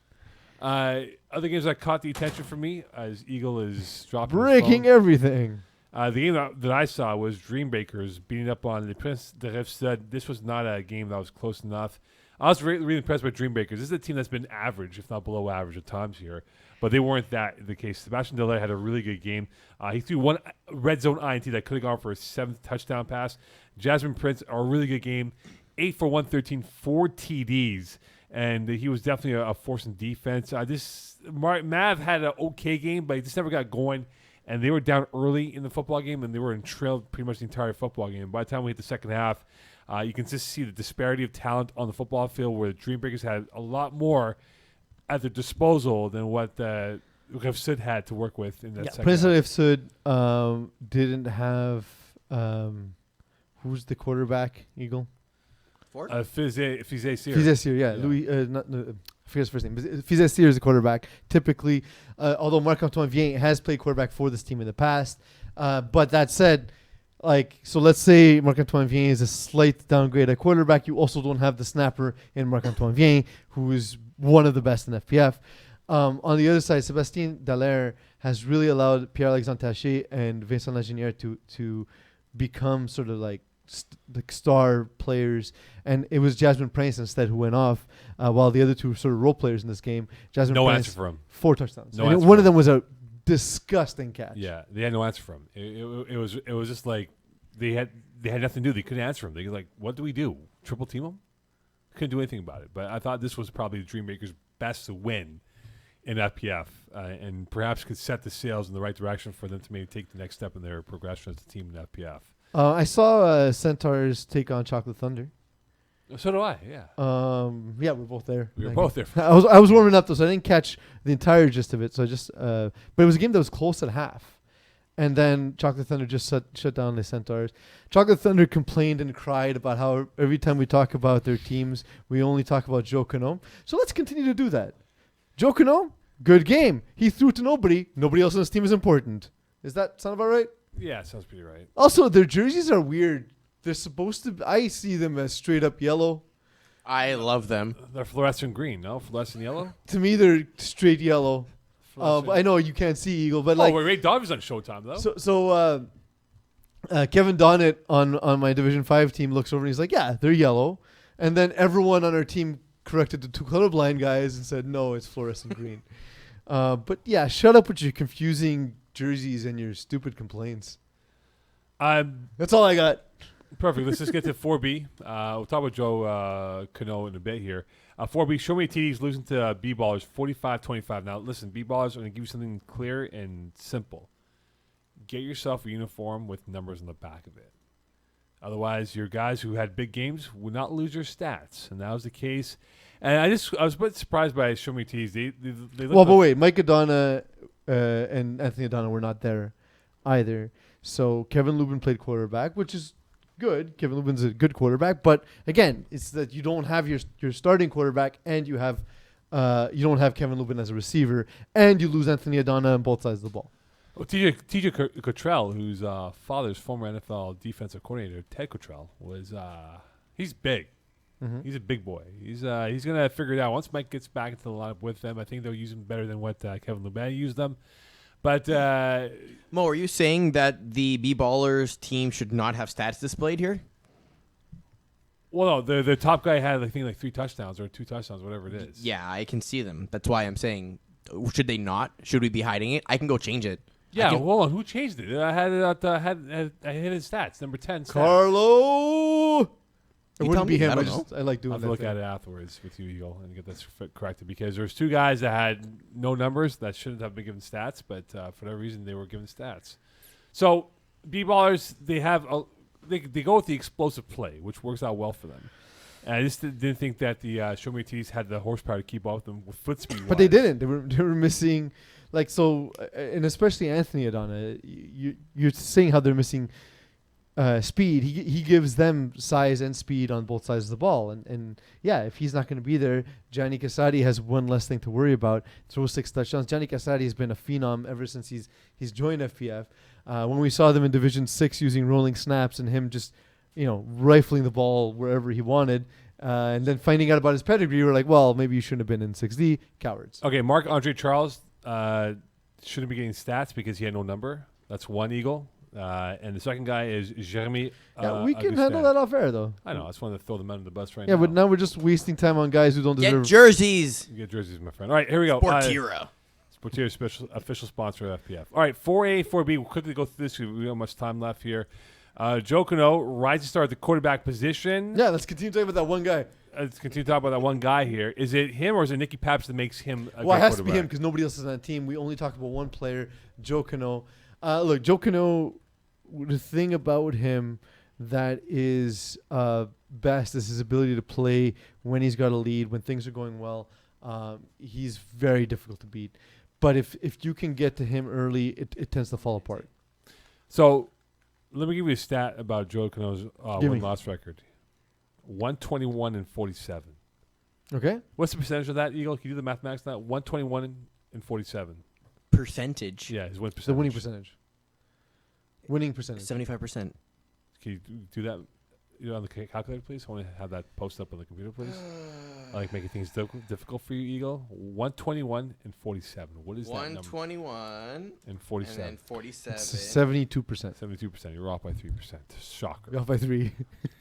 Other games that caught the attention for me as Eagle is dropping his Breaking phone. everything. The game that I saw was Dreambreakers beating up on the Prince de Rivestad. This was not a game that was close enough. I was really impressed by Dreambreakers. This is a team that's been average, if not below average at times here, but they weren't that in the case. Sebastian Della had a really good game. He threw one red zone INT that could have gone for a 7th touchdown pass. Jasmine Prince, a really good game. 8 for 113, 4 TDs. And he was definitely a force in defense. Mav had an okay game, but he just never got going. And they were down early in the football game, and they were in trail pretty much the entire football game. By the time we hit the second half, you can just see the disparity of talent on the football field where the Dreambreakers had a lot more at their disposal than what Sid had to work with in that second Prince half. of Sud didn't have who's the quarterback? Eagle. Fize Sear. Fizessier, yeah. Louis, I forget his first name. Fizessier is the quarterback. Typically, although Marc-Antoine Vien has played quarterback for this team in the past. But that said, so let's say Marc-Antoine Vien is a slight downgrade at quarterback. You also don't have the snapper in Marc-Antoine Vien, who is one of the best in FPF. On the other side, Sébastien Dallaire has really allowed Pierre-Alexandre Taché and Vincent Lagenière to become sort of like the star players, and it was Jasmine Prince instead who went off, while the other two were sort of role players in this game. Jasmine No Prince, answer for him. 4 touchdowns. No And answer one for of them was a disgusting catch. Yeah, they had no answer for him. It was just like they had nothing to do. They couldn't answer him. They were like, what do we do? Triple team him? Couldn't do anything about it. But I thought this was probably the Dreammakers' best to win in FPF, and perhaps could set the sails in the right direction for them to maybe take the next step in their progression as a team in FPF. I saw Centaurs take on Chocolate Thunder. So do I. Yeah. Yeah, we're both there. We were both there. I was warming up though, so I didn't catch the entire gist of it. So I just, but it was a game that was close at half, and then Chocolate Thunder just shut down the Centaurs. Chocolate Thunder complained and cried about how every time we talk about their teams, we only talk about Joe Kano. So let's continue to do that. Joe Kano, good game. He threw to nobody. Nobody else on his team is important. Does that sound about right? Yeah, sounds pretty right. Also, their jerseys are weird. They're supposed to. I see them as straight up yellow. I love them. They're fluorescent green, no? Fluorescent yellow? To me, they're straight yellow. I know you can't see Eagle, but like. Ray Dobbs on Showtime though. So Kevin Donnett on my Division 5 team looks over and he's like, yeah, they're yellow. And then everyone on our team corrected the two colorblind guys and said, no, it's fluorescent green. But yeah, shut up with your confusing jerseys and your stupid complaints. That's all I got. Perfect. Let's just get to 4B. We'll talk about Joe Kano in a bit here. 4B, Show Me TDs losing to B-Ballers 45-25. Now, listen, B-Ballers are going to give you something clear and simple. Get yourself a uniform with numbers on the back of it. Otherwise, your guys who had big games would not lose your stats. And that was the case. And I was a bit surprised by Show Me TDs. They Well, but wait, Mike Adana and Anthony Adana were not there either. So Kevin Lubin played quarterback, which is good. Kevin Lubin's a good quarterback, but again, it's that you don't have your starting quarterback, and you don't have Kevin Lubin as a receiver, and you lose Anthony Adana on both sides of the ball. Well, TJ Cottrell, whose father's former NFL defensive coordinator, Ted Cottrell, was he's big. Mm-hmm. He's a big boy. He's gonna figure it out once Mike gets back into the lineup with them. I think they'll use him better than what Kevin Lubin used them. But Mo, are you saying that the B-Ballers team should not have stats displayed here? Well, no, the top guy had, I think, like 3 touchdowns or 2 touchdowns, whatever it is. Yeah, I can see them. That's why I'm saying, should they not? Should we be hiding it? I can go change it. Yeah, hold on. Who changed it? I had it. I hit his stats. Number 10. Stats. Carlo. It wouldn't be him. I like doing I'll that. Look at it afterwards with you, Eagle, and get this corrected, because there's 2 guys that had no numbers that shouldn't have been given stats, but for whatever reason they were given stats. So B-Ballers, they go with the explosive play, which works out well for them. And I just didn't think that the Show Me TDs had the horsepower to keep up with them with foot speed. But they didn't. They were missing, like, so, and especially Anthony Adana. You're saying how they're missing speed. He gives them size and speed on both sides of the ball, and yeah, if he's not going to be there, Gianni Casati has one less thing to worry about. Throw 6 touchdowns. Gianni Casati has been a phenom ever since he's joined FPF. When we saw them in Division 6 using rolling snaps and him just rifling the ball wherever he wanted, and then finding out about his pedigree, we're like, well, maybe you shouldn't have been in 6D. Cowards. Okay, Marc-Andre Charles shouldn't be getting stats because he had no number. That's one Eagle. And the second guy is Jeremy. We can handle that off air, though. I know. I just wanted to throw them under the bus right now. Yeah, but now we're just wasting time on guys who don't deserve. Get jerseys. Get jerseys, my friend. All right, here we go. Sportira. Sportira, official sponsor of FPF. All right, 4A, 4B. We'll quickly go through this. We don't have much time left here. Joe Kano, rising star at the quarterback position. Yeah, let's continue talking about that one guy. Let's continue talking about that one guy here. Is it him or is it Nicky Paps that makes him a Well, it has to quarterback? be him because nobody else is on that team. We only talked about one player, Joe Kano. Look, Joe Kano, the thing about him that is best is his ability to play when he's got a lead, when things are going well. He's very difficult to beat. But if you can get to him early, it tends to fall apart. So let me give you a stat about Joe Kano's win-loss record. 121-47. Okay. What's the percentage of that, Eagle? Can you do the mathematics on that? 121-47. Percentage. Yeah, his win percentage. The winning percentage. Winning percentage. 75%. Can you do that? on the calculator, please? I want to have that posted up on the computer, please. I like making things difficult for you, Eagle. 121 and 47. What is that number? 121 And 47. and then 47. 72%. 72%. You're off by 3%. Shocker. You're off by 3.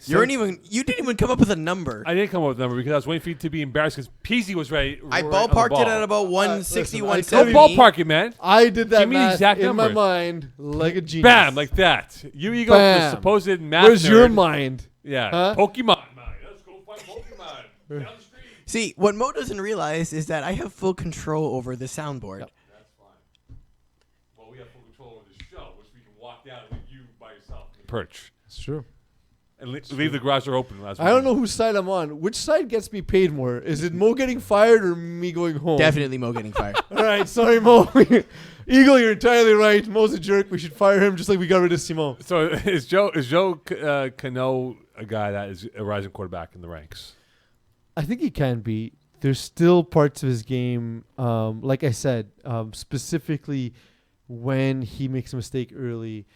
You didn't even come up with a number. I didn't come up with a number because I was waiting for you to be embarrassed because Peeze was ready. I right on the ballparked it ball. at about 160, listen, I Go 170. ballpark it, man. I did that Give me the math exact in my numbers. mind like a genius. Bam, like that. You Eagle, the Bam. supposed math Where's nerd. your mind? Yeah. Huh? Pokemon. Man. Let's go find Pokemon. Down the street. See, what Mo doesn't realize is that I have full control over the soundboard. Yep. That's fine. Well, we have full control over the show, which we can walk down with you by yourself in the perch. It's true. And leave the garage door open. I don't know whose side I'm on. Which side gets me paid more? Is it Mo getting fired or me going home? Definitely Mo getting fired. All right, sorry, Mo. Eagle, you're entirely right. Mo's a jerk. We should fire him just like we got rid of Simon. So is Joe Cano a guy that is a rising quarterback in the ranks? I think he can be. There's still parts of his game, like I said, specifically when he makes a mistake early.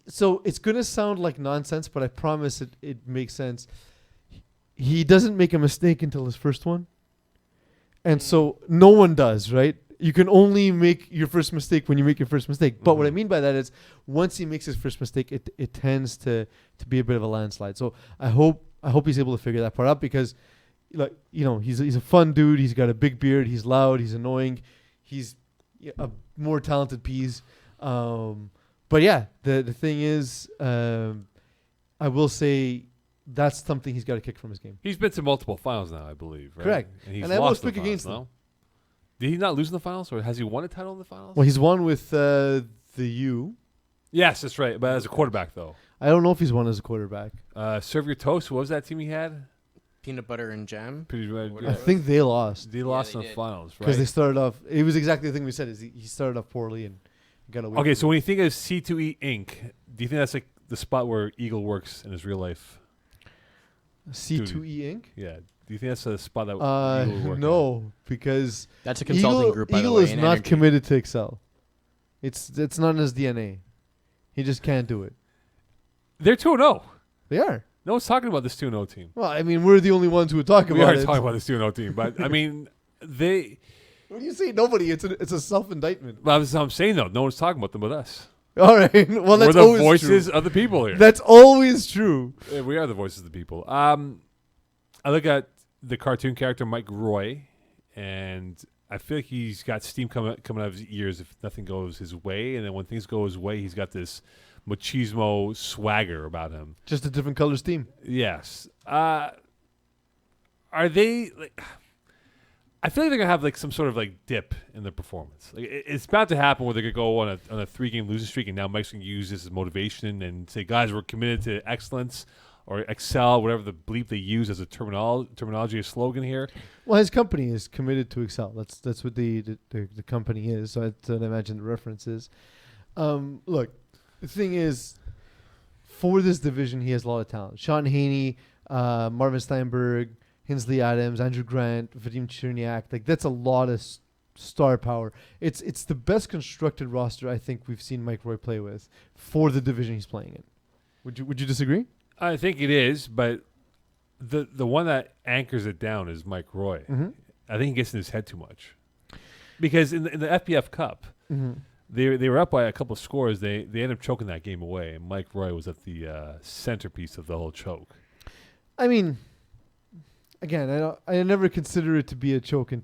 So it's going to sound like nonsense, but I promise it makes sense. He doesn't make a mistake until his first one. And so no one does, right? You can only make your first mistake when you make your first mistake. But what I mean by that is once he makes his first mistake, it tends to be a bit of a landslide. So I hope he's able to figure that part out because he's a fun dude. He's got a big beard. He's loud. He's annoying. He's a more talented Peeze. But yeah, the thing is, I will say that's something he's got to kick from his game. He's been to multiple finals now, I believe. Right? Correct. And he's And I lost almost pick the against finals, them. no? Did he not lose in the finals, or has he won a title in the finals? Well, he's won with the U. Yes, that's right. But as a quarterback, though. I don't know if he's won as a quarterback. Serve Your Toast. What was that team he had? Peanut butter and jam. Pretty right. I think they lost They lost they in the did. finals, right? because they started off. It was exactly the thing we said. Is he started off poorly and got away. Okay, from so it. when you think of C2E Inc., do you think that's like the spot where Eagle works in his real life? C2E Inc. Yeah. Do you think that's a spot that Eagle would work No, because That's a consulting group, by Eagle the way. is in not energy. committed to Excel. It's not in his DNA. He just can't do it. in? They're 2-0. They are. No one's talking about this 2-0 team. Well, I mean, we're the only ones who would talk We about are it. talking about this 2-0 team, but I mean, they. When you say nobody, it's a self-indictment. Well, that's what I'm saying, though. No one's talking about them but us. All right. Well, that's We're the always voices true. of the people here. That's always true. Yeah, we are the voices of the people. I look at the cartoon character Mike Roy, and I feel like he's got steam coming out of his ears if nothing goes his way, and then when things go his way, he's got this machismo swagger about him. Just a different colors team. Yes. Are they like? I feel like they're gonna have like some sort of like dip in their performance. Like it's about to happen where they're gonna go on a 3-game losing streak, and now Mike's gonna use this as motivation and say, "Guys, we're committed to excellence." Or excel, whatever the bleep they use as a terminology, a slogan here. Well, his company is committed to Excel. That's what the company is. So I imagine the reference is. Look, the thing is, for this division, he has a lot of talent. Sean Haney, Marvin Steinberg, Hinsley Adams, Andrew Grant, Vadim Cherniak. Like that's a lot of star power. It's the best constructed roster I think we've seen Mike Roy play with for the division he's playing in. Would you disagree? I think it is, but the one that anchors it down is Mike Roy. Mm-hmm. I think he gets in his head too much. Because in the FPF Cup, Mm-hmm. they were up by a couple of scores. They ended up choking that game away, and Mike Roy was at the centerpiece of the whole choke. I mean, again, I never consider it to be a choke in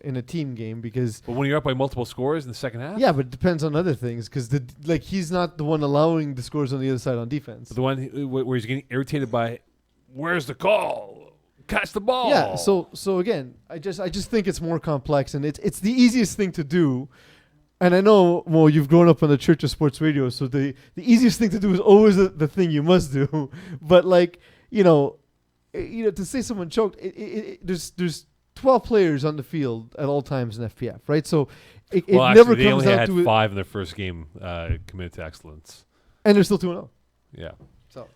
in a team game because But when you're up by multiple scores in the second half, yeah, but it depends on other things because he's not the one allowing the scores on the other side on defense. the one where he's getting irritated by, where's the call? Catch the ball. Yeah, so again, I just think it's more complex and it's the easiest thing to do. And I know, well, you've grown up on the Church of Sports Radio, so the easiest thing to do is always the thing you must do. But to say someone choked, there's 12 players on the field at all times in FPF, right? So it never they comes only out had to 5 in their first game committed to excellence. and they're still 2-0. Yeah. So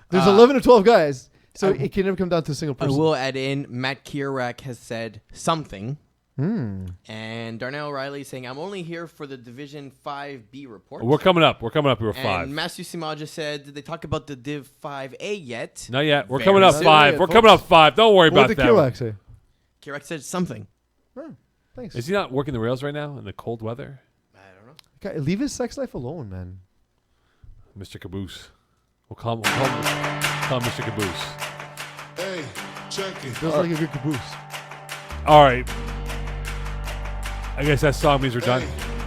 there's 11 or 12 guys, so it can never come down to a single I person. will add in, Matt Kierak has said something And Darnell Riley saying, I'm only here for the Division 5B report. We're coming up. We're coming up. We're 5. And Matthew Simaja said, did they talk about the Div 5A yet? Not yet. We're Very coming up soon. 5. We're coming up 5. Don't worry What about did that. Kirak say? Kirak said something. Oh, thanks. Is he not working the rails right now in the cold weather? I don't know. Guy, leave his sex life alone, man. Mr. Caboose. We'll call him Mr. Caboose. Hey, check it. Feels like a good caboose. All right. I guess that song means we're done.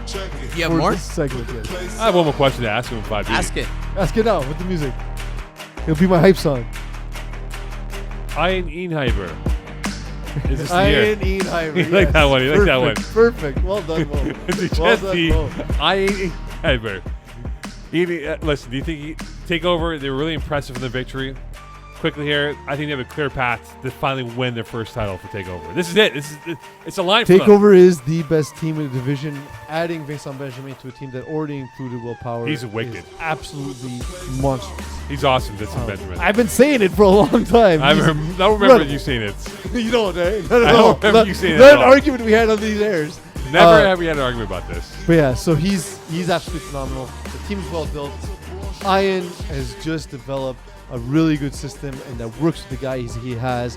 Check it. You have For more? this segment, yes. I have one more question to ask him in 5B. Ask it. Ask it out with the music. It'll be my hype song. Ian Einheimer. Is this the year? Ian Einheimer. You like that one, you like that one. Perfect. Well done, Mo. It's Well just done, the Mo. Ian Einheimer. Listen, do you think take over? They were really impressive in the victory. Quickly here, I think they have a clear path to finally win their first title for Takeover. This is it. It's a line for them. Takeover is the best team in the division. Adding Vincent Benjamin to a team that already included Will Power. He's wicked. is absolutely monstrous. He's awesome, Vincent Benjamin. I've been saying it for a long time. I He's don't remember incredible. you saying it. You don't, eh? I don't remember you saying it Not at an all. argument we had on these airs. Never have we had an argument about this. But yeah, so he's absolutely phenomenal. The team's well built. Ian has just developed a really good system, and that works with the guys he has.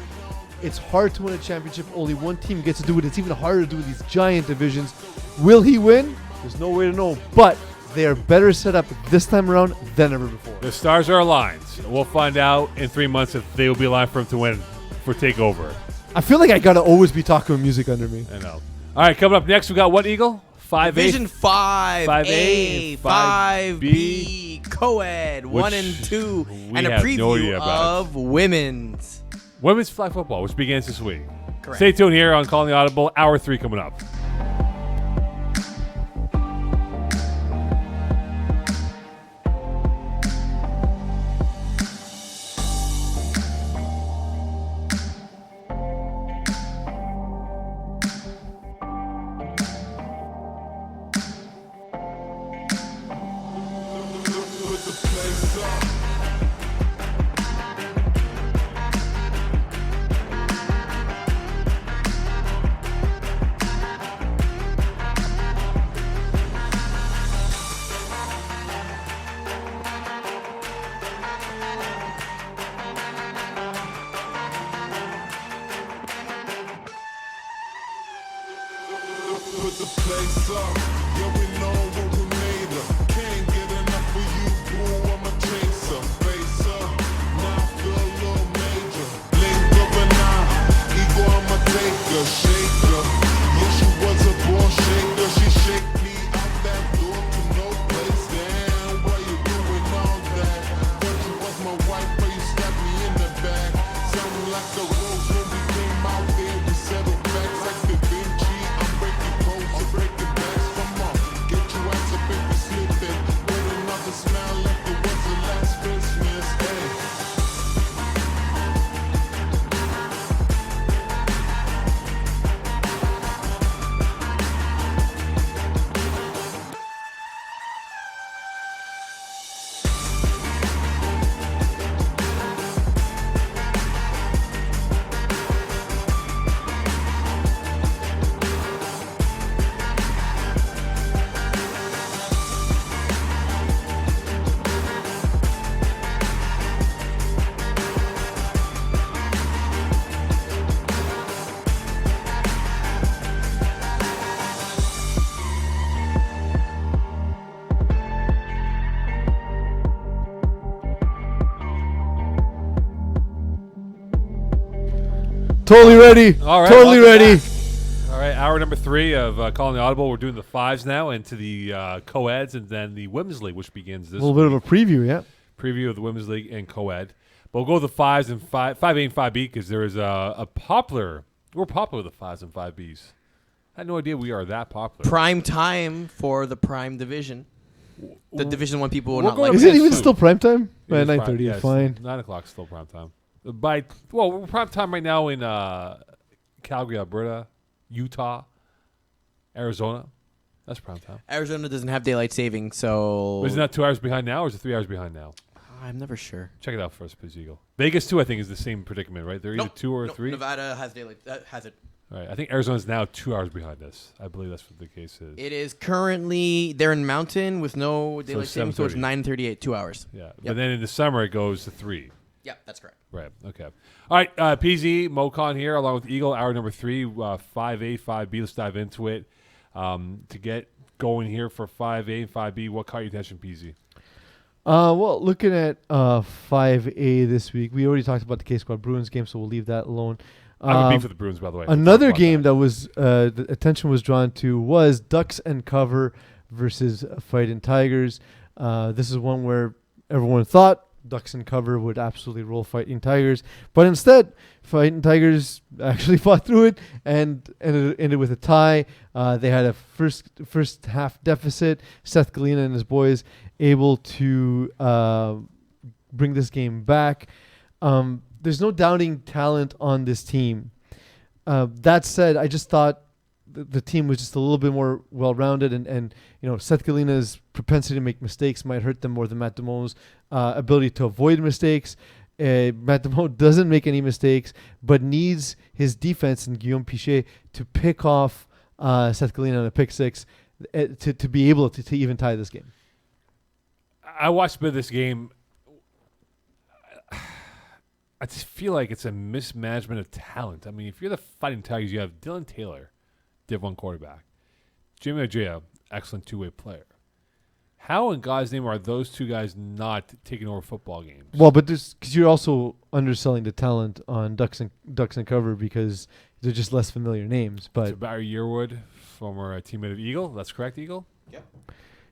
It's hard to win a championship. Only one team gets to do it. It's even harder to do with these giant divisions. Will he win? There's no way to know. But they are better set up this time around than ever before. The stars are aligned. We'll find out in 3 months if they will be aligned for him to win for Takeover. I feel like I gotta always be talking with music under me. I know. All right, coming up next, we got what, Eagle? 5A. Division 5A, 5B, 5B, co-ed, 1 and 2, we and a have no idea preview about. of women's. Women's flag football, which begins this week. Correct. Stay tuned here on Calling the Audible. Hour 3 coming up. Put the place up. Put the place up. Yeah, we know what we made of. Can't get enough of you, boo. I'm a chaser. Face up. Now I feel a little major. Blink of an eye. Ego, I'm a taker. Shaker. Yeah, she was a born shaker. She shake me out that door to no place. Damn, why you doing all that? Thought you was my wife, but you stabbed me in the back. Sounding like a rose when we came out there. We settled facts like Da Vinci. I'm breaking codes, I'm breaking backs. Come on, get your ass up if you're slipping. With another smile like it was the last Christmas. Hey. Totally ready. All right, Totally welcome ready. back. All right, hour number 3 of Calling the Audible. We're doing the 5s now into the co-eds and then the Women's League, which begins A this little bit of a preview, yeah. preview of the Women's League and co-ed. But we'll go with the 5s and 5A and 5B because there is a popular. We're popular with the 5s and 5Bs. I had no idea we are that popular. Prime time for the prime division. The Division 1 people will We're not going like Is to it Yes, even soon. still prime time? It is 9:30 yes, is fine. 9 o'clock is still prime time. We're prime time right now in Calgary, Alberta, Utah, Arizona. That's prime time. Arizona doesn't have daylight saving, so Isn't that 2 hours behind now, or is it 3 hours behind now? I'm never sure. Check it out first, please, Eagle. Vegas too, I think, is the same predicament, right? They're either Nope. 2 or Nope, 3. Nevada has daylight. Has it? All right. I think Arizona's now 2 hours behind us. I believe that's what the case is. It is currently they're in Mountain with no daylight saving, so it's 7:30. 9:38, 2 hours. Yeah. Yep. But then in the summer, it goes to 3. Yep, that's correct. Right. Okay. All right. Peeze, Moe Khan here, along with Eagle. Hour number 3, 5A, 5B. Let's dive into it. To get going here for 5A and 5B, what caught your attention, Peeze? Well, looking at 5A this week, we already talked about the K-Squad Bruins game, so we'll leave that alone. I have a beef with the Bruins, by the way. We'll Another talk about game that was the attention was drawn to was Ducks and Cover versus Fighting Tigers. This is one where everyone thought Ducks and Cover would absolutely roll Fighting Tigers, but instead, Fighting Tigers actually fought through it and ended with a tie. They had a first half deficit. Seth Galina and his boys able to bring this game back. There's no doubting talent on this team. That said, I just thought the team was just a little bit more well-rounded, and Seth Galina's propensity to make mistakes might hurt them more than Matt Damo's ability to avoid mistakes. Matt Damo doesn't make any mistakes, but needs his defense and Guillaume Pichet to pick off Seth Galina on a pick six to be able to even tie this game. I watched a bit of this game. I just feel like it's a mismanagement of talent. I mean, if you're the Fighting Tigers, you have Dylan Taylor, Div 1 quarterback. Jimmy Ojea, excellent two-way player. How in God's name are those two guys not taking over football games? Well, but because you're also underselling the talent on Ducks and Cover because they're just less familiar names. But so Barry Yearwood, former teammate of Eagle. That's correct, Eagle? Yep.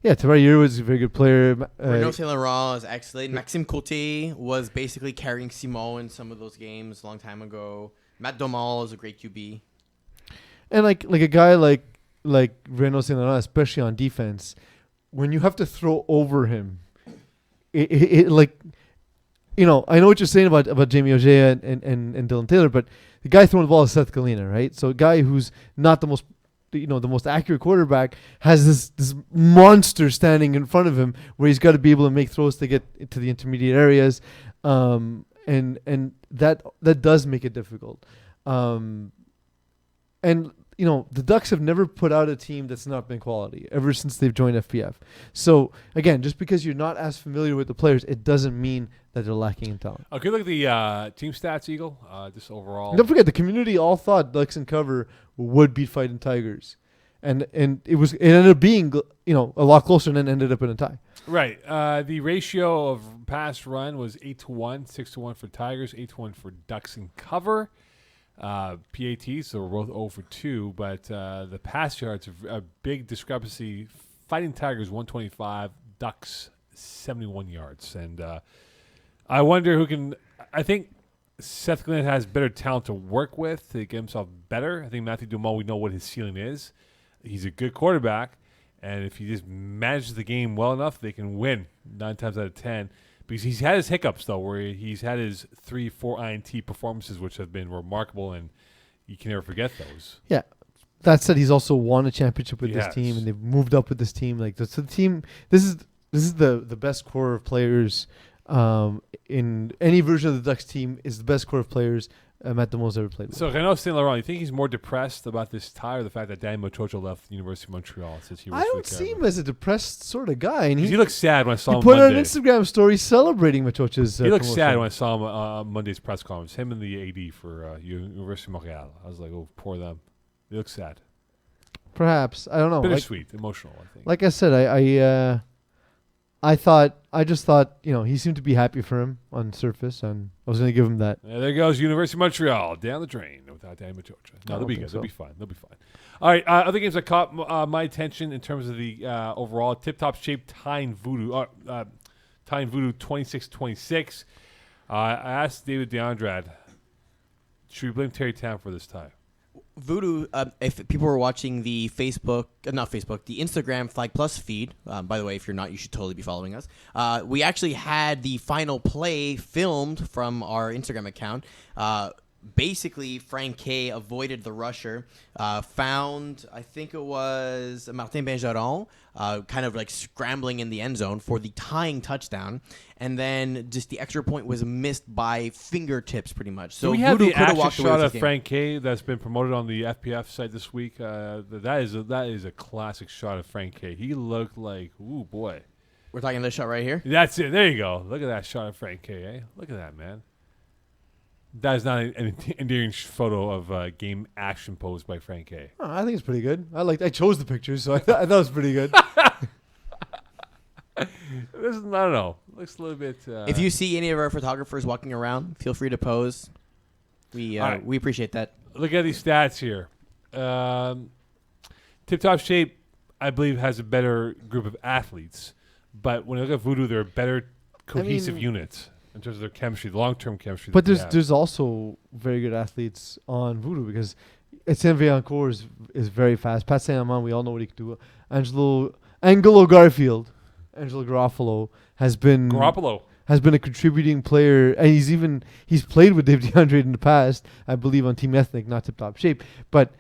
Yeah, Barry Yearwood's a very good player. Renaud Saint Laurent is excellent. Maxime Coté was basically carrying Simon in some of those games a long time ago. Matt Domal is a great QB. And like a guy like Renaud Saint Laurent, especially on defense, when you have to throw over him, it like, I know what you're saying about Jamie Ojea and Dylan Taylor, but the guy throwing the ball is Seth Galina, right? So a guy who's not the most accurate quarterback has this monster standing in front of him where he's got to be able to make throws to get to the intermediate areas, and that does make it difficult. And the Ducks have never put out a team that's not been quality ever since they've joined FPF. So again, just because you're not as familiar with the players, it doesn't mean that they're lacking in talent. Okay, look at the team stats, Eagle. Just overall. Don't forget, the community all thought Ducks and Cover would beat Fighting Tigers, and it ended up being a lot closer and then ended up in a tie. Right. The ratio of pass run was 8-1, 6-1 for Tigers, 8-1 for Ducks and Cover. PAT, so we're both 0 for 2, but the pass yards are a big discrepancy. Fighting Tigers 125, Ducks 71 yards, and I wonder who can. I think Seth Glenn has better talent to work with to get himself better. I think Matthew Dumont, we know what his ceiling is. He's a good quarterback, and if he just manages the game well enough, they can win 9 times out of 10. Because he's had his hiccups, though, where he's had his 3-4 INT performances, which have been remarkable, and you can never forget those. Yeah. That said, he's also won a championship with He this has. team, and they've moved up with this team. Like, so the team, this is the best core of players in any version of the Ducks team. Is the best core of players Matt Damo's ever played with. So, Renaud Saint Laurent, you think he's more depressed about this tie or the fact that Danny Mochocho left the University of Montreal since he was I don't see him as a depressed sort of guy, and he looked sad when I saw he him put out an Monday. Instagram story celebrating Machocha's. He looked sad when I saw him on Monday's press conference. Him and the AD for University of Montreal. I was like, oh, poor them. They look sad. Perhaps, I don't know. Bittersweet, emotional, I think. Like I said, I just thought he seemed to be happy for him on surface, and I was going to give him that. There goes University of Montreal down the drain without Danny Machocha. No, they'll be good. So. They'll be fine. They'll be fine. All right, other games that caught my attention in terms of the overall tip-top shape tying Voodoo 26-26. I asked David DeAndrade, should we blame Terry Tam for this tie? Voodoo, if people were watching the the Instagram Flag Plus feed, by the way, if you're not, you should totally be following us. We actually had the final play filmed from our Instagram account. basically, Frank K avoided the rusher, found, I think it was Martin Benjaron, kind of like scrambling in the end zone for the tying touchdown, and then just the extra point was missed by fingertips, pretty much. So we have Voodoo the could have action walked away shot with of this game. Frank K that's been promoted on the FPF site this week. That is a classic shot of Frank K. He looked like, ooh boy. We're talking this shot right here. That's it. There you go. Look at that shot of Frank K. Eh? Look at that, man. That is not an endearing photo of game action posed by Frank K. Oh, I think it's pretty good. I chose the pictures, so I thought it was pretty good. This is, I don't know. Looks a little bit. If you see any of our photographers walking around, feel free to pose. We All right. we appreciate that. Look at these stats here. Tip Top Shape, I believe, has a better group of athletes. But when you look at Voodoo, they're a better cohesive unit in terms of their chemistry, the long-term chemistry. But that they have. there's also very good athletes on Voodoo because Etienne Villancourt is very fast. Pat Saint-Amand, we all know what he can do. Angelo Garofalo has been a contributing player, and he's played with Dave DeAndre in the past, I believe, on Team Ethnic, not Tip Top Shape. But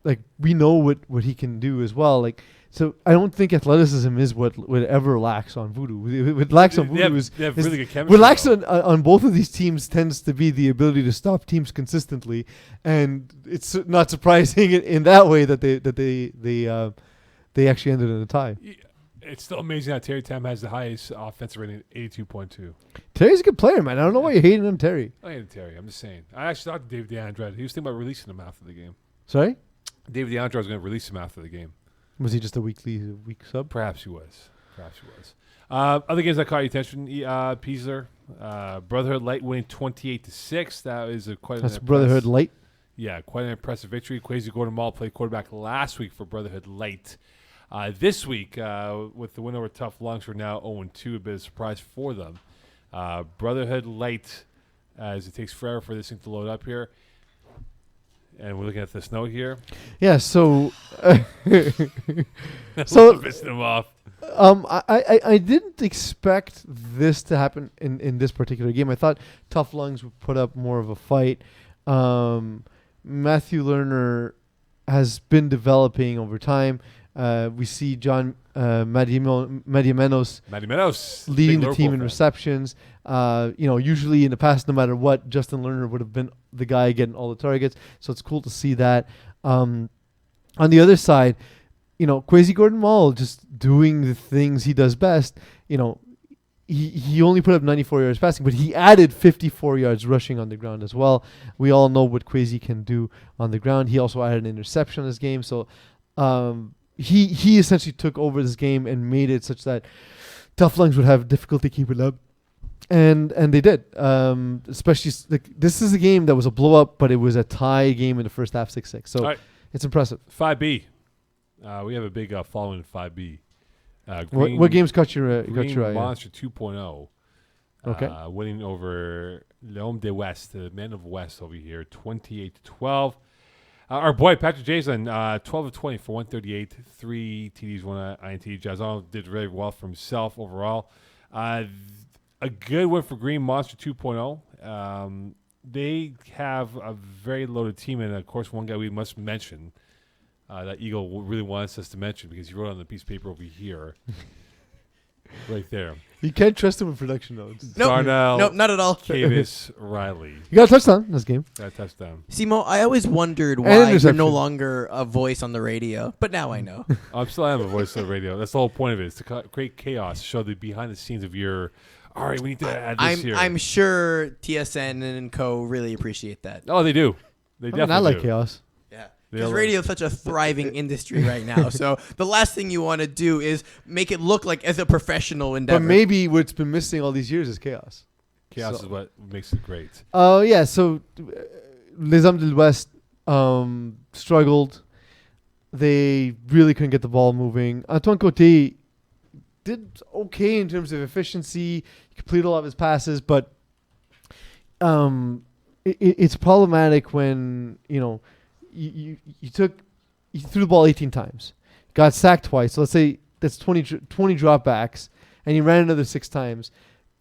like we know what he can do as well. Like, so I don't think athleticism is what ever lacks on Voodoo. What lacks on Voodoo they have really good chemistry. what lacks on both of these teams tends to be the ability to stop teams consistently, and it's not surprising in that way that they actually ended in a tie. It's still amazing how Terry Tam has the highest offensive rating at 82.2. Terry's a good player, man. I don't know why you're hating on Terry. I hate Terry. I'm just saying. I actually talked to David DeAndre. He was thinking about releasing him after the game. Sorry? David DeAndre was going to release him after the game. Was he just a week sub? Perhaps he was. Other games that caught your attention, Peeze, Brotherhood Light winning 28-6. That is That's Brotherhood Light. Yeah, quite an impressive victory. Quasi Gordon Mall played quarterback last week for Brotherhood Light. This week, with the win over Tough Lungs, we're now 0-2, a bit of a surprise for them. Brotherhood Light, as it takes forever for this thing to load up here. And we're looking at this note here. Yeah, so Pissing them off. I didn't expect this to happen in this particular game. I thought Tough Lungs would put up more of a fight. Matthew Lerner has been developing over time. We see John Madiamenos leading the team in receptions. Usually in the past, no matter what, Justin Lerner would have been the guy getting all the targets. So it's cool to see that. On the other side, Quasi Gordon Mall just doing the things he does best. He only put up 94 yards passing, but he added 54 yards rushing on the ground as well. We all know what Quasi can do on the ground. He also added an interception in this game. So he essentially took over this game and made it such that Tough Lungs would have difficulty keeping up. And they did. Especially, this is a game that was a blow-up, but it was a tie game in the first half, 6-6. So it's impressive. 5B. We have a big following in 5B. What games caught your eye? Monster 2.0. Okay. Winning over L'Homme de West, the Men of West over here, 28-12. Our boy Patrick Jason, 12 of 20 for 138, 3 TDs, 1 INT. Jazon did very well for himself overall. A good win for Green Monster 2.0. They have a very loaded team, and of course, one guy we must mention that Eagle really wants us to mention because he wrote on the piece of paper over here, right there. You can't trust him with production notes. Darnell, Nope, not at all. Cavis Riley. You got a touchdown in this game. Got a touchdown. Simo, I always wondered And why you're interception. no longer a voice on the radio, but now I know. I still am a voice on the radio. That's the whole point of it, is to create chaos, show the behind the scenes of your. All right, we need to add this here. I'm sure TSN and co really appreciate that. Oh, they do. They definitely I like do. chaos. Yeah. They Because are- radio is such a thriving industry right now. So the last thing you want to do is make it look like as a professional endeavor. But maybe what's been missing all these years is chaos. Chaos is what makes it great. Oh, yeah. So Les Hommes de l'Ouest struggled. They really couldn't get the ball moving. Antoine Côté did okay in terms of efficiency. He completed a lot of his passes, but it's problematic when, you threw the ball 18 times, got sacked twice. So let's say that's 20 dropbacks, and you ran another 6 times.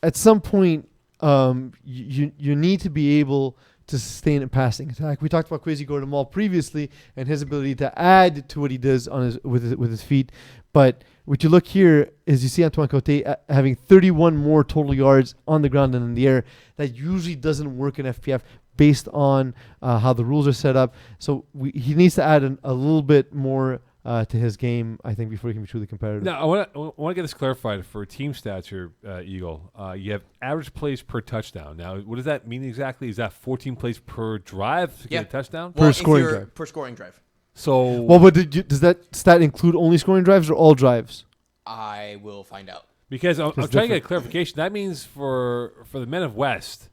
At some point, you need to be able to sustain a passing attack. We talked about Kwesi Gordon-Mall previously and his ability to add to what he does on with his feet. But what you look here is you see Antoine Cote having 31 more total yards on the ground than in the air. That usually doesn't work in FPF based on how the rules are set up. So he needs to add a little bit more to his game, I think, before he can be truly competitive. Now, I want to get this clarified for team stats here, Eagle. You have average plays per touchdown. Now, what does that mean exactly? Is that 14 plays per drive to get a touchdown? Well, scoring drive. Per scoring drive. So, well, but does that stat include only scoring drives or all drives? I will find out. Because I'm trying to get a clarification. That means for the Men of West,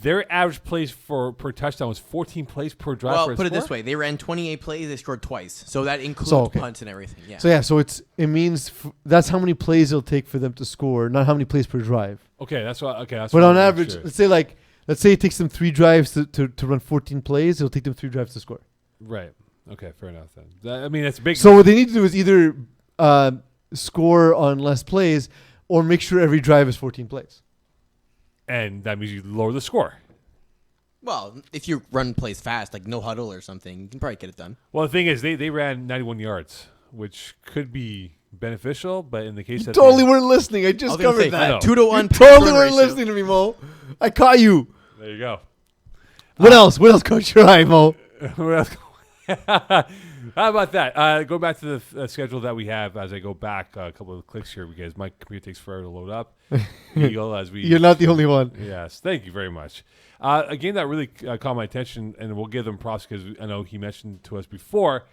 their average plays per touchdown was 14 plays per drive. Well, for a put it score? this way: they ran 28 plays, they scored twice, so that includes punts and everything. Yeah. So it means that's how many plays it'll take for them to score, not how many plays per drive. Okay, that's what. Okay, that's. But what on I'm average, sure. let's say it takes them 3 drives to run 14 plays. It'll take them 3 drives to score. Right. Okay. Fair enough. Then I mean, that's big. So what they need to do is either score on less plays or make sure every drive is 14 plays. And that means you lower the score. Well, if you run plays fast, like no huddle or something, you can probably get it done. Well, the thing is, they ran 91 yards, which could be beneficial, but in the case that Totally weren't listening. I just covered I know. that. 2-to-1. You totally weren't listening to me, Mo. I caught you. There you go. What else? What else caught your eye, Mo? What else? How about that? Go back to the schedule that we have as I go back a couple of clicks here because my computer takes forever to load up. Eagle, as we You're not the only one. Yes, thank you very much. A game that really caught my attention, and we'll give them props because I know he mentioned to us before,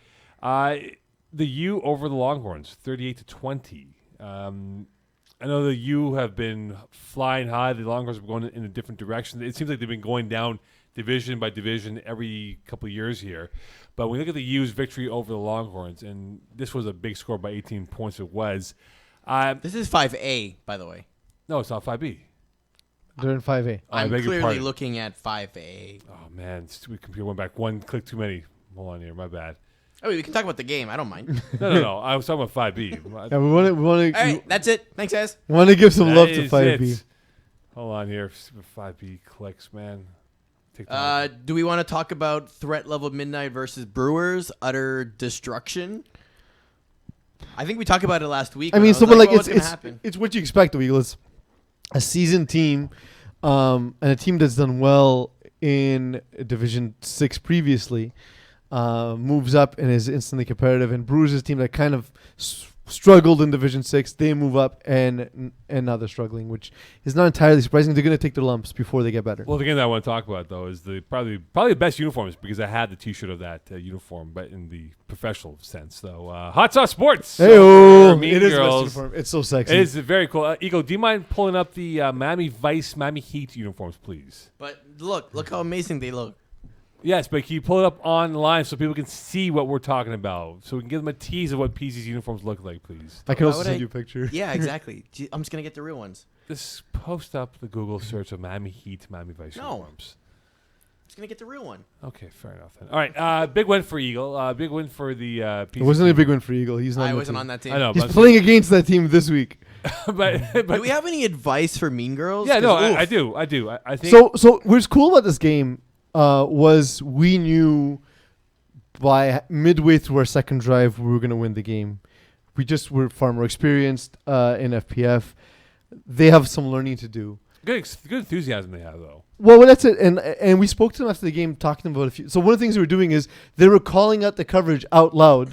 the U over the Longhorns, 38-20. I know the U have been flying high. The Longhorns have been going in a different direction. It seems like they've been going down division by division every couple of years here. But when we look at the U's victory over the Longhorns, and this was a big score by 18 points, it was. This is 5A, by the way. No, it's not 5B. They're in 5A. I I'm beg your clearly pardon. looking at 5A. Oh, man. Stupid computer went back one click too many. Hold on here. My bad. Oh, we can talk about the game. I don't mind. No. I was talking about 5B. Yeah, we want All right, that's it. Thanks, guys. to give some That love to is 5B. it. Hold on here. Stupid 5B clicks, man. TikTok. Do we want to talk about threat level Midnight versus Brewers, utter destruction? I think we talked about it last week. I mean, was someone like well, what's gonna happen? it's what you expect, though, Eagle. It's a seasoned team, and a team that's done well in Division 6 previously, moves up and is instantly competitive. And Brewers is a team that kind of struggled in Division 6. They move up, and now they're struggling, which is not entirely surprising. They're going to take their lumps before they get better. Well, the game that I want to talk about, though, is the probably the best uniforms because I had the T-shirt of that uniform, but in the professional sense, though. Hot Sauce Sports. Hey-o. Mean It is Girls. best uniform. It's so sexy. It is very cool. Eagle, do you mind pulling up the Miami Vice, Miami Heat uniforms, please? But look how amazing they look. Yes, but can you pull it up online so people can see what we're talking about? So we can give them a tease of what Peeze's uniforms look like, please. I can Why also would send I- you a picture. Yeah, exactly. I'm just gonna get the real ones. Just post up the Google search of Miami Heat, Miami Vice No. uniforms. I'm just gonna get the real one. Okay, fair enough then. All right, big win for Eagle. Big win for the It Peeze wasn't a team. big win for Eagle. He's not. I on the wasn't team. on that team. I know, He's but playing against that team this week. but Do we have any advice for Mean Girls? yeah, no, 'Cause, I oof. do. I think So what's cool about this game was we knew by midway through our second drive we were going to win the game. We just were far more experienced in FPF. They have some learning to do. good enthusiasm they have though. Well, that's it. And we spoke to them after the game, talking to them about a few. So one of the things they were doing is they were calling out the coverage out loud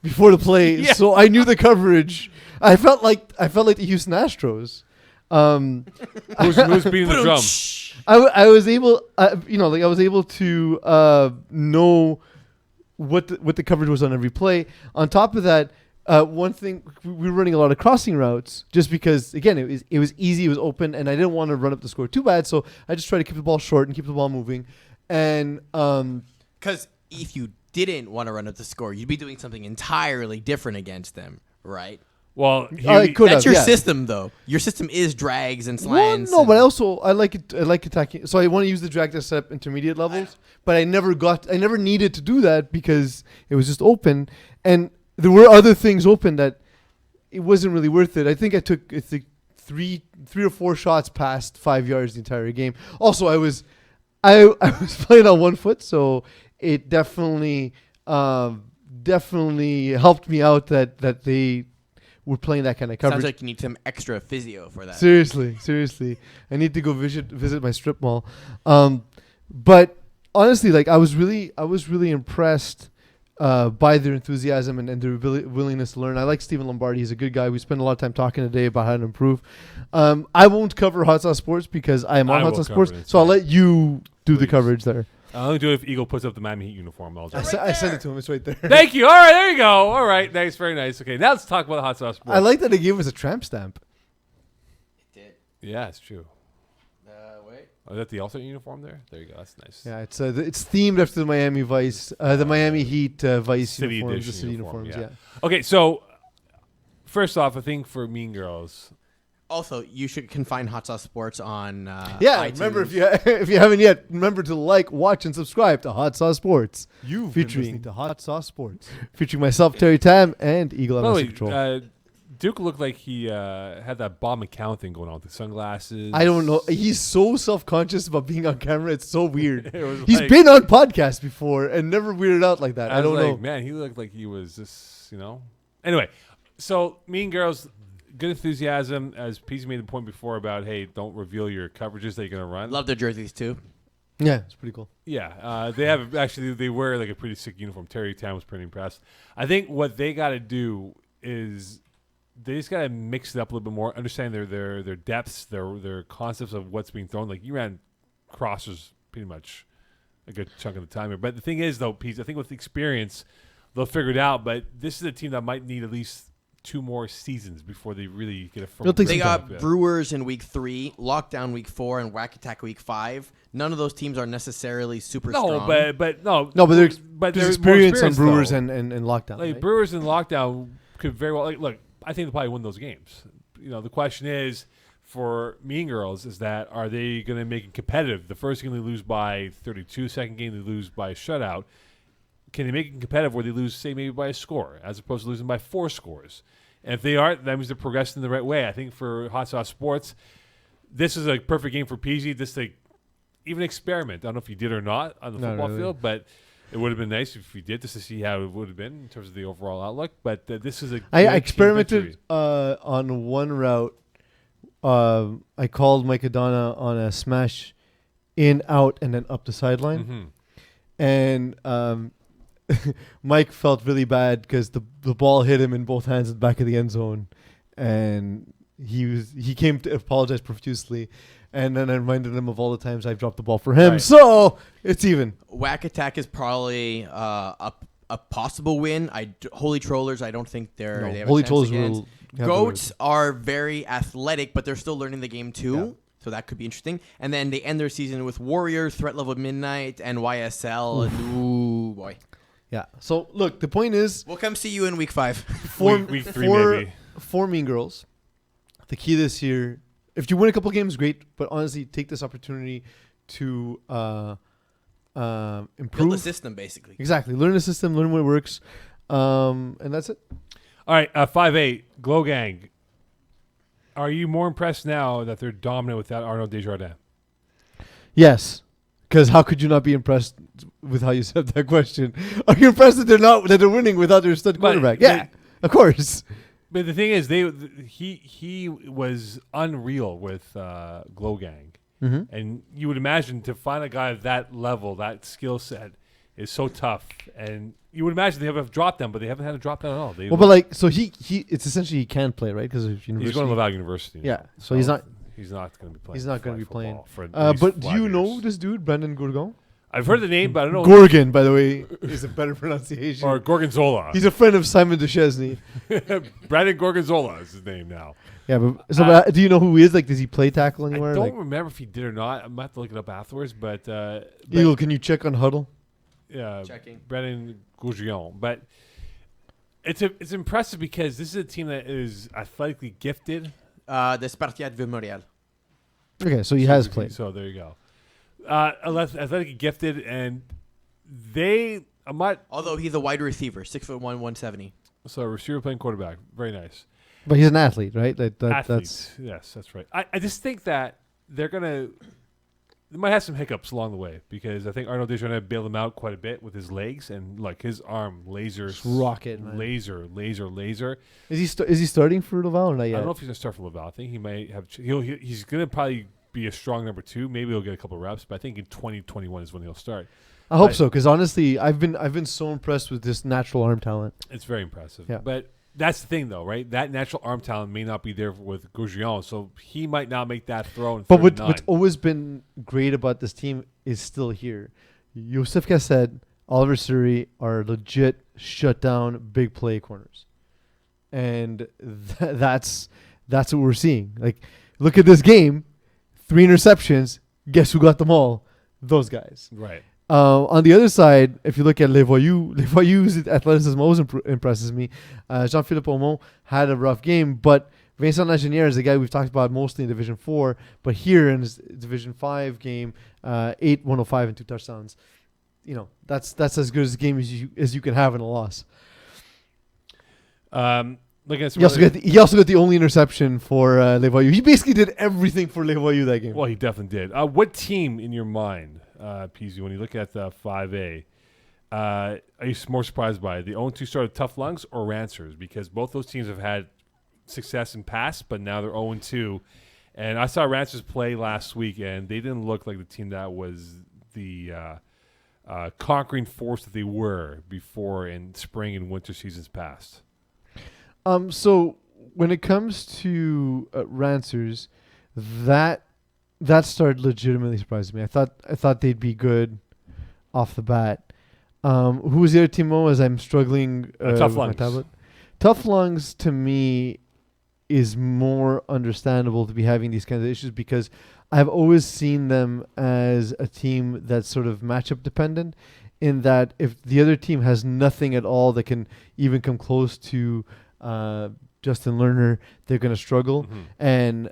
before the play. Yeah. So I knew the coverage. I felt like the Houston Astros. Who's beating the drum? I was able, I was able to know what the coverage was on every play. On top of that, one thing, we were running a lot of crossing routes just because, again, it was easy, it was open, and I didn't want to run up the score too bad, so I just tried to keep the ball short and keep the ball moving. And Because if you didn't want to run up the score, you'd be doing something entirely different against them, right? Well, I could That's have, your yeah. system, though. Your system is drags and Well, slants. no, but I like attacking. So I want to use the drag to set up intermediate levels, but I never needed to do that because it was just open, and there were other things open that it wasn't really worth it. I think I took three or four shots past 5 yards the entire game. Also, I was I was playing on one foot, so it definitely helped me out that they were playing that kind of coverage. Sounds like you need some extra physio for that. Seriously, I need to go visit my strip mall. But honestly, like I was really impressed by their enthusiasm and their willingness to learn. I like Stephen Lombardi. He's a good guy. We spent a lot of time talking today about how to improve. I won't cover Hot Sauce Sports because I am on Hot Sauce Sports, so I'll let you do the coverage there. I'll only do it if Eagle puts up the Miami Heat uniform. I sent it to him. It's right there. Thank you. All right, there you go. All right, nice, very nice. Okay, now let's talk about the Hot Sauce Sports. I like that they gave us a tramp stamp. It did. Yeah, it's true. Wait. Oh, is that the alternate uniform there? There you go. That's nice. Yeah, it's themed after the Miami Vice, the Miami Heat Vice City uniforms, edition the city uniform, uniforms. yeah. Okay, so first off, I think for Mean Girls, Also, you can find Hot Sauce Sports on Yeah, iTunes. remember if you haven't yet, remember to like, watch, and subscribe to Hot Sauce Sports. you've been featuring listening to Hot Sauce Sports, featuring myself, Terry Tam, and Eagle By the way, Control. Duke looked like he had that Bob McCown thing going on with the sunglasses. I don't know. He's so self-conscious about being on camera. It's so weird. It was He's like- been on podcasts before and never weirded out like that. I was don't like, know. man, he looked like he was just, Anyway, so Mean Girls, good enthusiasm. As Peeze made the point before about, hey, don't reveal your coverages that you're going to run. Love their jerseys too. Yeah, it's pretty cool. Yeah, they wear like a pretty sick uniform. Terry Tam was pretty impressed. I think what they got to do is they just got to mix it up a little bit more, understand their depths, their concepts of what's being thrown. Like you ran crossers pretty much a good chunk of the time here. But the thing is, though, Peeze, I think with experience, they'll figure it out. But this is a team that might need at least 2 more seasons before they really get a firm. It'll take They some got time. Brewers in week 3, Lockdown week 4, and Whack Attack week 5. None of those teams are necessarily super strong. but No, but there's more experience on Brewers though. and lockdown. Like right? Brewers in lockdown could very well. Like, look, I think they'll probably win those games. The question is for Mean Girls is that are they going to make it competitive? The first game they lose by 32, second game they lose by a shutout. Can they make it competitive where they lose, say, maybe by a score, as opposed to losing by 4 scores? And if they aren't, that means they're progressing the right way. I think for Hot Sauce Sports, this is a perfect game for Peeze. This like even experiment. I don't know if you did or not on the Not football really. field, but it would have been nice if you did just to see how it would have been in terms of the overall outlook. But this is a I good team experimented victory. on one route. I called Mike Adana on a smash in, out, and then up the sideline. Mhm. And Mike felt really bad because the ball hit him in both hands at the back of the end zone, and he came to apologize profusely, and then I reminded him of all the times I've dropped the ball for him. Right. So it's even. Whack Attack is probably a possible win. Holy Trollers, I don't think they have a Holy chance Trolls against. will. have the Goats are very athletic, but they're still learning the game too. Yeah. So that could be interesting. And then they end their season with Warriors, Threat Level Midnight, and YSL. Ooh, boy. Yeah. So look, the point is, We'll come see you in week 5. Week 3 maybe. for Mean Girls, the key this year, if you win a couple games, great. But honestly, take this opportunity to Build improve the system, basically. Exactly. Learn the system, learn what works, and that's it. All right, 5-8, Glow Gang. Are you more impressed now that they're dominant without Arnaud Desjardins? Yes, because how could you not be impressed with how you said that question? Are you impressed that they're winning without their stud But quarterback? Yeah, of course. But the thing is, he was unreal with Glow Gang. Mm-hmm. And you would imagine to find a guy of that level, that skill set, is so tough. And you would imagine they have dropped them, but they haven't had to drop them at all. Well, but like, so he it's essentially he can play, right? Because of university. He's going to Laval University. Yeah, so he's not. He's not going to be playing. He's not going to flag be playing. football for at least But do 5 you know years. this dude, Brandon Gourgon? I've heard the name, but I don't know. Gorgon, by the way, is a better pronunciation. Or Gorgonzola. He's a friend of Simon Duchesne. Brandon Gorgonzola is his name now. Yeah, but do you know who he is? Like, does he play tackle anywhere? I don't Like, remember if he did or not. I might have to look it up afterwards. But Eagle, can you check on Huddle? yeah, Checking. Brandon Gourgion. But it's impressive because this is a team that is athletically gifted. The Spartiate de Montréal. Okay, so he has played. So there you go. Athletically gifted, and I'm not. Although he's a wide receiver, 6'1", 170. So receiver playing quarterback, very nice. But he's an athlete, right? That's Athletes, yes, that's right. I just think that they're gonna they might have some hiccups along the way because I think Arnaud Desjardins bailed him out quite a bit with his legs and like his arm laser Just rocket, man. laser. Is he starting for Laval or not I yet? don't know if he's gonna start for Laval. I think he might have. He's gonna probably be a strong number 2. Maybe he'll get a couple reps, but I think in 2021 is when he'll start. I hope so, because honestly, I've been so impressed with this natural arm talent. It's very impressive. Yeah. But that's the thing, though, right? That natural arm talent may not be there with Gauguin, so he might not make that throw. In But what's what's always been great about this team is still here. Youssef Cassette, Oliver Surrey are legit shut down big play corners, and that's what we're seeing. Like, look at this game, 3 interceptions. Guess who got them all? Those guys. right. On the other side, if you look at Les Voyous' athleticism always impresses me. Jean-Philippe Aumont had a rough game, but Vincent Lagenière is a guy we've talked about mostly in Division 4, but here in his Division 5 game, 8, 105, and 2 touchdowns. You know, that's as good as a game as you can have in a loss. He also got the only interception for Les Voyous. He basically did everything for Les Voyous that game. Well, he definitely did. What team in your mind, Peeze, when you look at 5A, are you more surprised by the 0-2 start of Tough Lungs or Rancers? Because both those teams have had success in past, but now they're 0-2. And I saw Rancers play last week, and they didn't look like the team that was the conquering force that they were before in spring and winter seasons past. So when it comes to Rancers, that start legitimately surprised me. I thought they'd be good off the bat. Who was the other team? As I'm struggling. Tough with my Lungs. tablet. Tough Lungs to me is more understandable to be having these kinds of issues because I've always seen them as a team that's sort of matchup dependent. In that, if the other team has nothing at all that can even come close to Justin Lerner, they're going to struggle. Mm-hmm. And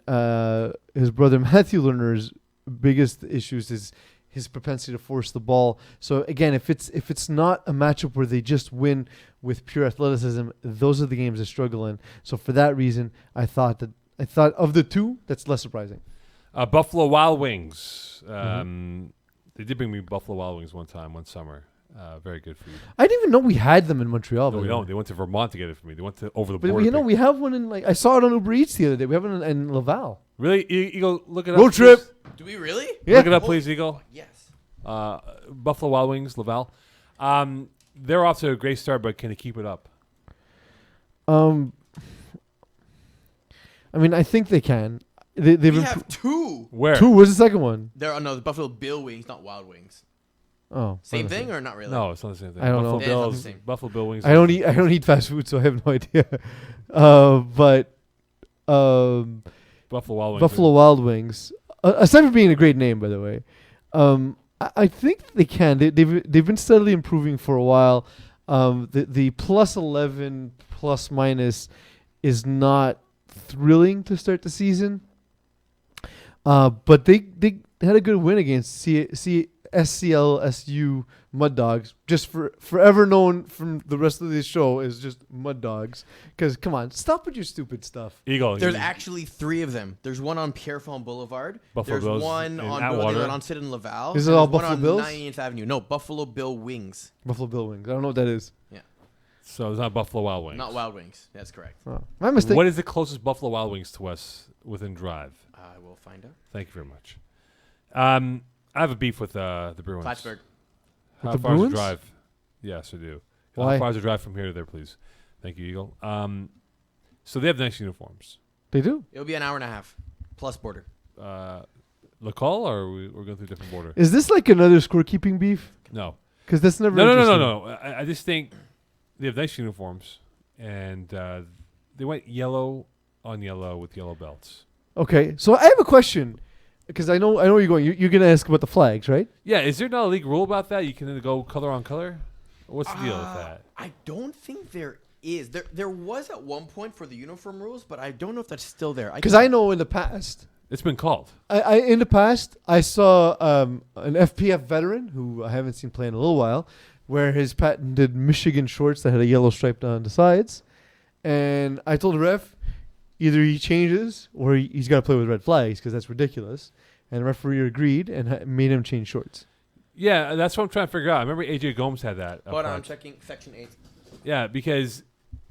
his brother Matthew Lerner's biggest issues is his propensity to force the ball. So again, if it's not a matchup where they just win with pure athleticism, those are the games they struggle in. So for that reason, I thought of the two, that's less surprising. Buffalo Wild Wings. They did bring me Buffalo Wild Wings one summer. Very good food. I didn't even know we had them in Montreal. No, we don't. They went to Vermont to get it for me. They went to over the But border. you know, we have one in I saw it on Uber Eats the other day. We have it in Laval. Really? Eagle, look it up. Road trip. Please. Do we really? Yeah. Look it up, please, Eagle. Yes. Buffalo Wild Wings, Laval. They're off to a great start, but can they keep it up? I mean, I think they can. They've We have 2. Where? 2. Where's the second one? The Buffalo Bill Wings, not Wild Wings. Oh, Same honestly. thing or not really? No, it's not the same thing. I don't Buffalo know. Yeah, it's not the Bills, same. Buffalo Bill Wings. I don't eat fast food, so I have no idea. But Buffalo Wild Wings. Buffalo Wild Wings, aside from being a great name, by the way, I think they can. They've been steadily improving for a while. The plus 11 plus minus is not thrilling to start the season. But they had a good win against SCLSU Mud Dogs, just forever known from the rest of this show as just Mud Dogs. Because, come on, stop with your stupid stuff. Eagle. There's actually 3 of them. There's one on Pierrefonds Boulevard. Buffalo There's Bills one in on Atwater. Sid in Laval. Is it and all there's Buffalo one Bills? on 98th Avenue. No, Buffalo Bill Wings. Buffalo Bill Wings. I don't know what that is. So it's not Buffalo Wild Wings. Not Wild Wings. That's correct. Oh, my mistake. What is the closest Buffalo Wild Wings to us within drive? I will find out. Thank you very much. I have a beef with the Bruins. Plattsburgh. How With the far is the Bruins? drive? Yes, I do. Why? How far is the drive from here to there, please? Thank you, Eagle. So they have nice uniforms. They do. It'll be an hour and a half plus border. Lacol, or we're going through a different border? Is this like another scorekeeping beef? No. Because that's never No. interesting. I just think they have nice uniforms, and they went yellow on yellow with yellow belts. Okay, so I have a question. Because I know where you're going. You're going to ask about the flags, right? Yeah, is there not a league rule about that? You can go color on color? What's the deal with that? I don't think there is. There was at one point for the uniform rules, but I don't know if that's still there. Because I know in the past, It's been called. I saw an FPF veteran who I haven't seen play in a little while, wear his patented Michigan shorts that had a yellow stripe down the sides, and I told the ref, either he changes or he's got to play with red flags because that's ridiculous. and the referee agreed and made him change shorts. Yeah, that's what I'm trying to figure out. I remember AJ Gomes had that. Hold on, I'm checking section 8. Yeah, because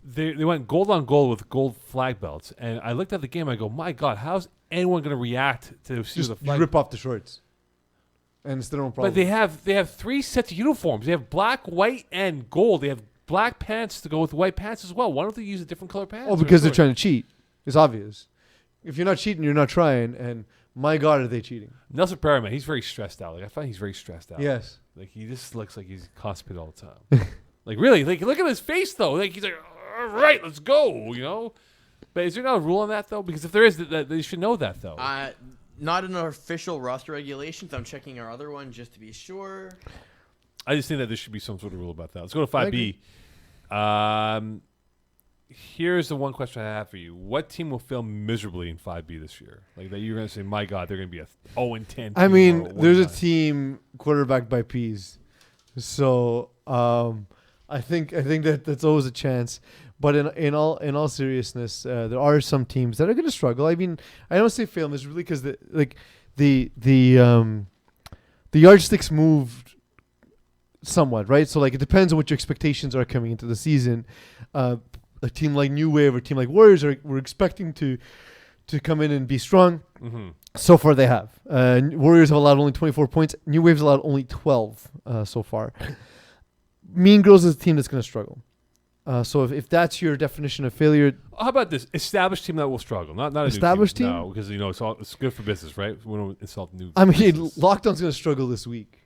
they went gold on gold with gold flag belts, and I looked at the game. I go, my God, how's anyone going to react to see Just the flag? rip off the shorts, and it's their own problem. But they have 3 sets of uniforms. They have black, white, and gold. They have black pants to go with white pants as well. Why don't they use a different color pants? Oh, because they're trying to cheat. It's obvious. If you're not cheating, you're not trying. And my God, are they cheating? Nelson Perriman, he's very stressed out. Like, I find he's very stressed out. Yes. Like, he just looks like he's constipated all the time. Like, really? Like, look at his face, though. Like, he's like, all right, let's go, you know? But is there not a rule on that, though? Because if there is, they should know that, though. Not an official roster regulations. I'm checking our other one just to be sure. I just think that there should be some sort of rule about that. Let's go to 5B. Here's the one question I have for you. What team will fail miserably in 5B this year? Like that you're going to say, my God, they're going to be a 0-10 I team mean, or there's a 1-9. team quarterbacked by Peeze. So I think that's always a chance. But in all seriousness, there are some teams that are going to struggle. I mean, I don't say fail miserably because the yardsticks moved somewhat, right? So like it depends on what your expectations are coming into the season. A team like New Wave or a team like Warriors we're expecting to come in and be strong. Mm-hmm. So far they have. Warriors have allowed only 24 points. New Wave's allowed only 12 so far. Mean Girls is a team that's going to struggle. So if that's your definition of failure, How about this established team that will struggle? Not a Established new team? No, because it's good for business, right? We don't insult new. I mean, business. Lockdown's going to struggle this week.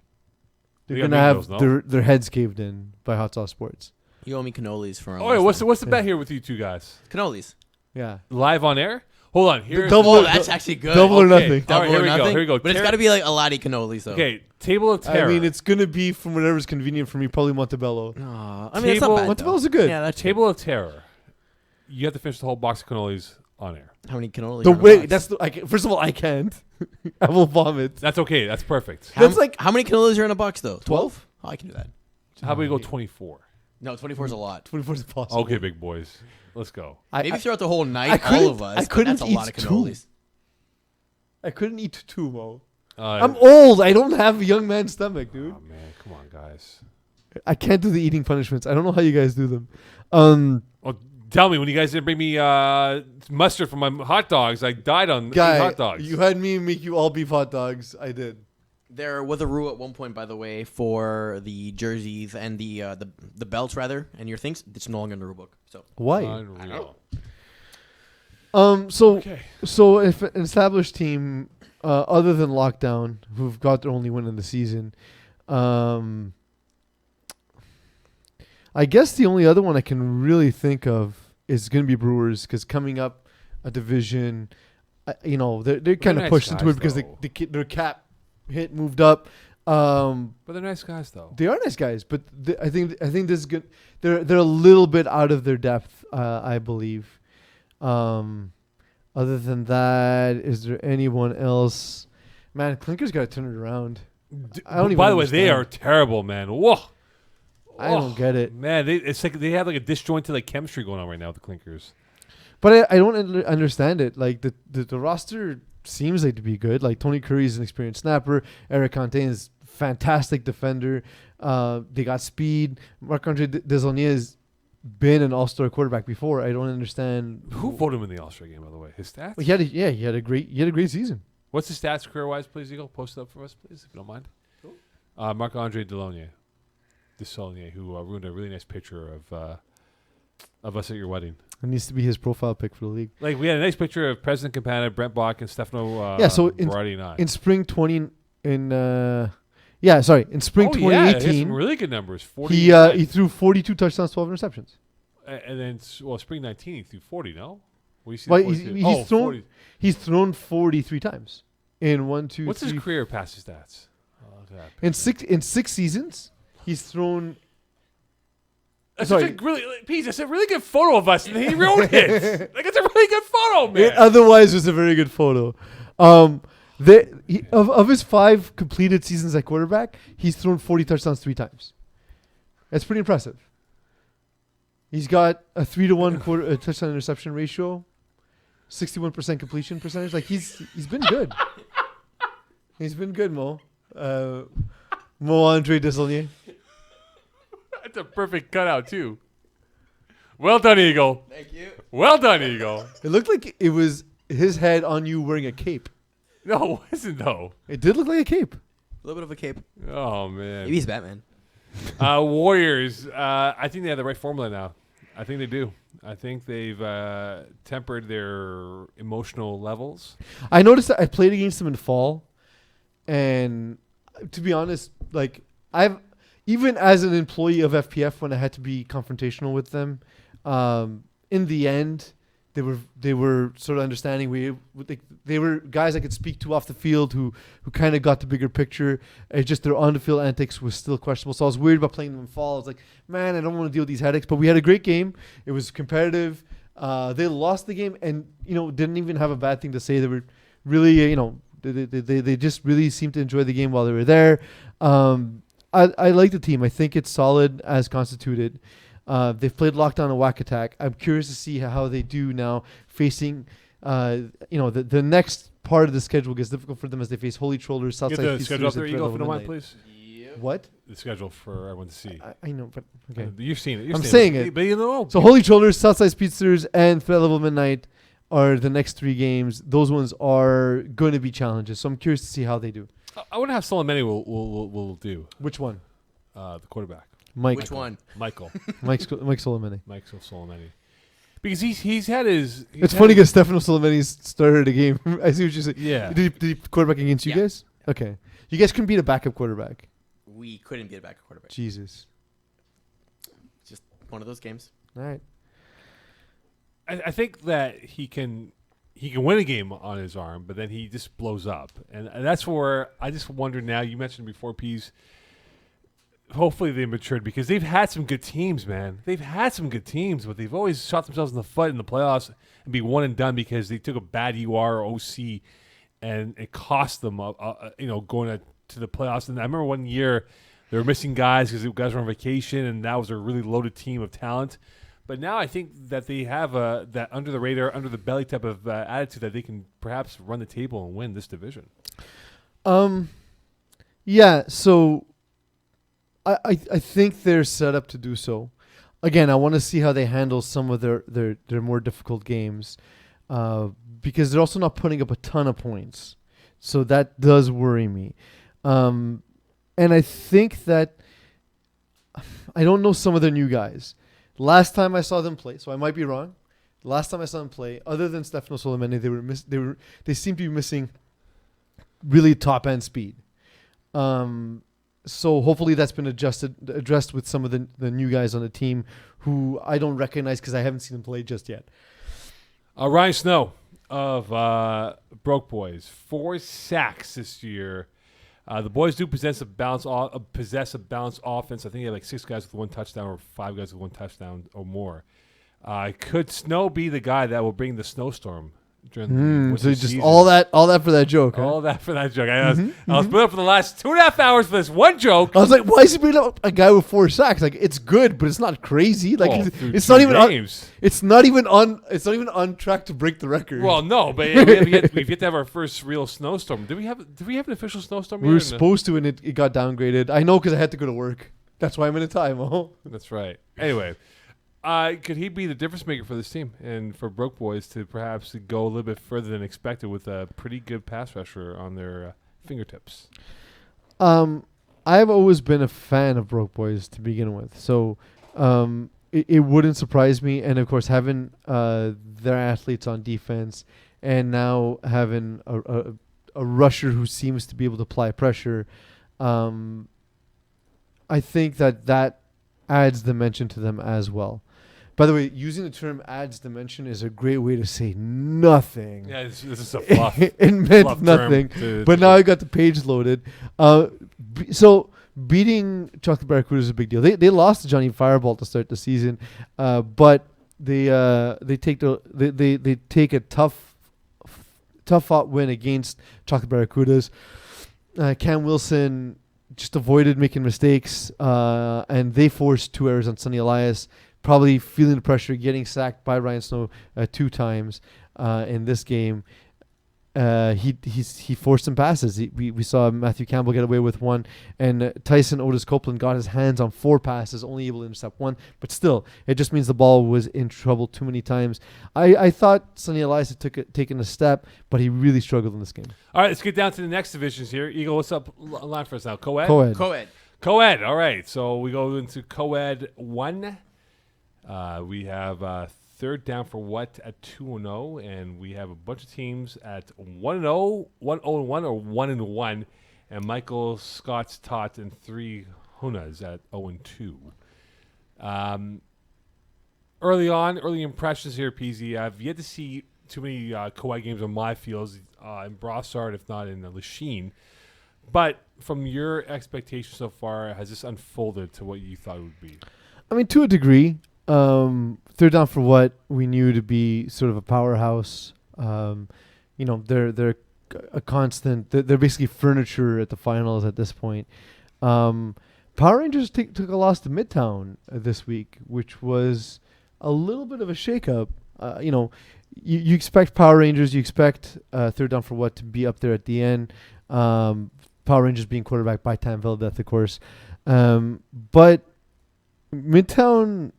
They're They going got to Mean have Girls, no? their heads caved in by Hot Sauce Sports. You owe me cannolis for. Oh, wait, what's the bet here with you two guys? Cannolis? Yeah. Live on air? Hold on. Here's double- Oh, that's actually good. Double or Okay. nothing. All right, Double or here we go, nothing? here we go. But it's Terra- got to be like a lot of cannolis, though. Okay, Table of Terror. I mean, it's going to be from whatever's convenient for me, probably Montebello. I mean, it's not bad. Montebello's are good. Yeah, that's Table of Terror. You have to finish the whole box of cannolis on air. How many cannolis? The are in a way box? that's first of all, I can't. I will vomit. That's okay. That's perfect. That's like how many cannolis are in a box though? 12? Oh, I can do that. How about we go 24? No, 24 is a lot. 24 is possible. Okay, big boys. Let's go. Maybe throughout the whole I night, couldn't- all of us. I but couldn't that's a lot of eat two. cannolis. I couldn't eat 2, Mo. Uh, I'm old. I don't have a young man's stomach, dude. Oh, man. Come on, guys. I can't do the eating punishments. I don't know how you guys do them. Oh, tell me, when you guys didn't bring me mustard for my hot dogs, I died on eating Guy, hot dogs. you had me make you all beef hot dogs. I did. There was a rule at one point, by the way, for the jerseys and the belts rather, and your things. It's no longer in the rule book. So Why? Unreal. So Okay. so if an established team, other than Lockdown, who've got their only win in the season, I guess the only other one I can really think of is going to be Brewers, because coming up a division, they're kind of nice pushed into guys, it because though. their cap hit moved up. But they're nice guys, though. They are nice guys, but I think this is good. They're a little bit out of their depth, I believe. Other than that, is there anyone else? Man, Clinker's got to turn it around. I don't even By the way, they understand. are terrible, man. Whoa. I don't get it. Man, it's like they have like a disjointed like chemistry going on right now with the Clinkers. But I don't understand it. Like the roster seems like to be good. Like Tony Curry's an experienced snapper. Eric Contain is fantastic defender. They got speed. Marc-Andre Desaulniers has been an all-star quarterback before. I don't understand Who voted him in the All-Star game, by the way? His stats? He had a great season. What's his stats career-wise, please, Eagle? Post it up for us, please, if you don't mind. Marc-Andre Desaulniers, who ruined a really nice picture of us at your wedding. It needs to be his profile pic for the league. Like, we had a nice picture of President Campana, Brent Bach, and Stefano Berardi and I. In spring 2018, He had some really good numbers. 40 he threw 42 touchdowns, 12 interceptions. and then, spring 19, he threw 40, no? What do you see? Well, 42? he's thrown 40. he's thrown 43 times in 1, 2, What's 3, his career passing stats? Oh, look at that. in six seasons. He's thrown. That's Sorry. such a really, Peeze, that's a really good photo of us, and he wrote it. Like, it's a really good photo, man. It otherwise was a very good photo. Of his 5 completed seasons at quarterback, he's thrown 40 touchdowns 3 times. That's pretty impressive. He's got a 3-to-1 touchdown interception ratio, 61% completion percentage. Like he's been good. He's been good, Mo. Mo Andre Desaulniers. That's a perfect cutout too. Well done, Eagle. Thank you. Well done, Eagle. It looked like it was his head on you wearing a cape. No, it wasn't though. It did look like a cape. A little bit of a cape. Oh man. Maybe he's Batman. Warriors. I think they have the right formula now. I think they do. I think they've tempered their emotional levels. I noticed that I played against them in fall, and to be honest, like I've even as an employee of FPF, when I had to be confrontational with them, in the end, they were sort of understanding. They were guys I could speak to off the field who kind of got the bigger picture. It's just their on the field antics was still questionable. So I was worried about playing them in fall. I was like, man, I don't want to deal with these headaches. But we had a great game. It was competitive. They lost the game and didn't even have a bad thing to say. They were really they just really seemed to enjoy the game while they were there. I like the team. I think it's solid as constituted. They've played Lockdown and Whack Attack. I'm curious to see how they do now facing, the next part of the schedule gets difficult for them as they face Holy Trollers, Get Southside the schedule up Feasters, there, and Eagle, if you don't Midnight. mind, please. What? The schedule for everyone to see. I know, but okay. You've seen it. I'm saying it. But you know. So Holy Trollers, Southside Speedsters, and Threat Level Midnight are the next 3 games. Those ones are going to be challenges. So I'm curious to see how they do. I wonder how Solomeni will do. Which one? The quarterback. Mike. Which one? Michael. Mike Solomeni. Michael Solomeni. Because he's had his. It's funny because Stefano Solomeni started a game. I see what you're saying. Yeah. Did he quarterback against you Yeah. guys? Okay. You guys couldn't beat a backup quarterback. We couldn't get back a quarterback. Jesus. Just one of those games. All right. I think that he can win a game on his arm, but then he just blows up, and that's where I just wonder now. You mentioned before, Peeze. Hopefully they matured because they've had some good teams, man. They've had some good teams, but they've always shot themselves in the foot in the playoffs and be one and done because they took a bad UR or OC, and it cost them, going to the playoffs. And I remember one year they were missing guys because the guys were on vacation, and that was a really loaded team of talent. But now I think that they have that under the radar, under the belly type of attitude that they can perhaps run the table and win this division. Yeah. So I think they're set up to do so. Again, I want to see how they handle some of their more difficult games, because they're also not putting up a ton of points. So that does worry me. And I think that I don't know some of the new guys. Last time I saw them play, so I might be wrong. Last time I saw them play, other than Stefano Solomeni, they seem to be missing really top end speed. So hopefully that's been addressed with some of the new guys on the team who I don't recognize because I haven't seen them play just yet. Ryan Snow of Broke Boys, 4 sacks this year. The boys do possess a balanced offense. I think they have like 6 guys with 1 touchdown or 5 guys with 1 touchdown or more. Could Snow be the guy that will bring the snowstorm during the So just season? all that for that joke. Huh? All that for that joke. I was put up for the last 2.5 hours for this one joke. I was like, why is he bringing up a guy with 4 sacks? Like, it's good, but it's not crazy. Like, it's not even games. It's not even on track to break the record. Well, no, but we've yet to have our first real snowstorm. Did we have an official snowstorm? We were supposed to, and it got downgraded. I know because I had to go to work. That's why I'm in a time. That's right. Anyway, could he be the difference maker for this team and for Broke Boys to perhaps go a little bit further than expected with a pretty good pass rusher on their fingertips? I've always been a fan of Broke Boys to begin with, so it wouldn't surprise me. And of course, having their athletes on defense, and now having a rusher who seems to be able to apply pressure, I think that adds dimension to them as well. By the way, using the term adds dimension is a great way to say nothing. Yeah, this is a fluff. It meant fluff nothing. term But now I got the page loaded. So beating Chocolate Barracuda is a big deal. They lost to Johnny Fireball to start the season, but they take a tough fought win against Chocolate Barracudas. Cam Wilson just avoided making mistakes, and they forced 2 errors on Sonny Elias, probably feeling the pressure, getting sacked by Ryan Snow 2 times in this game. he forced some passes. We saw Matthew Campbell get away with one, and Tyson Otis Copeland got his hands on 4 passes, only able to intercept 1. But still, it just means the ball was in trouble too many times. I thought Sonny Elias had taken a step, but he really struggled in this game. All right, let's get down to the next divisions here. Eagle, what's up line for us now? Co-ed? Co-ed. Co-ed. All right, so we go into Co-ed 1. We have third down for what at 2-0, and we have a bunch of teams at 1-0, 1-0-1, or 1-1, and Michael Scott's Tot and 3 Hunas at 0-2. Early impressions here, Peeze. I've yet to see too many co-ed games on my fields in Brossard, if not in Lachine. But from your expectations so far, has this unfolded to what you thought it would be? I mean, to a degree. Third down for what we knew to be sort of a powerhouse. They're a constant. They're basically furniture at the finals at this point. Power Rangers took a loss to Midtown this week, which was a little bit of a shakeup. You expect Power Rangers, you expect third down for what to be up there at the end. Power Rangers being quarterbacked by Tam Vildeth, of course, but Midtown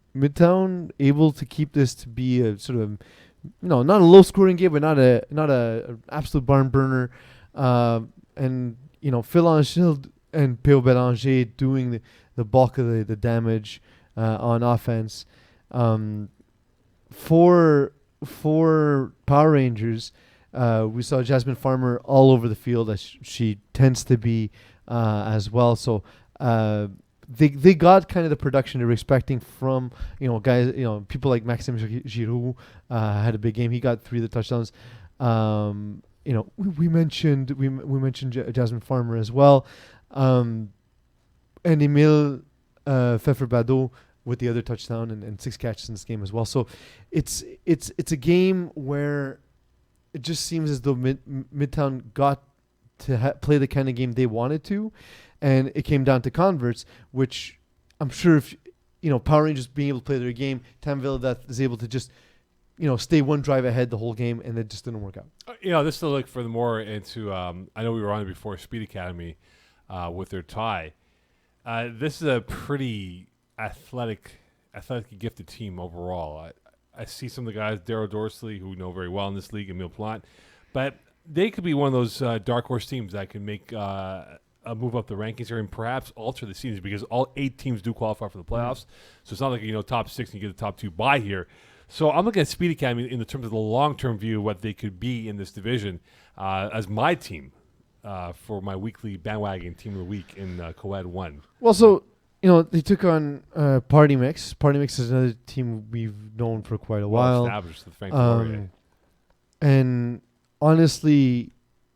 able to keep this to be a sort of, not a low scoring game, but not a absolute barn burner. And Phil Anschild and P.O. Bélanger doing the bulk of the damage on offense. For Power Rangers, we saw Jasmine Farmer all over the field, as she tends to be as well. So they got kind of the production they were expecting from guys, people like Maxime Giroux had a big game. He got 3 of the touchdowns. We mentioned Jasmine Farmer as well, and Emile Pfeffer-Bado with the other touchdown and 6 catches in this game as well. So it's a game where it just seems as though Midtown got to play the kind of game they wanted to. And it came down to converts, which I'm sure if Power Rangers being able to play their game, Tam Vildeth is able to just stay one drive ahead the whole game, and it just didn't work out. This to look for the more into. I know we were on it before Speed Academy with their tie. This is a pretty athletic gifted team overall. I see some of the guys, Darryl Dorsley, who we know very well in this league, Emile Plant, but they could be one of those dark horse teams that can make. Move up the rankings here and perhaps alter the seasons, because all 8 teams do qualify for the playoffs. So it's not like top 6 and you get the top 2 bye here. So I'm looking at Speed Academy in the terms of the long-term view of what they could be in this division as my team for my weekly bandwagon team of the week in Co-Ed 1. Well, so they took on Party Mix. Party Mix is another team we've known for quite a while. Established with Frank Laurier. And honestly,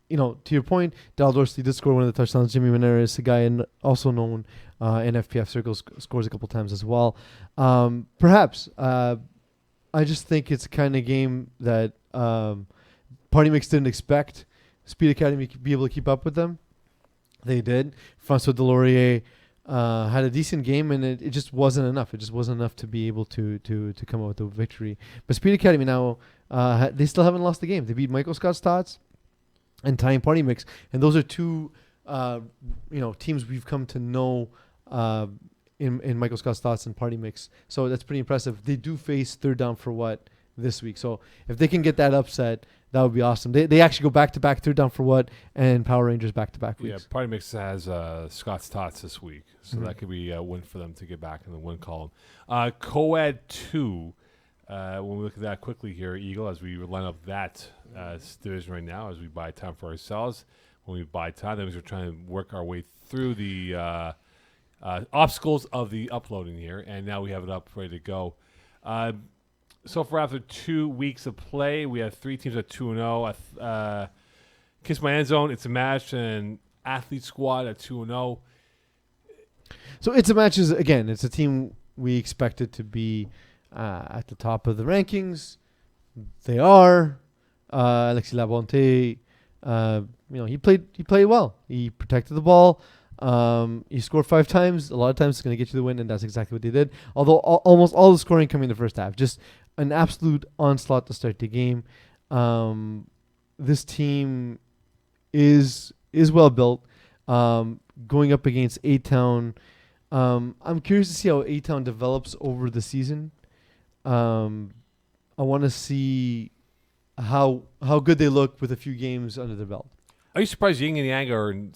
to your point, Dal Dorsey did score one of the touchdowns. Jimmy Meneres, a guy also known in FPF circles, scores a couple times as well. Perhaps. I just think it's a kind of game that Party Mix didn't expect Speed Academy to be able to keep up with them. They did. Francois Delorier had a decent game, and it just wasn't enough. It just wasn't enough to be able to come out with a victory. But Speed Academy now, they still haven't lost the game. They beat Michael Scott's Tots and tying Party Mix, and those are 2 teams we've come to know in Michael Scott's Thoughts and Party Mix. So that's pretty impressive. They do face third down for what this week. So if they can get that upset, that would be awesome. They actually go back-to-back third down for what and Power Rangers back-to-back weeks. Yeah, Party Mix has Scott's Tots this week. So that could be a win for them to get back in the win column. Co-Ed 2, when we look at that quickly here, Eagle, as we line up that division right now, as we buy time for ourselves. When we buy time, that means we're trying to work our way through the obstacles of the uploading here, and now we have it up ready to go. So far, after 2 weeks of play, we have 3 teams at 2-0. Kiss My End Zone, It's a Match, and Athlete Squad at 2-0. So It's a Match is, again, it's a team we expected to be at the top of the rankings. They are. Alexis Labonte, he played well. He protected the ball. He scored 5 times. A lot of times it's going to get you the win, and that's exactly what they did. Although almost all the scoring coming in the first half. Just an absolute onslaught to start the game. this team is well built. Going up against A-Town, I'm curious to see how A-Town develops over the season. I want to see how good they look with a few games under their belt. Are you surprised Yin and Yang are in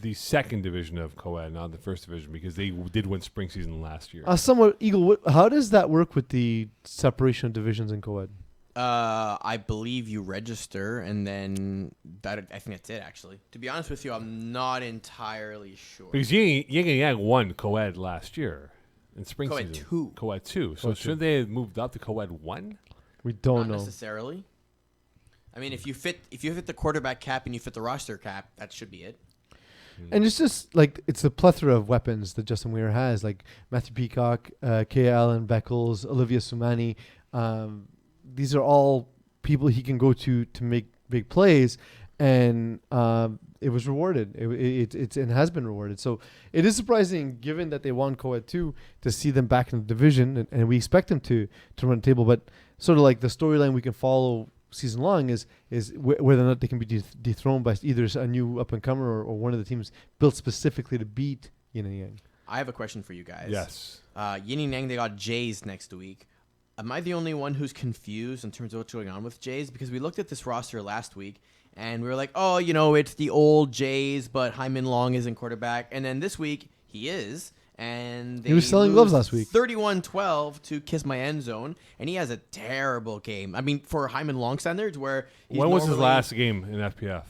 the second division of co-ed, not the first division, because they did win spring season last year? Somewhat, Eagle, how does that work with the separation of divisions in co-ed? I believe you register, and then I think that's it, actually. To be honest with you, I'm not entirely sure. Because Yin and Yang won co-ed last year in spring Co-ed season. 2. Co-ed 2. So Co-ed shouldn't they have moved up to co-ed 1? We don't Not know. necessarily. I mean, if you fit the quarterback cap and you fit the roster cap, that should be it. And it's just like it's a plethora of weapons that Justin Weir has, like Matthew Peacock, Kay Allen, Beckles, Olivia Sumani. These are all people he can go to make big plays, and it was rewarded. It has been rewarded. So it is surprising, given that they won co-ed 2, to see them back in the division, and we expect them to run the table. But sort of like the storyline we can follow season long is whether or not they can be dethroned by either a new up and comer or one of the teams built specifically to beat Yin and Yang. I have a question for you guys. Yes. Yin and Yang, they got Jays next week. Am I the only one who's confused in terms of what's going on with Jays? Because we looked at this roster last week, and we were like, oh, it's the old Jays, but Hyman Long isn't quarterback. And then this week, he is. And he was selling gloves last week. 31-12 to Kiss My End Zone, and he has a terrible game. I mean, for Hyman Long standards, where when was his last game in FPF?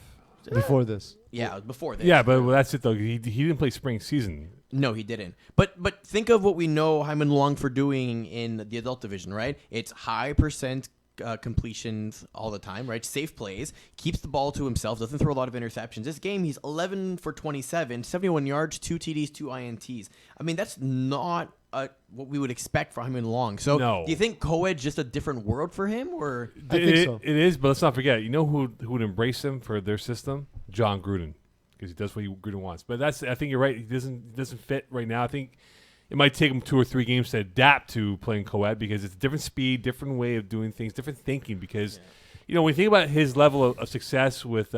Before this. Yeah, before this. Yeah, but that's it though. He didn't play spring season. No, he didn't. But think of what we know Hyman Long for doing in the adult division, right? It's high percent completions all the time, right? Safe plays, keeps the ball to himself, doesn't throw a lot of interceptions. This game, he's 11 for 27, 71 yards, 2 TDs, 2 INTs. I mean, that's not what we would expect from Hyman Long. So No. do you think co-ed's just a different world for him? Or I think so. It is, but let's not forget, you know who would embrace him for their system? John Gruden, because he does what Gruden wants. But I think you're right. He doesn't fit right now. I think it might take him 2 or 3 games to adapt to playing co-ed because it's a different speed, different way of doing things, different thinking. Because, when you think about his level of success with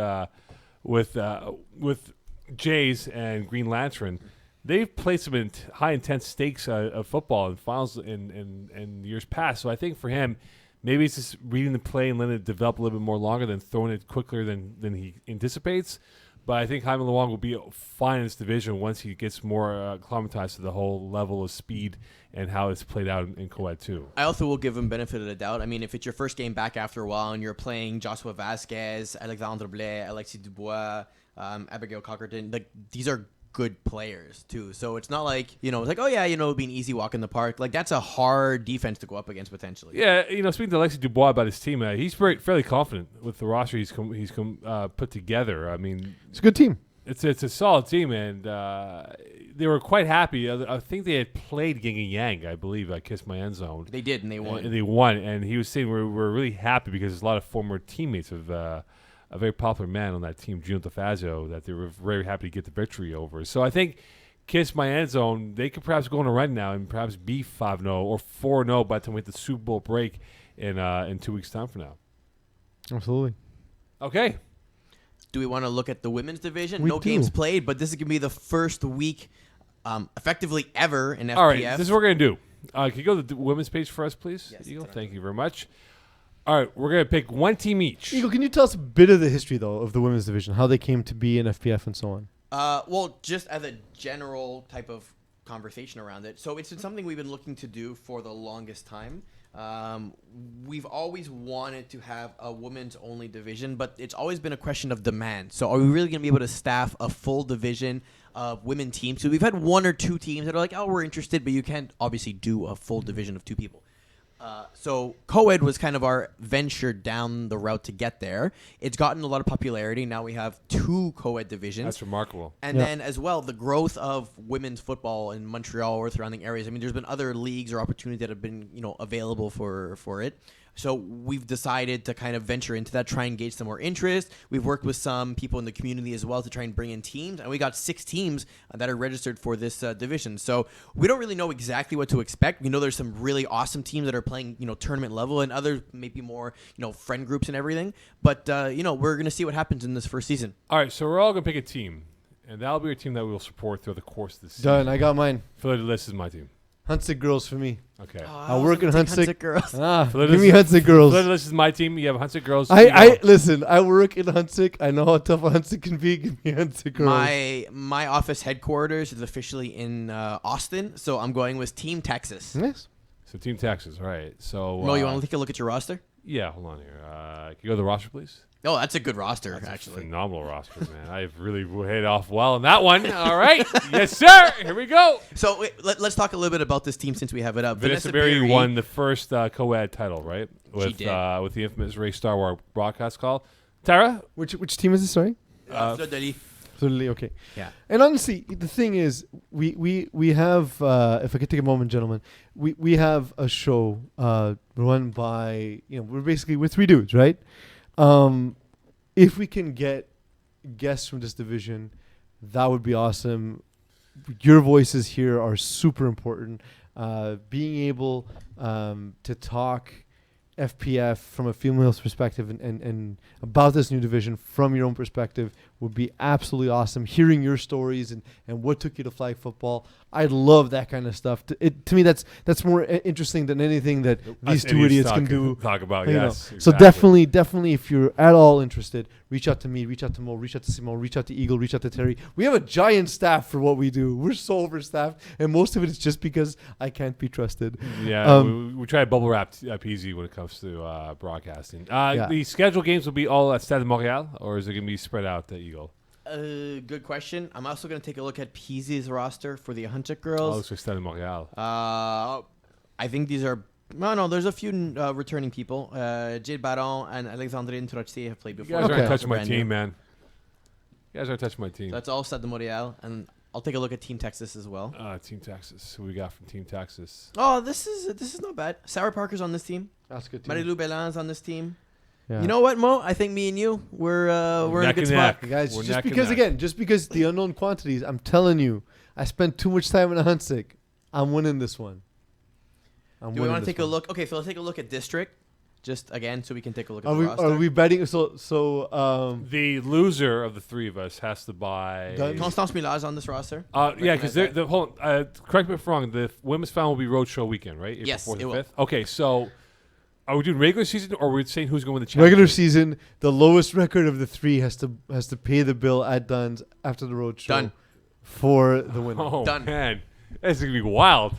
Jays and Green Lantern, they've played some high intense stakes of football in finals in years past. So I think for him, maybe it's just reading the play and letting it develop a little bit more longer than throwing it quicker than he anticipates. But I think Hyman Long will be fine in this division once he gets more acclimatized to the whole level of speed and how it's played out in co-ed too. I also will give him benefit of the doubt. I mean, if it's your first game back after a while and you're playing Joshua Vasquez, Alexandre Blais, Alexis Dubois, Abigail Cockerton, like these are good players too. So it's not like, it's like, oh yeah, it'll be an easy walk in the park. Like that's a hard defense to go up against potentially. Yeah, speaking to Alexis Dubois about his team, he's fairly confident with the roster he's put together. I mean, It's a good team. It's a solid team, and they were quite happy. I think they had played Yin and Yang, I believe. I Kissed My End Zone. They did, and they won. And they won, and he was saying we're really happy because there's a lot of former teammates of a very popular man on that team, Gino DeFazio, that they were very happy to get the victory over. So I think Kiss My End Zone, they could perhaps go on a run now and perhaps be 5-0 or 4-0 by the time we hit the Super Bowl break in 2 weeks' time from now. Absolutely. Okay. Do we want to look at the women's division? We No do. games played, but this is going to be the first week effectively ever in FPF. All right, this is what we're going to do. Can you go to the women's page for us, please? Yes, Eagle, it's thank you very much. All right, we're going to pick one team each. Eagle, can you tell us a bit of the history, though, of the women's division, how they came to be in FPF and so on? Well, just as a general type of conversation around it. So it's been something we've been looking to do for the longest time. We've always wanted to have a women's only division, but it's always been a question of demand. So are we really going to be able to staff a full division of women teams? So we've had 1 or 2 teams that are like, oh, we're interested, but you can't obviously do a full division of 2 people. So co-ed was kind of our venture down the route to get there. It's gotten a lot of popularity. Now we have 2 co-ed divisions. That's remarkable. And then as well, the growth of women's football in Montreal or surrounding areas. I mean, there's been other leagues or opportunities that have been, available for it. So we've decided to kind of venture into that, try and gauge some more interest. We've worked with some people in the community as well to try and bring in teams, and we got 6 teams that are registered for this division. So we don't really know exactly what to expect. We know there's some really awesome teams that are playing, tournament level, and others maybe more, friend groups and everything. But we're gonna see what happens in this first season. All right, so we're all gonna pick a team, and that'll be a team that we will support through the course of the season. Done. I got mine. Philadelphia is my team. Huntsick girls for me. Okay. I work in Huntsick. Girls. Give me Huntsick girls. Philadelphia is my team. You have Huntsick girls. I listen. I work in Huntsick. I know how tough a Huntsick can be. Give me Huntsick girls. My office headquarters is officially in Austin, so I'm going with Team Texas. Yes. So Team Texas, right? So. Mo, you want to take a look at your roster? Yeah, hold on here. Can you go to the roster, please? Oh, that's a good roster, That's actually. a phenomenal roster, man. I've really hit off well on that one. All right. Yes, sir. Here we go. So let's talk a little bit about this team since we have it up. Vanessa Berry won the first co-ed title, right? With did. With the infamous Ray Star Wars broadcast call. Tara? Which team is this? Sorry. Totally okay. Yeah. And honestly, the thing is, we have if I could take a moment, gentlemen, we have a show run by we're 3 dudes, right? If we can get guests from this division, that would be awesome. Your voices here are super important. Being able to talk FPF from a female's perspective and about this new division from your own perspective would be absolutely awesome. Hearing your stories and what took you to flag football, I love that kind of stuff. To me, that's more interesting than anything that these two idiots can do. Talk about, you know. yes. So Exactly. definitely, if you're at all interested, reach out to me, reach out to Mo, reach out to Simone, reach out to Eagle, reach out to Terry. We have a giant staff for what we do. We're so overstaffed, and most of it is just because I can't be trusted. Yeah, we try to bubble wrap Peeze when it comes to broadcasting. The scheduled games will be all at Stade de Montréal, or is it going to be spread out at Eagle? Good question. I'm also going to take a look at Peaze's roster for the Hunter Oh, girls. it's for Stade de Montréal. I think these are... No, there's a few returning people. Jade Baron and Alexandrine Trottier have played You before. guys aren't Okay. touching my Brand team, new. man. You guys aren't touching my team. That's all Stade de Montréal, and I'll take a look at Team Texas as well. Team Texas. Who we got from Team Texas? Oh, this is not bad. Sarah Parker's on this team. That's good. Marie-Lou Bellan's on this team. Yeah. You know what, Mo? I think me and you, we're in a Neck good and spot. neck. Guys, We're just neck and because neck. just because the unknown quantities, I'm telling you, I spent too much time in a Huntsick. I'm winning this one. Do we want to take a look? Okay, so let's take a look at District, just again, so we can take a look at Are the we roster. are we betting? So The loser of the three of us has to buy. Done. Constance Millar's on this roster. Yeah, because the whole. Correct me if I'm wrong. The women's final will be Roadshow weekend, right? April Yes, 4th it and will. 5th. Okay, so are we doing regular season, or are we saying who's going to win the championship? regular season, the lowest record of the 3 has to pay the bill at Dunn's after the road show. Done. For the winner. Oh Done. man, that's gonna be wild.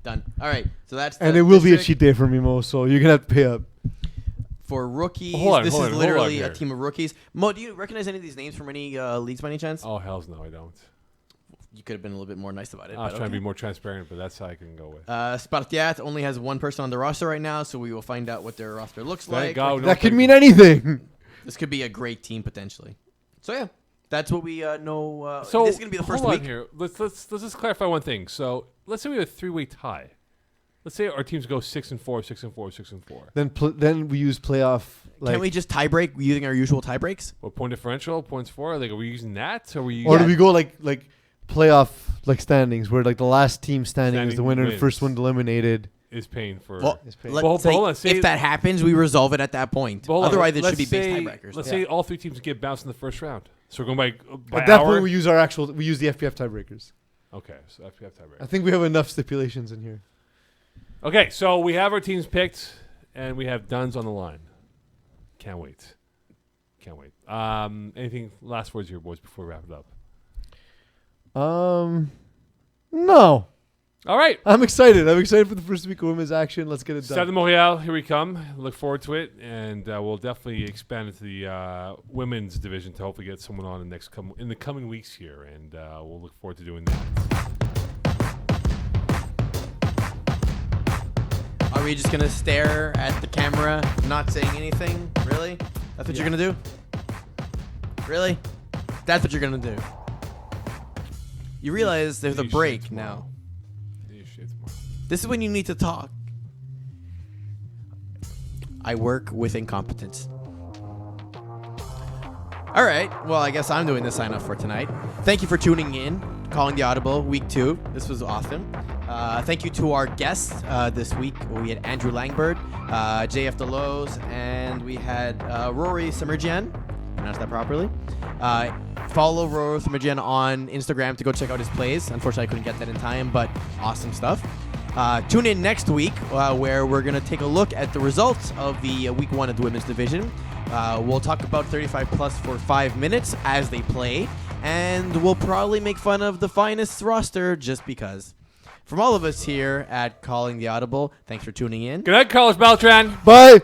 Done. All right, so that's And the it will be a District. cheat day for me, Mo, so you're going to have to pay up. For rookies, Hold this on is here. literally a team of rookies. Mo, do you recognize any of these names from any leagues by any chance? Oh hells no, I don't. You could have been a little bit more nice about it. I was but trying to okay. be more transparent, but that's how I can go with. Spartiat only has one person on the roster right now, so we will find out what their roster looks Thank like. God. No, That could thank mean you. anything. This could be a great team potentially. So yeah, that's what we know. So this is gonna be the first hold on week. here. Let's just clarify one thing. So let's say we have a 3-way tie. Let's say our teams go 6-4, 6-4, 6-4. Then we use playoff. Can we just tie break using our usual tie breaks? What point differential? Points for? Like, are we using that? Or are we? Or do we go like playoff standings where the last team standing is the Standing winner, the wins. first one eliminated Is paying for? Well, is paid. let's Well, say hold on, say- if that happens, we resolve it at that point. Hold on, Otherwise, it let's should be say- based tiebreakers. Let's say all 3 teams get bounced in the first round. So we're going by At that hour. point, we use the FPF tiebreakers. Okay, so FPF tiebreaker. I think we have enough stipulations in here. Okay, so we have our teams picked, and we have Duns on the line. Can't wait. Anything last words here, boys, before we wrap it up? No. All right. I'm excited. I'm excited for the first week of women's action. Let's get it Stade done. de Montréal, here we come. Look forward to it, and we'll definitely expand into the women's division to hopefully get someone on in the coming weeks here, and we'll look forward to doing that. Are we just gonna stare at the camera, not saying anything? Really? That's what you're gonna do? Really? That's what you're gonna do? You realize there's a These break shits now. tomorrow. These shits tomorrow. This is when you need to talk. I work with incompetence. All right. Well, I guess I'm doing the sign off for tonight. Thank you for tuning in. Calling the Audible, week 2. This was awesome. Thank you to our guests this week. We had Andrew Langburt, JF Daloze, and we had Rory Semerjian. Pronounced that properly. Follow Rory Semerjian on Instagram to go check out his plays. Unfortunately, I couldn't get that in time, but awesome stuff. Tune in next week where we're going to take a look at the results of the week 1 of the women's division. We'll talk about 35 plus for 5 minutes as they play, and we'll probably make fun of the finest roster just because. From all of us here at Calling the Audible, thanks for tuning in. Good night, Carlos Beltran. Bye.